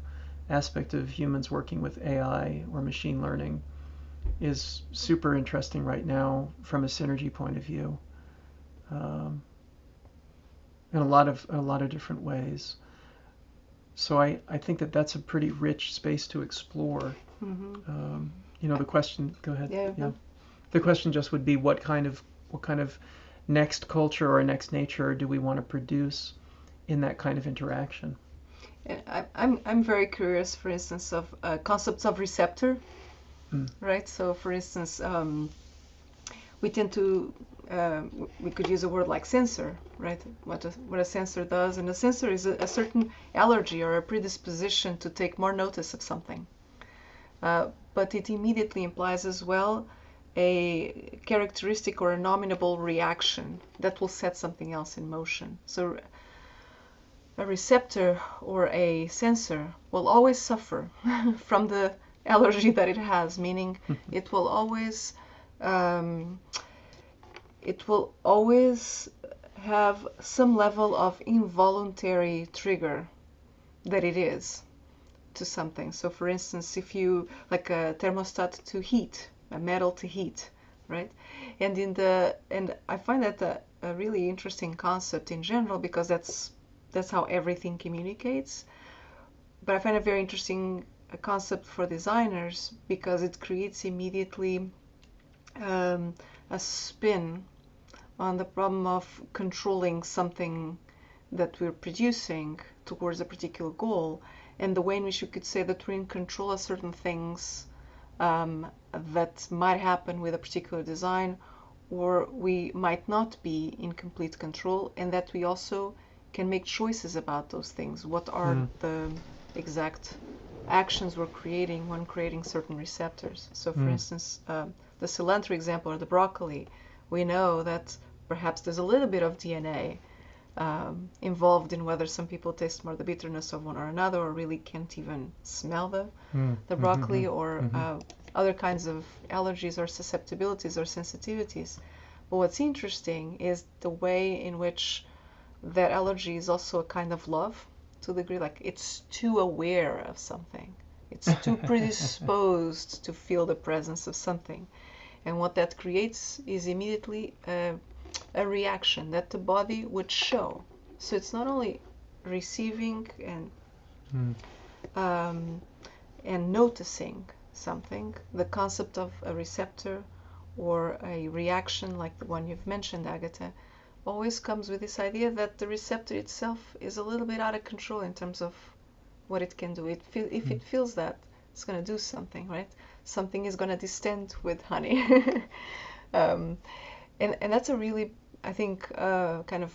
aspect of humans working with AI or machine learning is super interesting right now from a synergy point of view, in a lot of different ways. So I think that's a pretty rich space to explore. You know, the question. Go ahead. Yeah. The question just would be what kind of next culture or next nature do we want to produce in that kind of interaction? I'm very curious, for instance, of concepts of receptor, right? So, for instance, we tend to we could use a word like sensor, right? What a sensor does, and a sensor is a certain allergy or a predisposition to take more notice of something, but it immediately implies as well a characteristic or a nominable reaction that will set something else in motion. So a receptor or a sensor will always suffer from the allergy that it has, meaning it will always have some level of involuntary trigger that it is to something. So for instance, if you like a thermostat to heat, a metal to heat, right? And I find that a really interesting concept in general, because that's how everything communicates. But I find it very interesting a concept for designers because it creates immediately a spin on the problem of controlling something that we're producing towards a particular goal, and the way in which you could say that we're in control of certain things that might happen with a particular design, or we might not be in complete control, and that we also can make choices about those things. What are the exact actions we're creating when creating certain receptors? So for instance, the cilantro example or the broccoli, we know that perhaps there's a little bit of DNA involved in whether some people taste more the bitterness of one or another, or really can't even smell the broccoli, or other kinds of allergies or susceptibilities or sensitivities. But what's interesting is the way in which that allergy is also a kind of love, to the degree like it's too aware of something. It's too predisposed to feel the presence of something. And what that creates is immediately a reaction that the body would show. So it's not only receiving and noticing something. The concept of a receptor or a reaction like the one you've mentioned, Agatha, always comes with this idea that the receptor itself is a little bit out of control in terms of what it can do. If it feels that, it's going to do something, right? Something is going to distend with honey. And that's a really, I think, kind of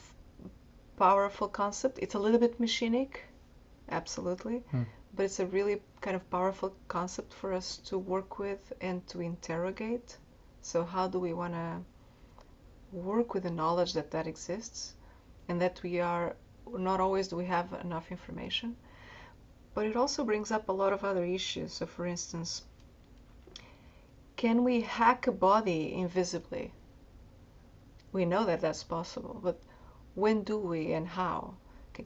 powerful concept. It's a little bit machinic, absolutely, but it's a really kind of powerful concept for us to work with and to interrogate. So how do we want to work with the knowledge that that exists, and that we are not always do we have enough information? But it also brings up a lot of other issues. So for instance, can we hack a body invisibly? We know that that's possible, but when do we and how?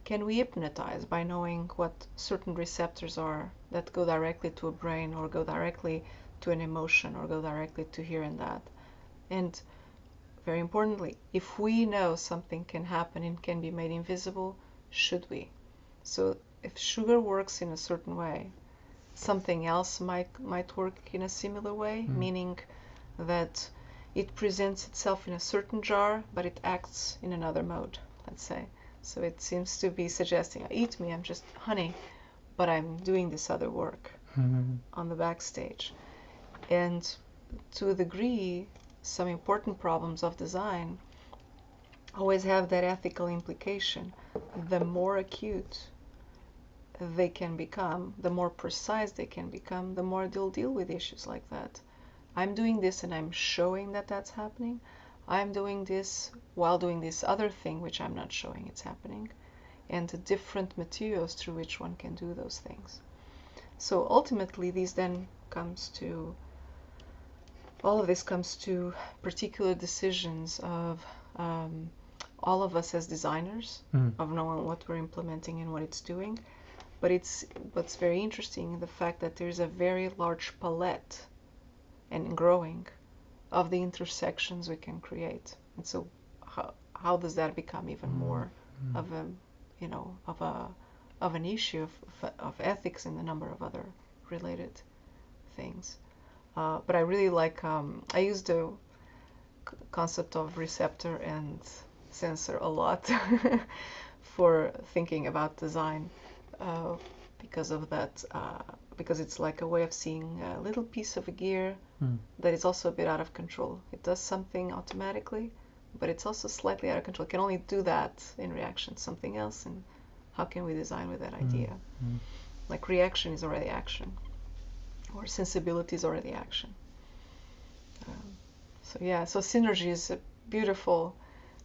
Can we hypnotize by knowing what certain receptors are that go directly to a brain, or go directly to an emotion, or go directly to here and that? And very importantly, if we know something can happen and can be made invisible, should we? So if sugar works in a certain way, something else might work in a similar way, meaning that it presents itself in a certain jar, but it acts in another mode, let's say. So it seems to be suggesting, eat me, I'm just honey, but I'm doing this other work on the backstage. And to a degree, some important problems of design always have that ethical implication. The more acute they can become, the more precise they can become, the more they'll deal with issues like that. I'm doing this and I'm showing that that's happening. I'm doing this while doing this other thing which I'm not showing it's happening, and the different materials through which one can do those things. So ultimately these then comes to, all of this comes to particular decisions of all of us as designers, of knowing what we're implementing and what it's doing. But it's what's very interesting, the fact that there's a very large palette and growing of the intersections we can create. And so how does that become even more of a, you know, of an issue of ethics and a number of other related things. But I really like, I use the concept of receptor and sensor a lot for thinking about design, because of that, because it's like a way of seeing a little piece of a gear that is also a bit out of control. It does something automatically, but it's also slightly out of control. It can only do that in reaction to something else, and how can we design with that idea? Like reaction is already action, or sensibility is already action. So yeah, so synergy is a beautiful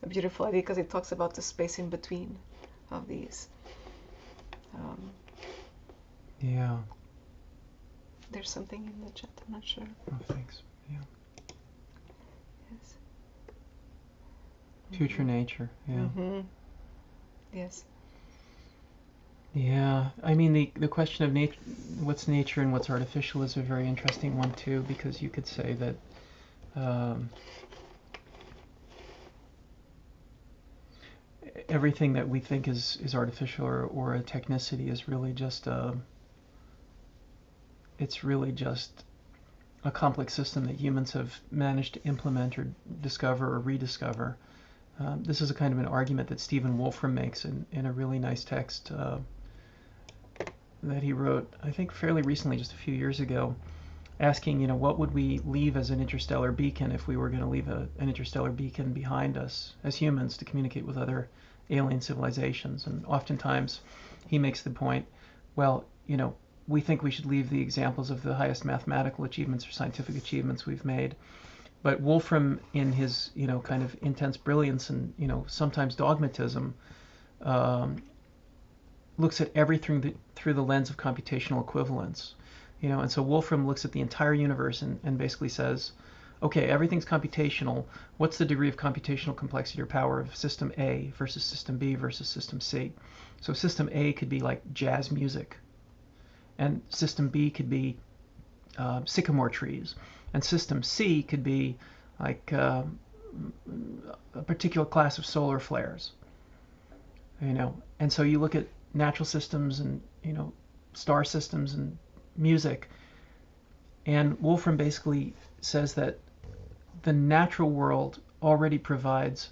idea, because it talks about the space in between of these. Yeah. There's something in the chat, I'm not sure. Oh, thanks. Yeah. Yes. Future nature. Yeah. Yes. Yeah. I mean, the question of what's nature and what's artificial is a very interesting one too, because you could say that everything that we think is artificial or a technicity is really just it's really just a complex system that humans have managed to implement or discover or rediscover. This is a kind of an argument that Stephen Wolfram makes in a really nice text that he wrote, I think fairly recently, just a few years ago, asking, you know, what would we leave as an interstellar beacon if we were going to leave an interstellar beacon behind us as humans to communicate with other alien civilizations. And oftentimes he makes the point, well, you know, we think we should leave the examples of the highest mathematical achievements or scientific achievements we've made But Wolfram, in his, kind of intense brilliance and, sometimes dogmatism, looks at everything through the lens of computational equivalence. And so Wolfram looks at the entire universe and basically says, okay, everything's computational. What's the degree of computational complexity or power of system A versus system B versus system C? So system A could be like jazz music, and system B could be sycamore trees, and system C could be like a particular class of solar flares. And so you look at natural systems and star systems and music, and Wolfram basically says that the natural world already provides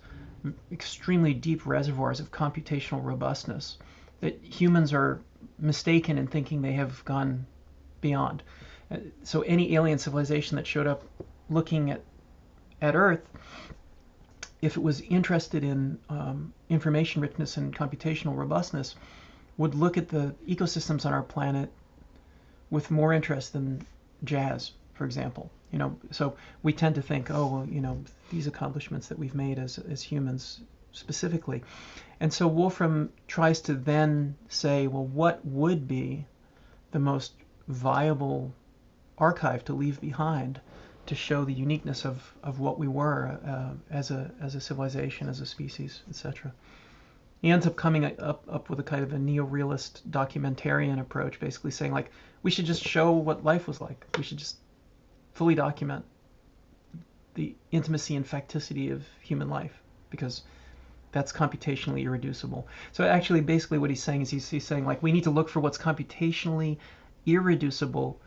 extremely deep reservoirs of computational robustness that humans are mistaken in thinking they have gone beyond. So any alien civilization that showed up looking at Earth, if it was interested in information richness and computational robustness, would look at the ecosystems on our planet with more interest than jazz, for example. So we tend to think, oh, well, these accomplishments that we've made as humans specifically. And so Wolfram tries to then say, well, what would be the most viable archive to leave behind to show the uniqueness of what we were as a civilization, as a species, etc. He ends up coming up with a kind of a neo-realist documentarian approach, basically saying, like, we should just show what life was like. We should just fully document the intimacy and facticity of human life, because that's computationally irreducible. So actually, basically what he's saying is he's saying, like, we need to look for what's computationally irreducible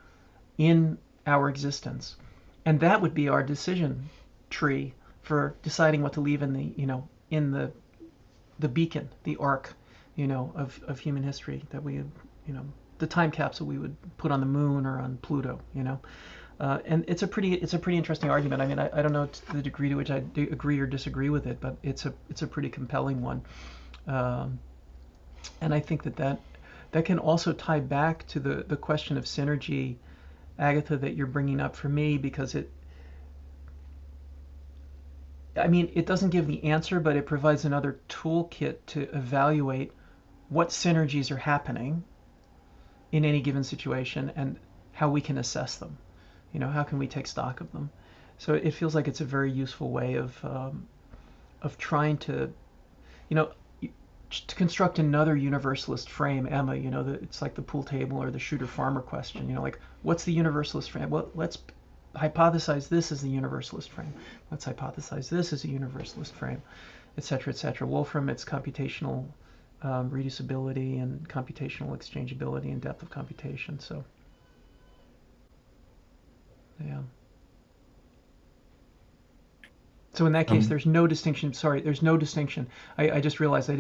in our existence. And that would be our decision tree for deciding what to leave in the beacon, the arc, of human history that we, the time capsule we would put on the moon or on Pluto, and it's a pretty interesting argument. I mean, I don't know to the degree to which I agree or disagree with it, but it's a pretty compelling one, and I think that can also tie back to the question of synergy, Agatha, that you're bringing up for me, because it doesn't give the answer, but it provides another toolkit to evaluate what synergies are happening in any given situation and how we can assess them. How can we take stock of them? So it feels like it's a very useful way of trying to, to construct another universalist frame. Emma, it's like the pool table or the shooter farmer question. Like, what's the universalist frame? Well, let's hypothesize this as the universalist frame. Let's hypothesize this as a universalist frame, etc., etc. Wolfram, it's computational reducibility and computational exchangeability and depth of computation. So, yeah. So in that case, there's no distinction. Sorry, there's no distinction. I just realized I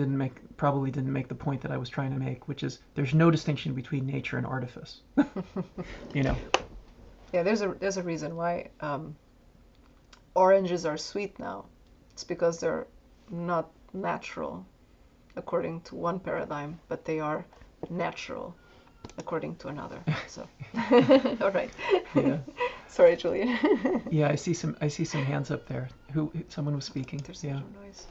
probably didn't make the point that I was trying to make, which is there's no distinction between nature and artifice. Yeah, there's a reason why oranges are sweet now. It's because they're not natural according to one paradigm, but they are natural according to another. So, all right. Yeah. Sorry, Julian. Yeah, I see some hands up there. Someone was speaking. There's yeah. no noise.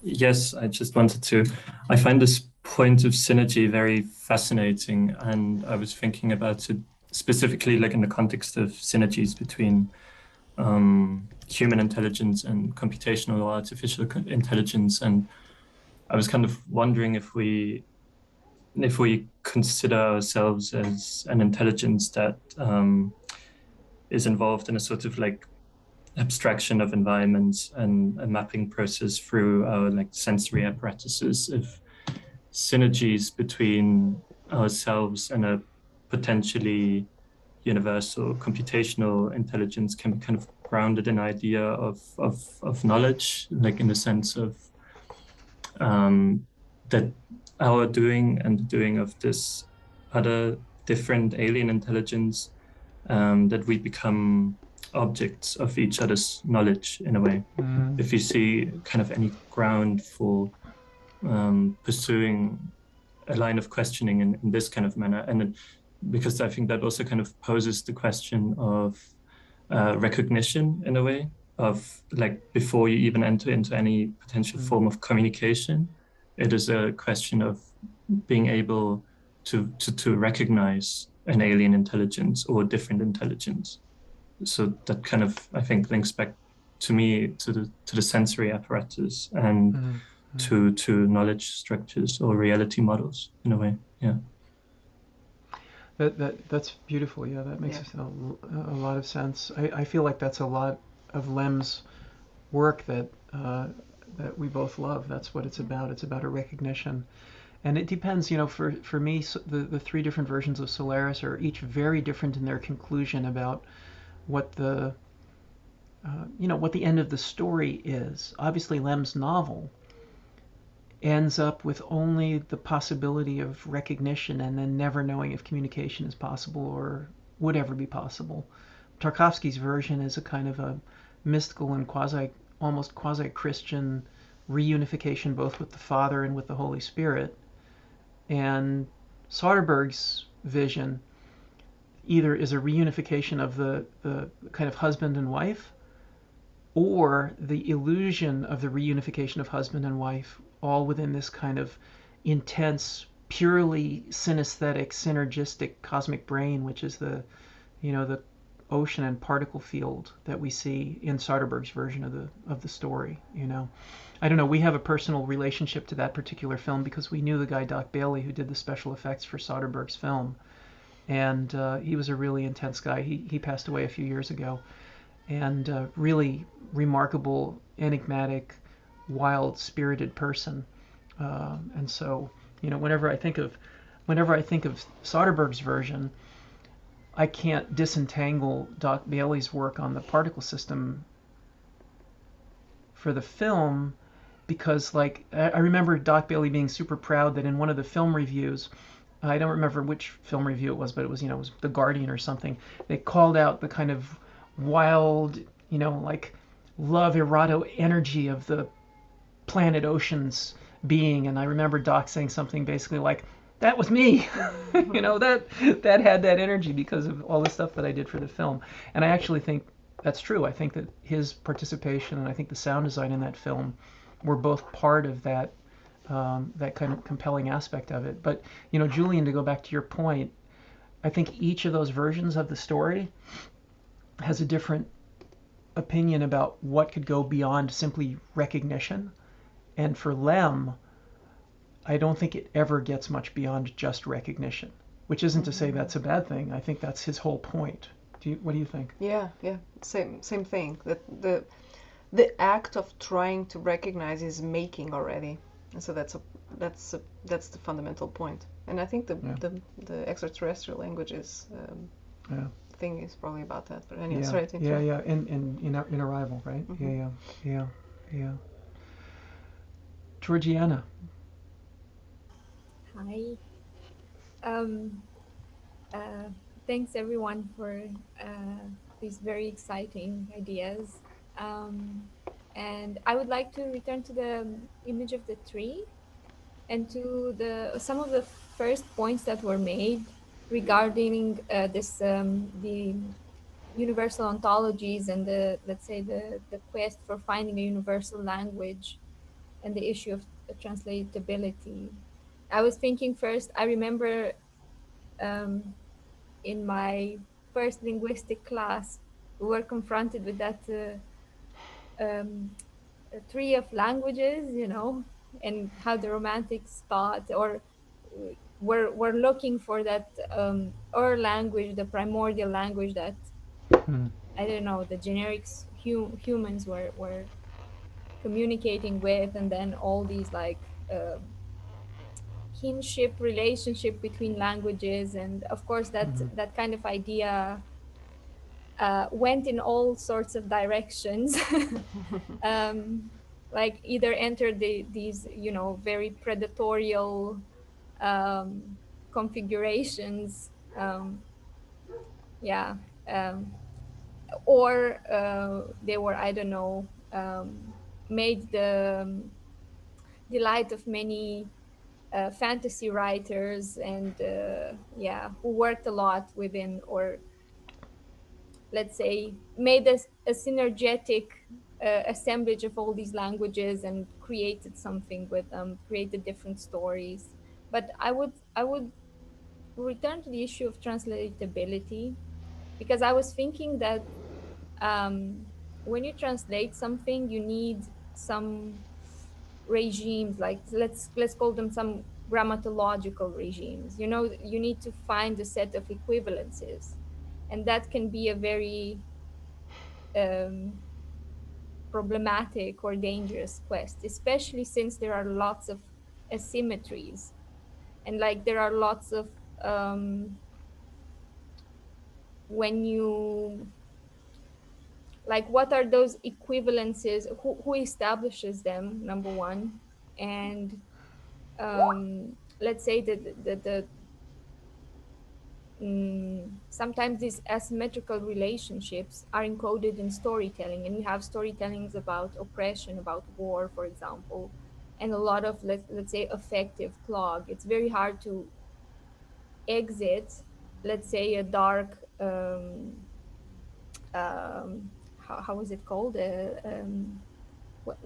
Yes, I just wanted to. I find this point of synergy very fascinating, and I was thinking about it specifically, like in the context of synergies between human intelligence and computational or artificial intelligence, and I was kind of wondering if we consider ourselves as an intelligence that is involved in a sort of like abstraction of environments and a mapping process through our like sensory apparatuses, if synergies between ourselves and a potentially universal computational intelligence can be kind of grounded in idea of knowledge, like in the sense of that our doing and the doing of this other different alien intelligence, that we become objects of each other's knowledge in a way. If you see kind of any ground for pursuing a line of questioning in this kind of manner, and then, because I think that also kind of poses the question of recognition in a way, of like before you even enter into any potential form of communication. It is a question of being able to recognize an alien intelligence or different intelligence. So that kind of, I think, links back to me to the sensory apparatus and to knowledge structures or reality models in a way. Yeah. That's beautiful. Yeah, that makes a lot of sense. I feel like that's a lot of Lem's work that that we both love. That's what it's about. It's about a recognition. And it depends, for me, the three different versions of Solaris are each very different in their conclusion about what the, what the end of the story is. Obviously, Lem's novel ends up with only the possibility of recognition and then never knowing if communication is possible or would ever be possible. Tarkovsky's version is a kind of a mystical and almost quasi-Christian reunification both with the Father and with the Holy Spirit. And Soderbergh's vision either is a reunification of the kind of husband and wife, or the illusion of the reunification of husband and wife, all within this kind of intense, purely synesthetic, synergistic cosmic brain, which is the ocean and particle field that we see in Soderbergh's version of the story. I don't know. We have a personal relationship to that particular film because we knew the guy Doc Bailey who did the special effects for Soderbergh's film, and he was a really intense guy. He passed away a few years ago, and really remarkable, enigmatic, wild, spirited person. And so, whenever I think of Soderbergh's version, I can't disentangle Doc Bailey's work on the particle system for the film, because I remember Doc Bailey being super proud that in one of the film reviews, I don't remember which film review it was, but it was it was The Guardian or something. They called out the kind of wild, love errato energy of the planet ocean's being, and I remember Doc saying something basically like, that was me. that had that energy because of all the stuff that I did for the film. And I actually think that's true. I think that his participation and I think the sound design in that film were both part of that that kind of compelling aspect of it. But Julian, to go back to your point, I think each of those versions of the story has a different opinion about what could go beyond simply recognition. And for Lem, I don't think it ever gets much beyond just recognition, which isn't to say that's a bad thing. I think that's his whole point. What do you think? Yeah, same thing. That the act of trying to recognize is making already, and so that's the fundamental point. And I think the extraterrestrial languages thing is probably about that. But anyway, sorry to interrupt. In Arrival, right? Mm-hmm. Yeah. Georgiana. Hi. Thanks everyone for these very exciting ideas. And I would like to return to the image of the tree and to some of the first points that were made regarding the universal ontologies and let's say the quest for finding a universal language and the issue of translatability. I was thinking first, I remember in my first linguistic class, we were confronted with that tree of languages, and how the romantics thought or were looking for that Ur language, the primordial language that I don't know, the generics humans were communicating with, and then all these kinship relationship between languages, and of course that kind of idea went in all sorts of directions. Like either entered these very predatorial configurations, or they were, I don't know, made the delight of many fantasy writers, and who worked a lot within or let's say, made a synergetic assemblage of all these languages and created something with them, created different stories. But I would return to the issue of translatability, because I was thinking that when you translate something, you need some regimes, like let's call them some grammatological regimes. You know, you need to find a set of equivalences, and that can be a very um, problematic or dangerous quest, especially since there are lots of asymmetries, and like there are lots of when you, like, what are those equivalences, who establishes them, number one. And let's say that sometimes these asymmetrical relationships are encoded in storytelling, and we have storytellings about oppression, about war, for example, and a lot of, let's say, affective clog. It's very hard to exit, let's say, a dark how is it called,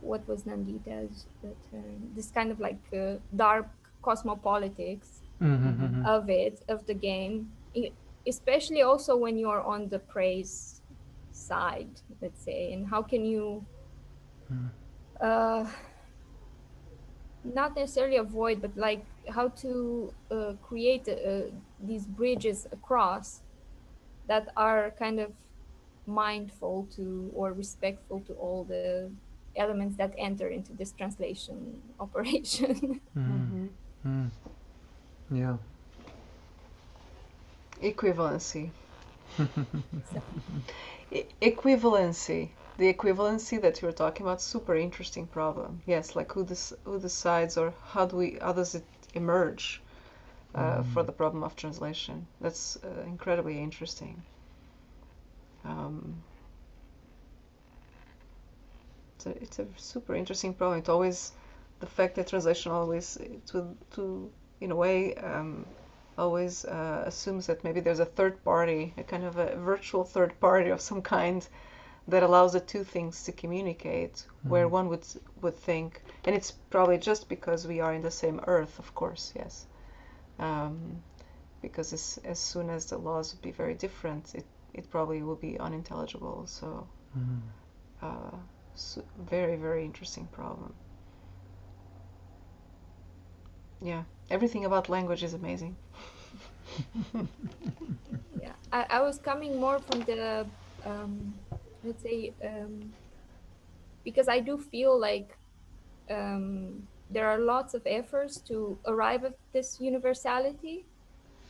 what was Nandita's term? This kind of like dark cosmopolitics of the game, especially also when you're on the praise side, let's say. And how can you not necessarily avoid, but like how to create these bridges across that are kind of mindful to or respectful to all the elements that enter into this translation operation. Yeah. Equivalency. Equivalency. The equivalency that you're talking about, super interesting problem. Yes, like who decides, or how does it emerge for the problem of translation? That's incredibly interesting. It's a super interesting problem. It always, the fact that translation always, to in a way, always assumes that maybe there's a third party, a kind of a virtual third party of some kind, that allows the two things to communicate, where one would think, and it's probably just because we are in the same earth, of course, yes, because as soon as the laws would be very different, it probably will be unintelligible. So, very, very interesting problem. Yeah, everything about language is amazing. Yeah, I was coming more from the let's say, because I do feel like there are lots of efforts to arrive at this universality,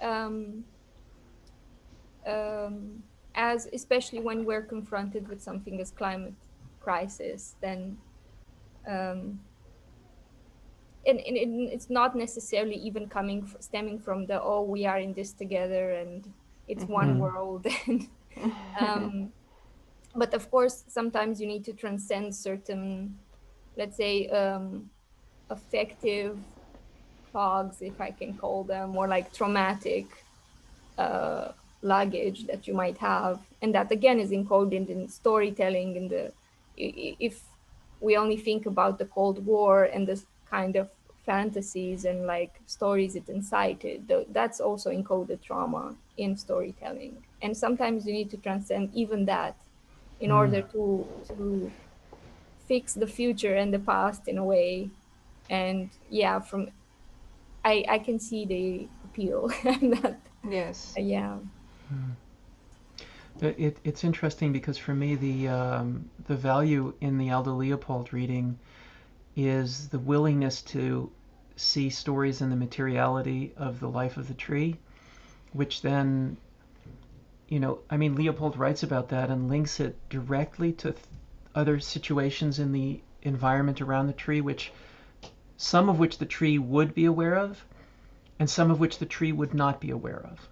um, as especially when we're confronted with something as climate crisis, then and it's not necessarily even stemming from the, oh, we are in this together and it's one world. And but of course sometimes you need to transcend certain, let's say, affective clogs, if I can call them, or like traumatic luggage that you might have, and that again is encoded in storytelling. In the, if we only think about the Cold War and the kind of fantasies and like stories it incited, that's also encoded trauma in storytelling. And sometimes you need to transcend even that in order to fix the future and the past in a way. And yeah, from I can see the appeal. That, Yes. yeah. It's interesting because for me the value in the Aldo Leopold reading is the willingness to see stories in the materiality of the life of the tree, which then, I mean, Leopold writes about that and links it directly to other situations in the environment around the tree, some of which the tree would be aware of, and some of which the tree would not be aware of.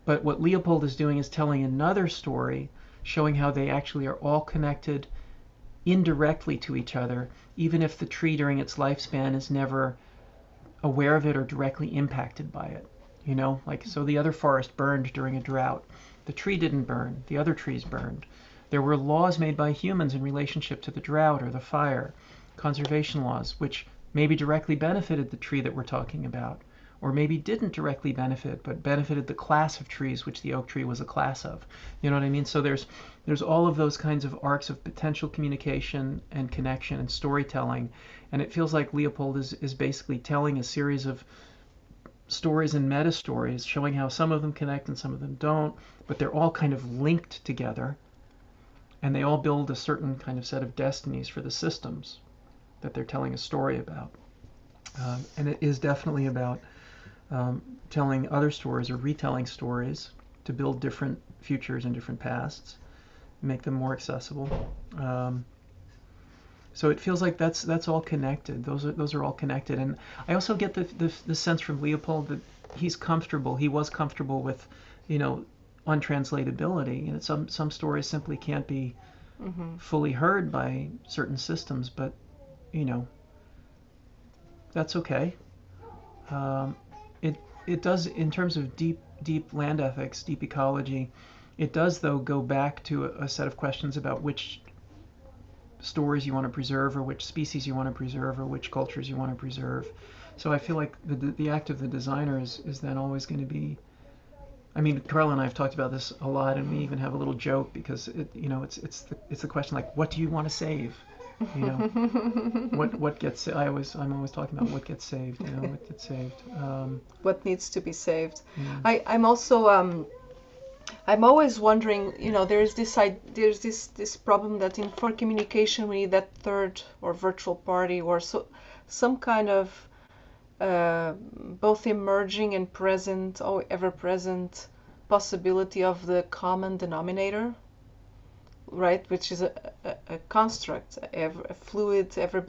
But what Leopold is doing is telling another story, showing how they actually are all connected indirectly to each other, even if the tree during its lifespan is never aware of it or directly impacted by it. Like, so the other forest burned during a drought, The tree didn't burn. The other trees burned. There were laws made by humans in relationship to the drought or the fire, conservation laws, which maybe directly benefited the tree that we're talking about, or maybe didn't directly benefit, but benefited the class of trees, which the oak tree was a class of. You know what I mean? So there's all of those kinds of arcs of potential communication and connection and storytelling. And it feels like Leopold is basically telling a series of stories and meta stories, showing how some of them connect and some of them don't, but they're all kind of linked together. And they all build a certain kind of set of destinies for the systems that they're telling a story about. And it is definitely about telling other stories or retelling stories to build different futures and different pasts, make them more accessible. So it feels like that's all connected. Those are all connected. And I also get the sense from Leopold that he's comfortable. He was comfortable with, untranslatability. And some stories simply can't be fully heard by certain systems, but that's okay. It does, in terms of deep land ethics, deep ecology, it does though go back to a set of questions about which stories you want to preserve, or which species you want to preserve, or which cultures you want to preserve. So I feel like the act of the designer is then always going to be. I mean, Carla and I have talked about this a lot, and we even have a little joke because it's the question, like, what do you want to save? What gets. I'm always talking about what gets saved. What gets saved. What needs to be saved. Yeah. I'm also I'm always wondering. There's this problem that for communication we need that third or virtual party, or some kind of both emerging and present, or ever-present possibility of the common denominator, right? Which is a construct, a fluid, ever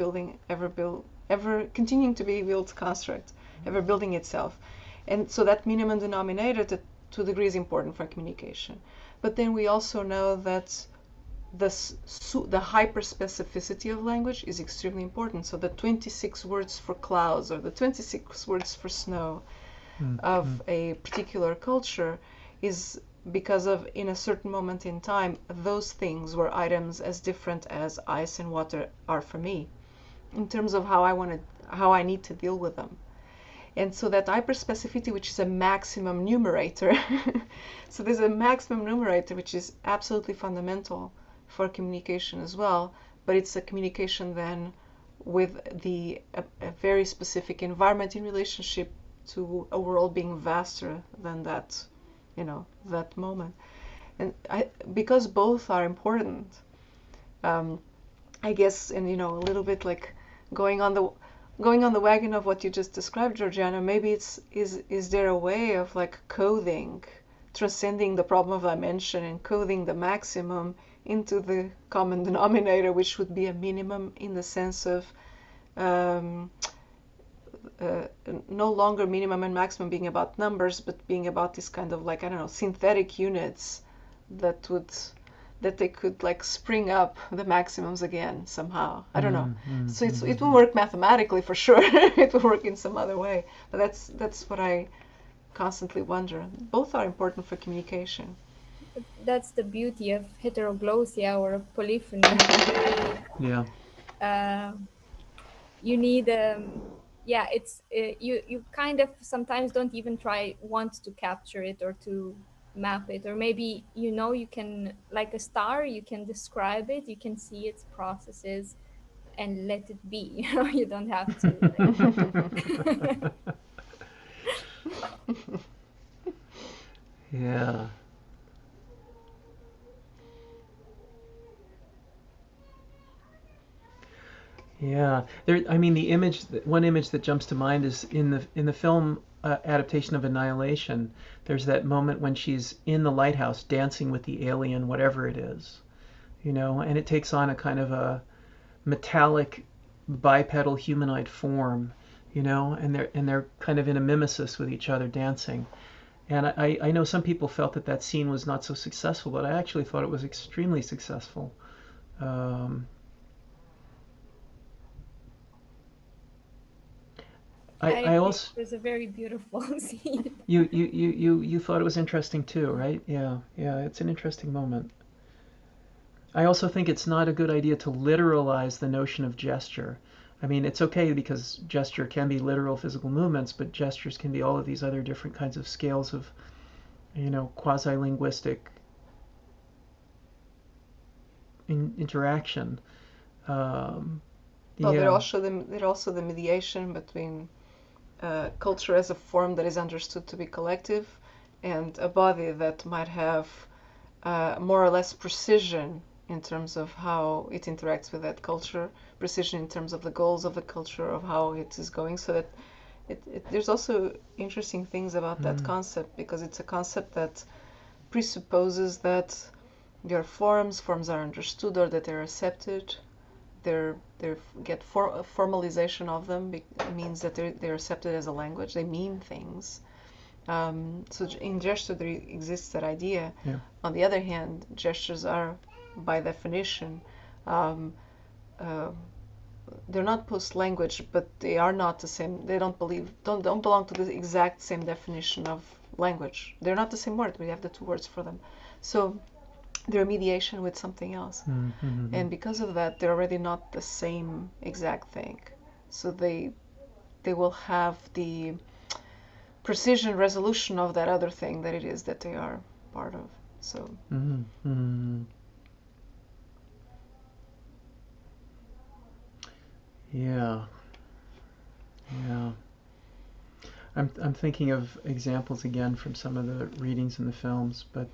continuing to be built construct, ever building itself. And so that minimum denominator to a degree is important for communication. But then we also know that the hyperspecificity of language is extremely important. So the 26 words for clouds or the 26 words for snow of a particular culture is because of, in a certain moment in time, those things were items as different as ice and water are for me, in terms of how I need to deal with them. And so that hyperspecificity, which is a maximum numerator, so there's a maximum numerator which is absolutely fundamental for communication as well, but it's a communication then with a very specific environment in relationship to a world being vaster than that, that moment. And because both are important, I guess, and a little bit like going on the wagon of what you just described, Georgiana, maybe is there a way of like coding, transcending the problem of dimension and coding the maximum into the common denominator, which would be a minimum in the sense of no longer minimum and maximum being about numbers, but being about this kind of like, I don't know, synthetic units that they could like spring up the maximums again somehow. I don't know. So it will work mathematically for sure. It will work in some other way. But that's what I constantly wonder. Both are important for communication. That's the beauty of heteroglossia or polyphony. Yeah. You need it's you kind of sometimes don't even want to capture it or to map it, or maybe you can, like a star, you can describe it, you can see its processes and let it be. You don't have to Yeah. Yeah, one image that jumps to mind is in the film adaptation of Annihilation. There's that moment when she's in the lighthouse dancing with the alien, whatever it is, and it takes on a kind of a metallic bipedal humanoid form, and they're kind of in a mimesis with each other dancing. And I know some people felt that scene was not so successful, but I actually thought it was extremely successful. I also It was a very beautiful scene. you thought it was interesting too, right? Yeah, it's an interesting moment. I also think it's not a good idea to literalize the notion of gesture. I mean, it's okay because gesture can be literal physical movements, but gestures can be all of these other different kinds of scales of, quasi-linguistic interaction. Well, Yeah. they're also the mediation between culture as a form that is understood to be collective, and a body that might have more or less precision in terms of how it interacts with that culture, precision in terms of the goals of the culture, of how it is going, so that there's also interesting things about that concept, because it's a concept that presupposes that there are forms are understood or that they're accepted. They get formalization of them means that they're accepted as a language. They mean things. So in gesture there exists that idea. Yeah. On the other hand, gestures are, by definition, they're not post-language, but they are not the same. They don't belong to the exact same definition of language. They're not the same word. We have the two words for them. So they're mediation with something else. Mm-hmm. And because of that, they're already not the same exact thing. So they will have the precision resolution of that other thing that it is that they are part of. So Mm-hmm. Yeah. I'm thinking of examples again from some of the readings in the films, but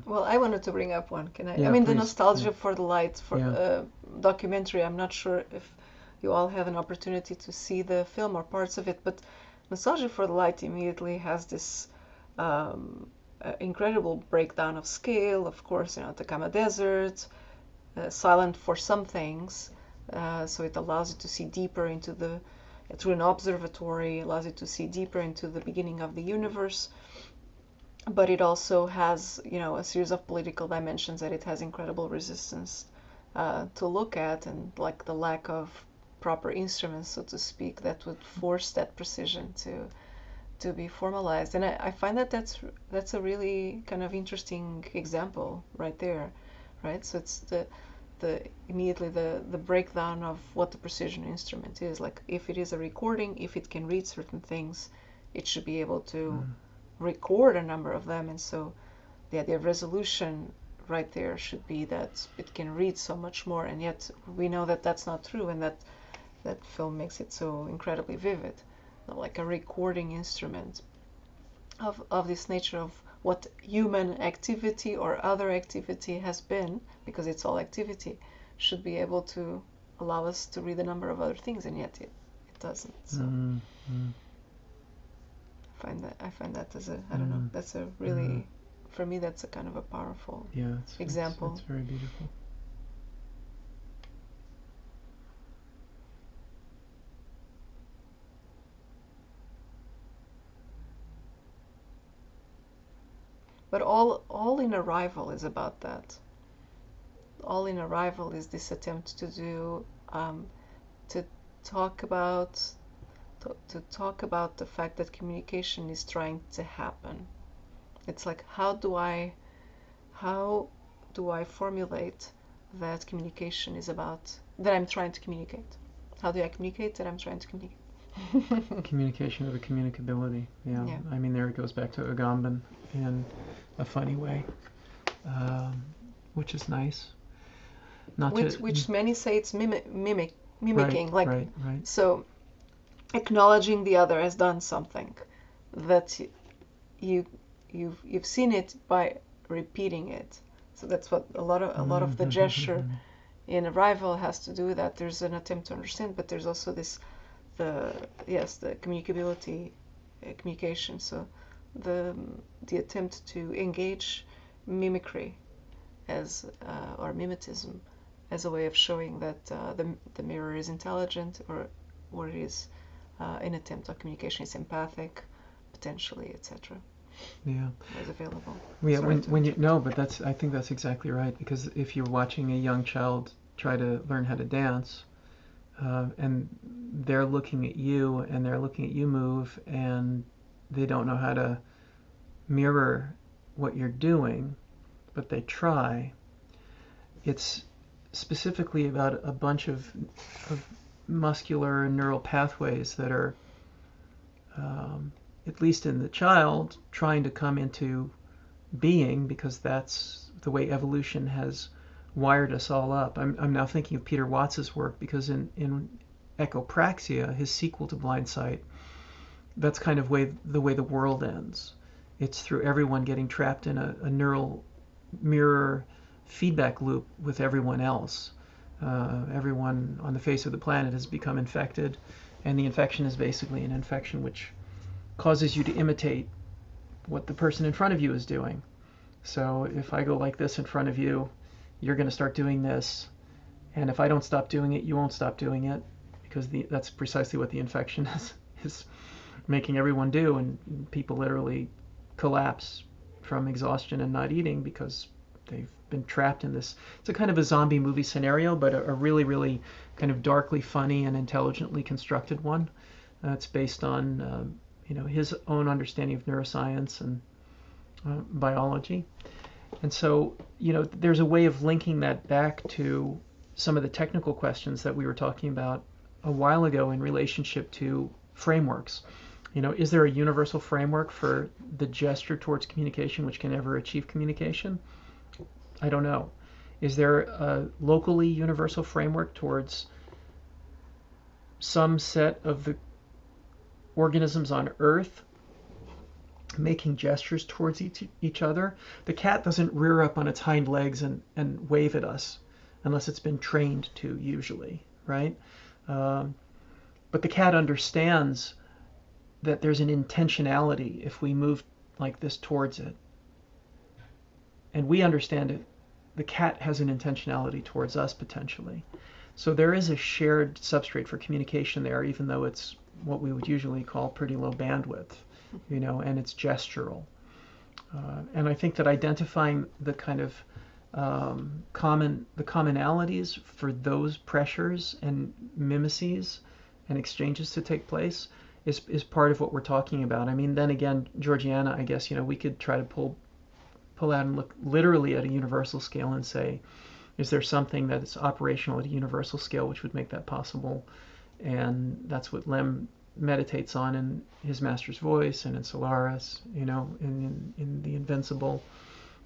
well, I wanted to bring up one. Can I? Yeah, I mean, the please. nostalgia Yeah. for the light for documentary. I'm not sure if you all have an opportunity to see the film or parts of it, but nostalgia for the light immediately has this incredible breakdown of scale. Of course, Atacama Desert, silent for some things, so it allows you to see deeper into through an observatory, allows you to see deeper into the beginning of the universe. But it also has, a series of political dimensions that it has incredible resistance to look at, and like the lack of proper instruments, so to speak, that would force that precision to be formalized. And I find that that's a really kind of interesting example right there, right? So it's immediately the breakdown of what the precision instrument is. Like, if it is a recording, if it can read certain things, it should be able to record a number of them. And so the idea of resolution right there should be that it can read so much more, and yet we know that that's not true, and that film makes it so incredibly vivid, like a recording instrument of this nature of what human activity or other activity has been, because it's all activity, should be able to allow us to read a number of other things, and yet it doesn't. So I find that as I don't know, that's a really, for me, that's a kind of a powerful example. It's very beautiful. But all in Arrival is about that. All in Arrival is this attempt to do to talk about the fact that communication is trying to happen. It's like, how do I formulate that communication is about, that I'm trying to communicate? How do I communicate that I'm trying to communicate? Communication of a communicability. Yeah. I mean, there it goes back to Agamben in a funny way, which is nice. Which many say it's mimicking. Right. So acknowledging the other has done something, that you've seen it by repeating it. So that's what a lot of the gesture in Arrival has to do with. That there's an attempt to understand, but there's also the communicability, communication. So the attempt to engage mimicry as or mimetism as a way of showing that the mirror is intelligent, or it is an attempt at communication, is empathic, potentially, etc. Yeah, is available. Yeah, but I think that's exactly right, because if you're watching a young child try to learn how to dance, and they're looking at you and they're looking at you move, and they don't know how to mirror what you're doing, but they try. It's specifically about a bunch of muscular and neural pathways that are, at least in the child, trying to come into being, because that's the way evolution has wired us all up. I'm now thinking of Peter Watts's work, because in Echopraxia, his sequel to Blind Sight, that's kind of the way the world ends. It's through everyone getting trapped in a neural mirror feedback loop with everyone else. Everyone on the face of the planet has become infected, and the infection is basically an infection which causes you to imitate what the person in front of you is doing. So if I go like this in front of you, you're going to start doing this, and if I don't stop doing it, you won't stop doing it, because that's precisely what the infection is making everyone do, and people literally collapse from exhaustion and not eating because they've been trapped in this. It's a kind of a zombie movie scenario, but a really, really kind of darkly funny and intelligently constructed one. It's based on his own understanding of neuroscience and biology. And so, there's a way of linking that back to some of the technical questions that we were talking about a while ago in relationship to frameworks. Is there a universal framework for the gesture towards communication which can ever achieve communication? I don't know. Is there a locally universal framework towards some set of the organisms on Earth making gestures towards each other? The cat doesn't rear up on its hind legs and wave at us unless it's been trained to, usually, right? But the cat understands that there's an intentionality if we move like this towards it. And we understand it. The cat has an intentionality towards us, potentially. So there is a shared substrate for communication there, even though it's what we would usually call pretty low bandwidth, and it's gestural. And I think that identifying the kind of commonalities for those pressures and mimeses and exchanges to take place is part of what we're talking about. I mean, then again, Georgiana, I guess, we could try to pull out and look literally at a universal scale and say, is there something that is operational at a universal scale which would make that possible? And that's what Lem meditates on in his Master's Voice and in Solaris, in The Invincible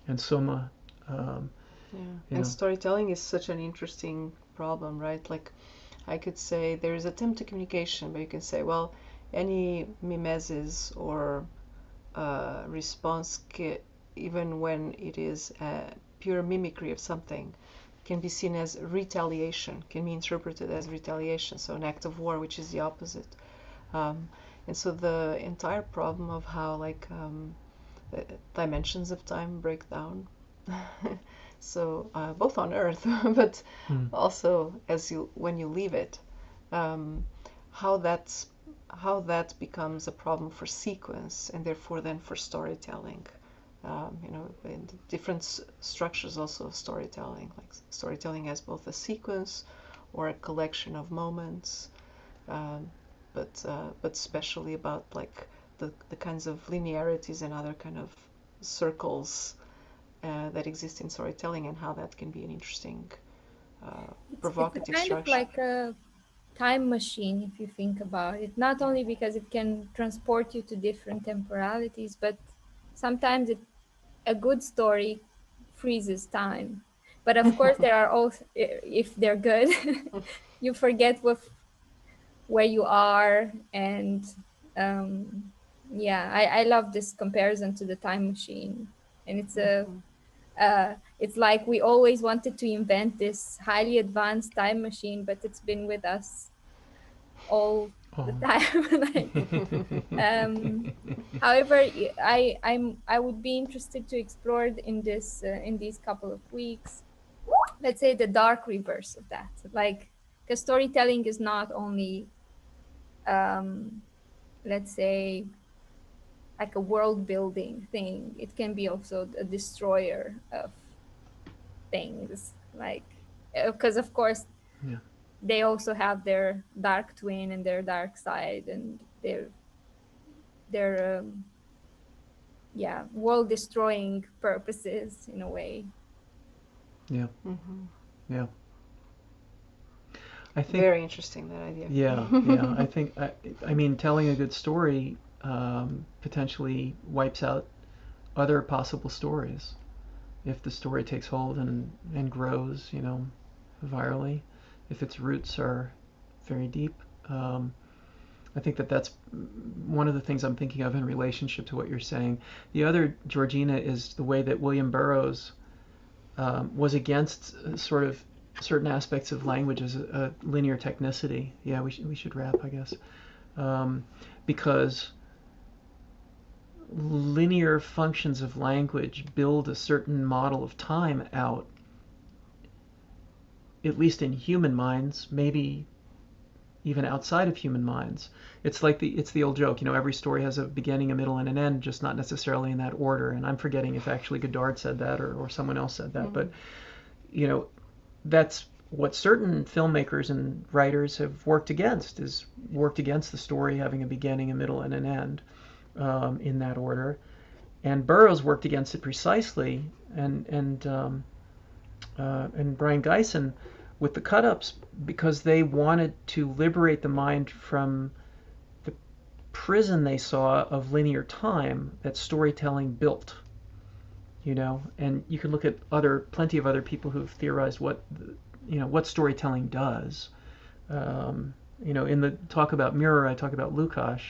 and Soma. And storytelling is such an interesting problem, right? Like, I could say there is attempt to communication, but you can say, well, any mimesis or response, even when it is a pure mimicry of something, can be seen as retaliation, can be interpreted as retaliation, so an act of war, which is the opposite. And so the entire problem of how the dimensions of time break down, so both on Earth, but also when you leave it, how that becomes a problem for sequence, and therefore then for storytelling. In different structures also of storytelling, like storytelling as both a sequence or a collection of moments, but especially about like the kinds of linearities and other kind of circles that exist in storytelling, and how that can be an interesting provocative it's kind structure. of like a time machine, if you think about it, not only because it can transport you to different temporalities, but sometimes a good story freezes time. But of course, there are also, if they're good, you forget where you are. And I love this comparison to the time machine. And it's like we always wanted to invent this highly advanced time machine, but it's been with us all the time. However, I would be interested to explore in these couple of weeks, let's say, the dark reverse of that. Like, because storytelling is not only, let's say, like a world building thing. It can be also a destroyer of things. Like, because of course, they also have their dark twin and their dark side, and their yeah, world destroying purposes in a way. Yeah. Mm-hmm. Yeah. I think Very interesting, that idea. yeah. I mean, telling a good story potentially wipes out other possible stories if the story takes hold and grows, virally, if its roots are very deep. I think that's one of the things I'm thinking of in relationship to what you're saying. The other, Georgina, is the way that William Burroughs was against sort of certain aspects of language as a linear technicity. Yeah, we should wrap, I guess, because linear functions of language build a certain model of time out, at least in human minds, maybe even outside of human minds. It's the old joke, every story has a beginning, a middle, and an end, just not necessarily in that order. And I'm forgetting if actually Godard said that or someone else said that, but that's what certain filmmakers and writers have worked against the story having a beginning, a middle, and an end in that order. And Burroughs worked against it precisely, and Brian Geisen with the cut-ups, because they wanted to liberate the mind from the prison they saw of linear time that storytelling built. And you can look at plenty of other people who've theorized what storytelling does. In the talk about mirror, I talk about Lukács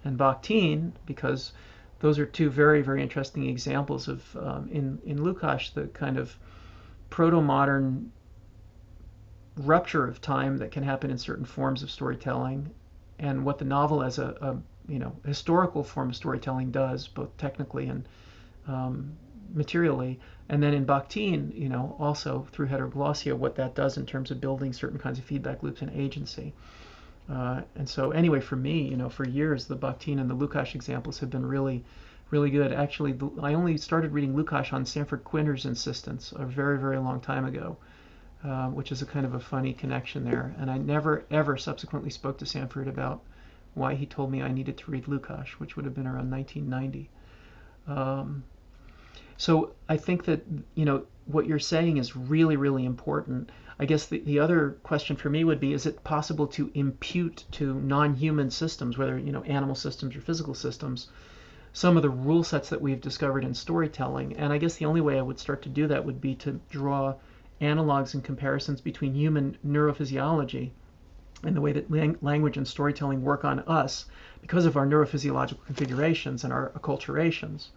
and Bakhtin, because those are two very, very interesting examples of, in Lukács, the kind of proto-modern rupture of time that can happen in certain forms of storytelling, and what the novel as a historical form of storytelling does, both technically and materially. And then in Bakhtin, also through heteroglossia, what that does in terms of building certain kinds of feedback loops and agency. And so anyway, for me, for years, the Bakhtin and the Lukács examples have been really, really good. Actually, I only started reading Lukács on Sanford Quinter's insistence a very, very long time ago, which is a kind of a funny connection there. And I never, ever subsequently spoke to Sanford about why he told me I needed to read Lukács, which would have been around 1990. So I think that, what you're saying is really, really important. I guess the other question for me would be, is it possible to impute to non-human systems, whether, animal systems or physical systems, some of the rule sets that we've discovered in storytelling? And I guess the only way I would start to do that would be to draw analogs and comparisons between human neurophysiology and the way that language and storytelling work on us because of our neurophysiological configurations and our acculturations.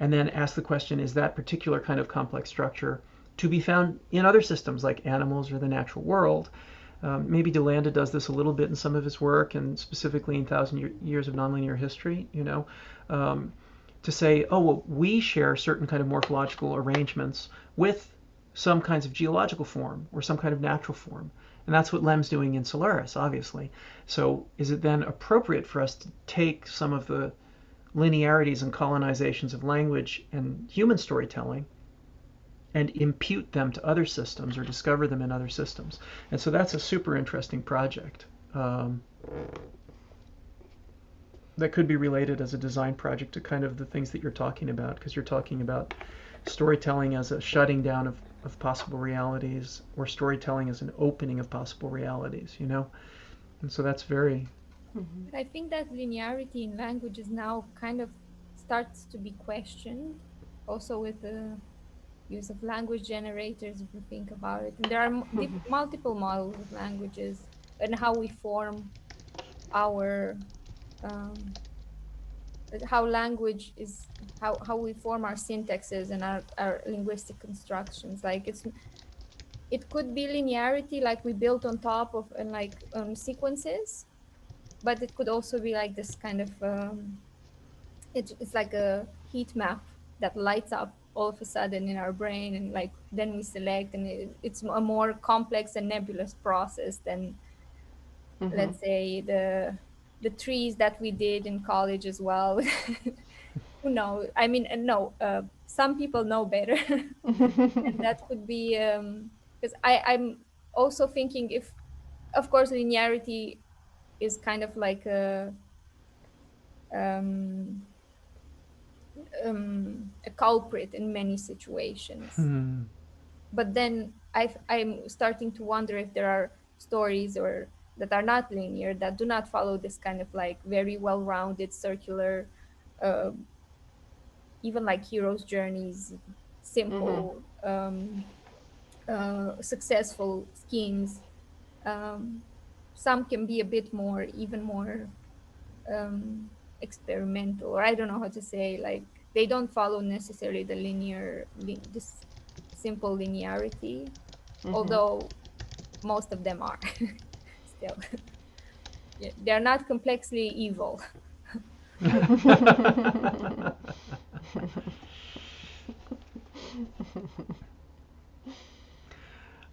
And then ask the question, is that particular kind of complex structure to be found in other systems like animals or the natural world? Maybe DeLanda does this a little bit in some of his work, and specifically in 1,000 Years of Nonlinear History, to say, oh, well, we share certain kind of morphological arrangements with some kinds of geological form or some kind of natural form. And that's what Lem's doing in Solaris, obviously. So is it then appropriate for us to take some of the linearities and colonizations of language and human storytelling and impute them to other systems or discover them in other systems? And so that's a super interesting project that could be related as a design project to kind of the things that you're talking about, because you're talking about storytelling as a shutting down of possible realities, or storytelling as an opening of possible realities, And so that's very... But I think that linearity in languages now kind of starts to be questioned, also with the use of language generators, if you think about it. And there are multiple models of languages and how we form our how language is, how we form our syntaxes and our linguistic constructions. Like it could be linearity, like we built on top of and like sequences, but it could also be like this kind of it's like a heat map that lights up all of a sudden in our brain, and like then we select, and it's a more complex and nebulous process than let's say the trees that we did in college as well. Who knows? I mean, no, some people know better. And that could be because I'm also thinking, if of course, linearity is kind of like a culprit in many situations. But then I'm starting to wonder if there are stories or that are not linear, that do not follow this kind of like very well-rounded circular, even like heroes' journeys, simple, successful schemes. Some can be a bit more, even more experimental, or I don't know how to say, like they don't follow necessarily the this simple linearity, although most of them are still. Yeah, they're not complexly evil.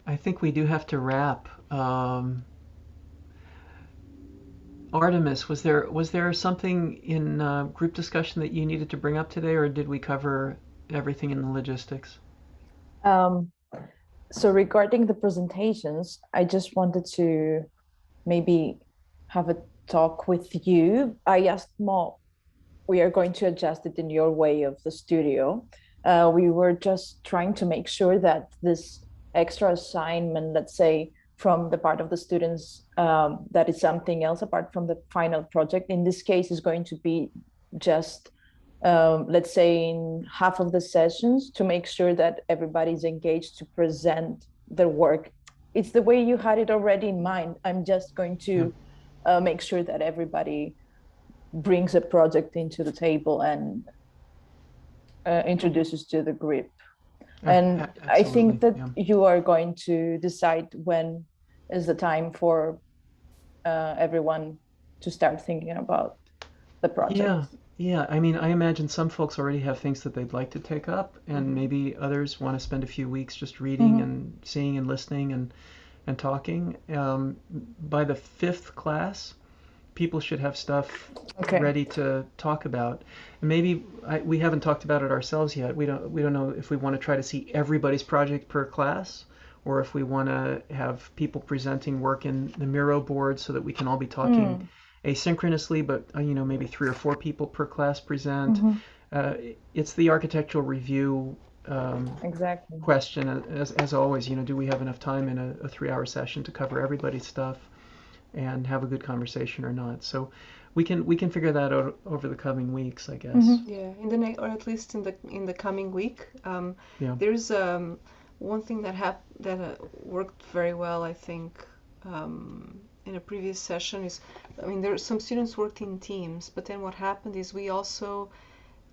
I think we do have to wrap. Artemis, was there something in group discussion that you needed to bring up today, or did we cover everything in the logistics? So regarding the presentations, I just wanted to maybe have a talk with you. I asked Mo, we are going to adjust it in your way of the studio. We were just trying to make sure that this extra assignment, let's say, from the part of the students, that is something else apart from the final project. In this case, is going to be just, let's say, in half of the sessions to make sure that everybody's engaged to present their work. It's the way you had it already in mind. I'm just going to make sure that everybody brings a project into the table and introduces to the group. And I think that you are going to decide when is the time for everyone to start thinking about the project. Yeah. I mean, I imagine some folks already have things that they'd like to take up, and maybe others want to spend a few weeks just reading and seeing and listening and talking. By the 5th class, people should have stuff ready to talk about. And maybe we haven't talked about it ourselves yet. We don't know if we want to try to see everybody's project per class, or if we want to have people presenting work in the Miro board so that we can all be talking asynchronously, but maybe 3 or 4 people per class present. It's the architectural review question, as always. Do we have enough time in a 3-hour session to cover everybody's stuff and have a good conversation or not? So we can figure that out over the coming weeks, I guess. Yeah, or at least in the coming week. There's one thing that worked very well, I think, in a previous session is, there some students worked in teams, but then what happened is we also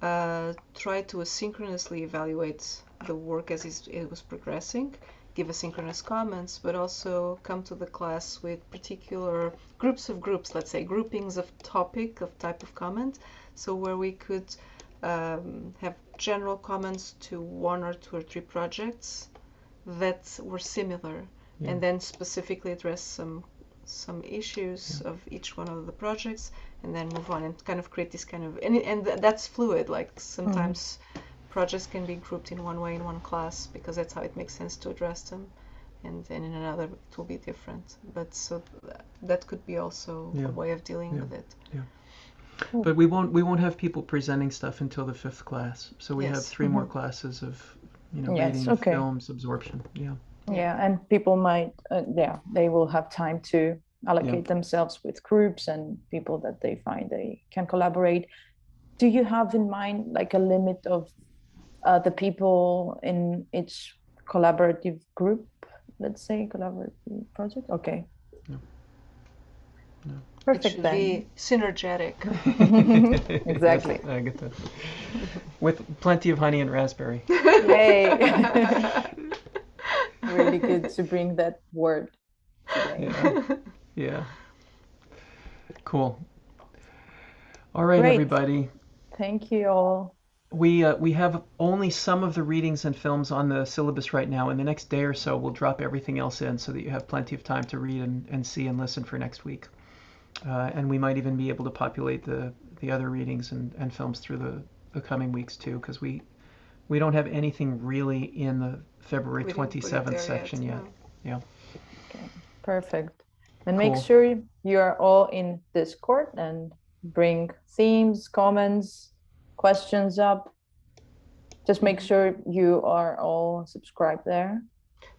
tried to asynchronously evaluate the work as it was progressing, give asynchronous comments, but also come to the class with particular groups, let's say groupings of type of comment, so where we could have general comments to 1 or 2 or 3 projects that were similar, and then specifically address some issues of each one of the projects, and then move on and kind of create this kind of, and that's fluid. Like sometimes projects can be grouped in one way in one class because that's how it makes sense to address them, and then in another it will be different. But so that could be also a way of dealing with it. Cool. But we won't have people presenting stuff until the 5th class, so we have 3 more classes of reading, films, absorption. Yeah, and people might, they will have time to allocate themselves with groups and people that they find they can collaborate. Do you have in mind like a limit of the people in each collaborative group, let's say collaborative project? Okay. No. Perfect. It should be synergetic. Exactly. I get that. With plenty of honey and raspberry. Yay. Really good to bring that word today. Yeah. Cool. All right, everybody. Thank you all. We have only some of the readings and films on the syllabus right now. In the next day or so, we'll drop everything else in so that you have plenty of time to read and see and listen for next week. And we might even be able to populate the other readings and films through the coming weeks too, because we don't have anything really in the February 27th section yet. Yeah. Okay. Perfect. And make Cool. sure you are all in Discord and bring themes, comments, questions up. Just make sure you are all subscribed there.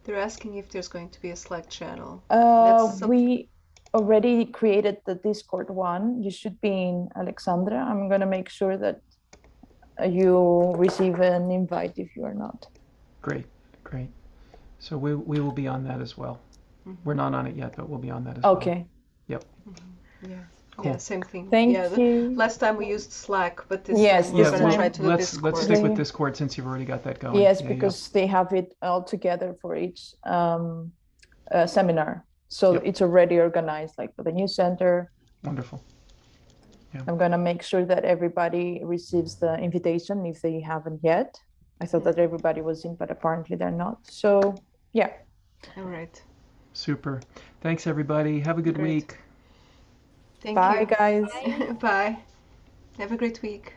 They're asking if there's going to be a Slack channel. That's We already created the Discord one. You should be in, Alexandra. I'm going to make sure that you receive an invite if you are not. Great, great. So we will be on that as well. We're not on it yet, but we'll be on that as well. Okay. Yep. Yeah. Cool. Yeah, same thing. Thank yeah, you. Last time we used Slack, but this Yes, time we're this going to time. try to do let's Discord. stick with Discord since you've already got that going. Yes, Yeah, because they have it all together for each seminar. So Yep. it's already organized, like for the news center. Wonderful. I'm going to make sure that everybody receives the invitation if they haven't yet. I thought that everybody was in, but apparently they're not. So, yeah. All right. Super. Thanks, everybody. Have a good Great. week. Thank Bye, you. guys. Bye. Have a great week.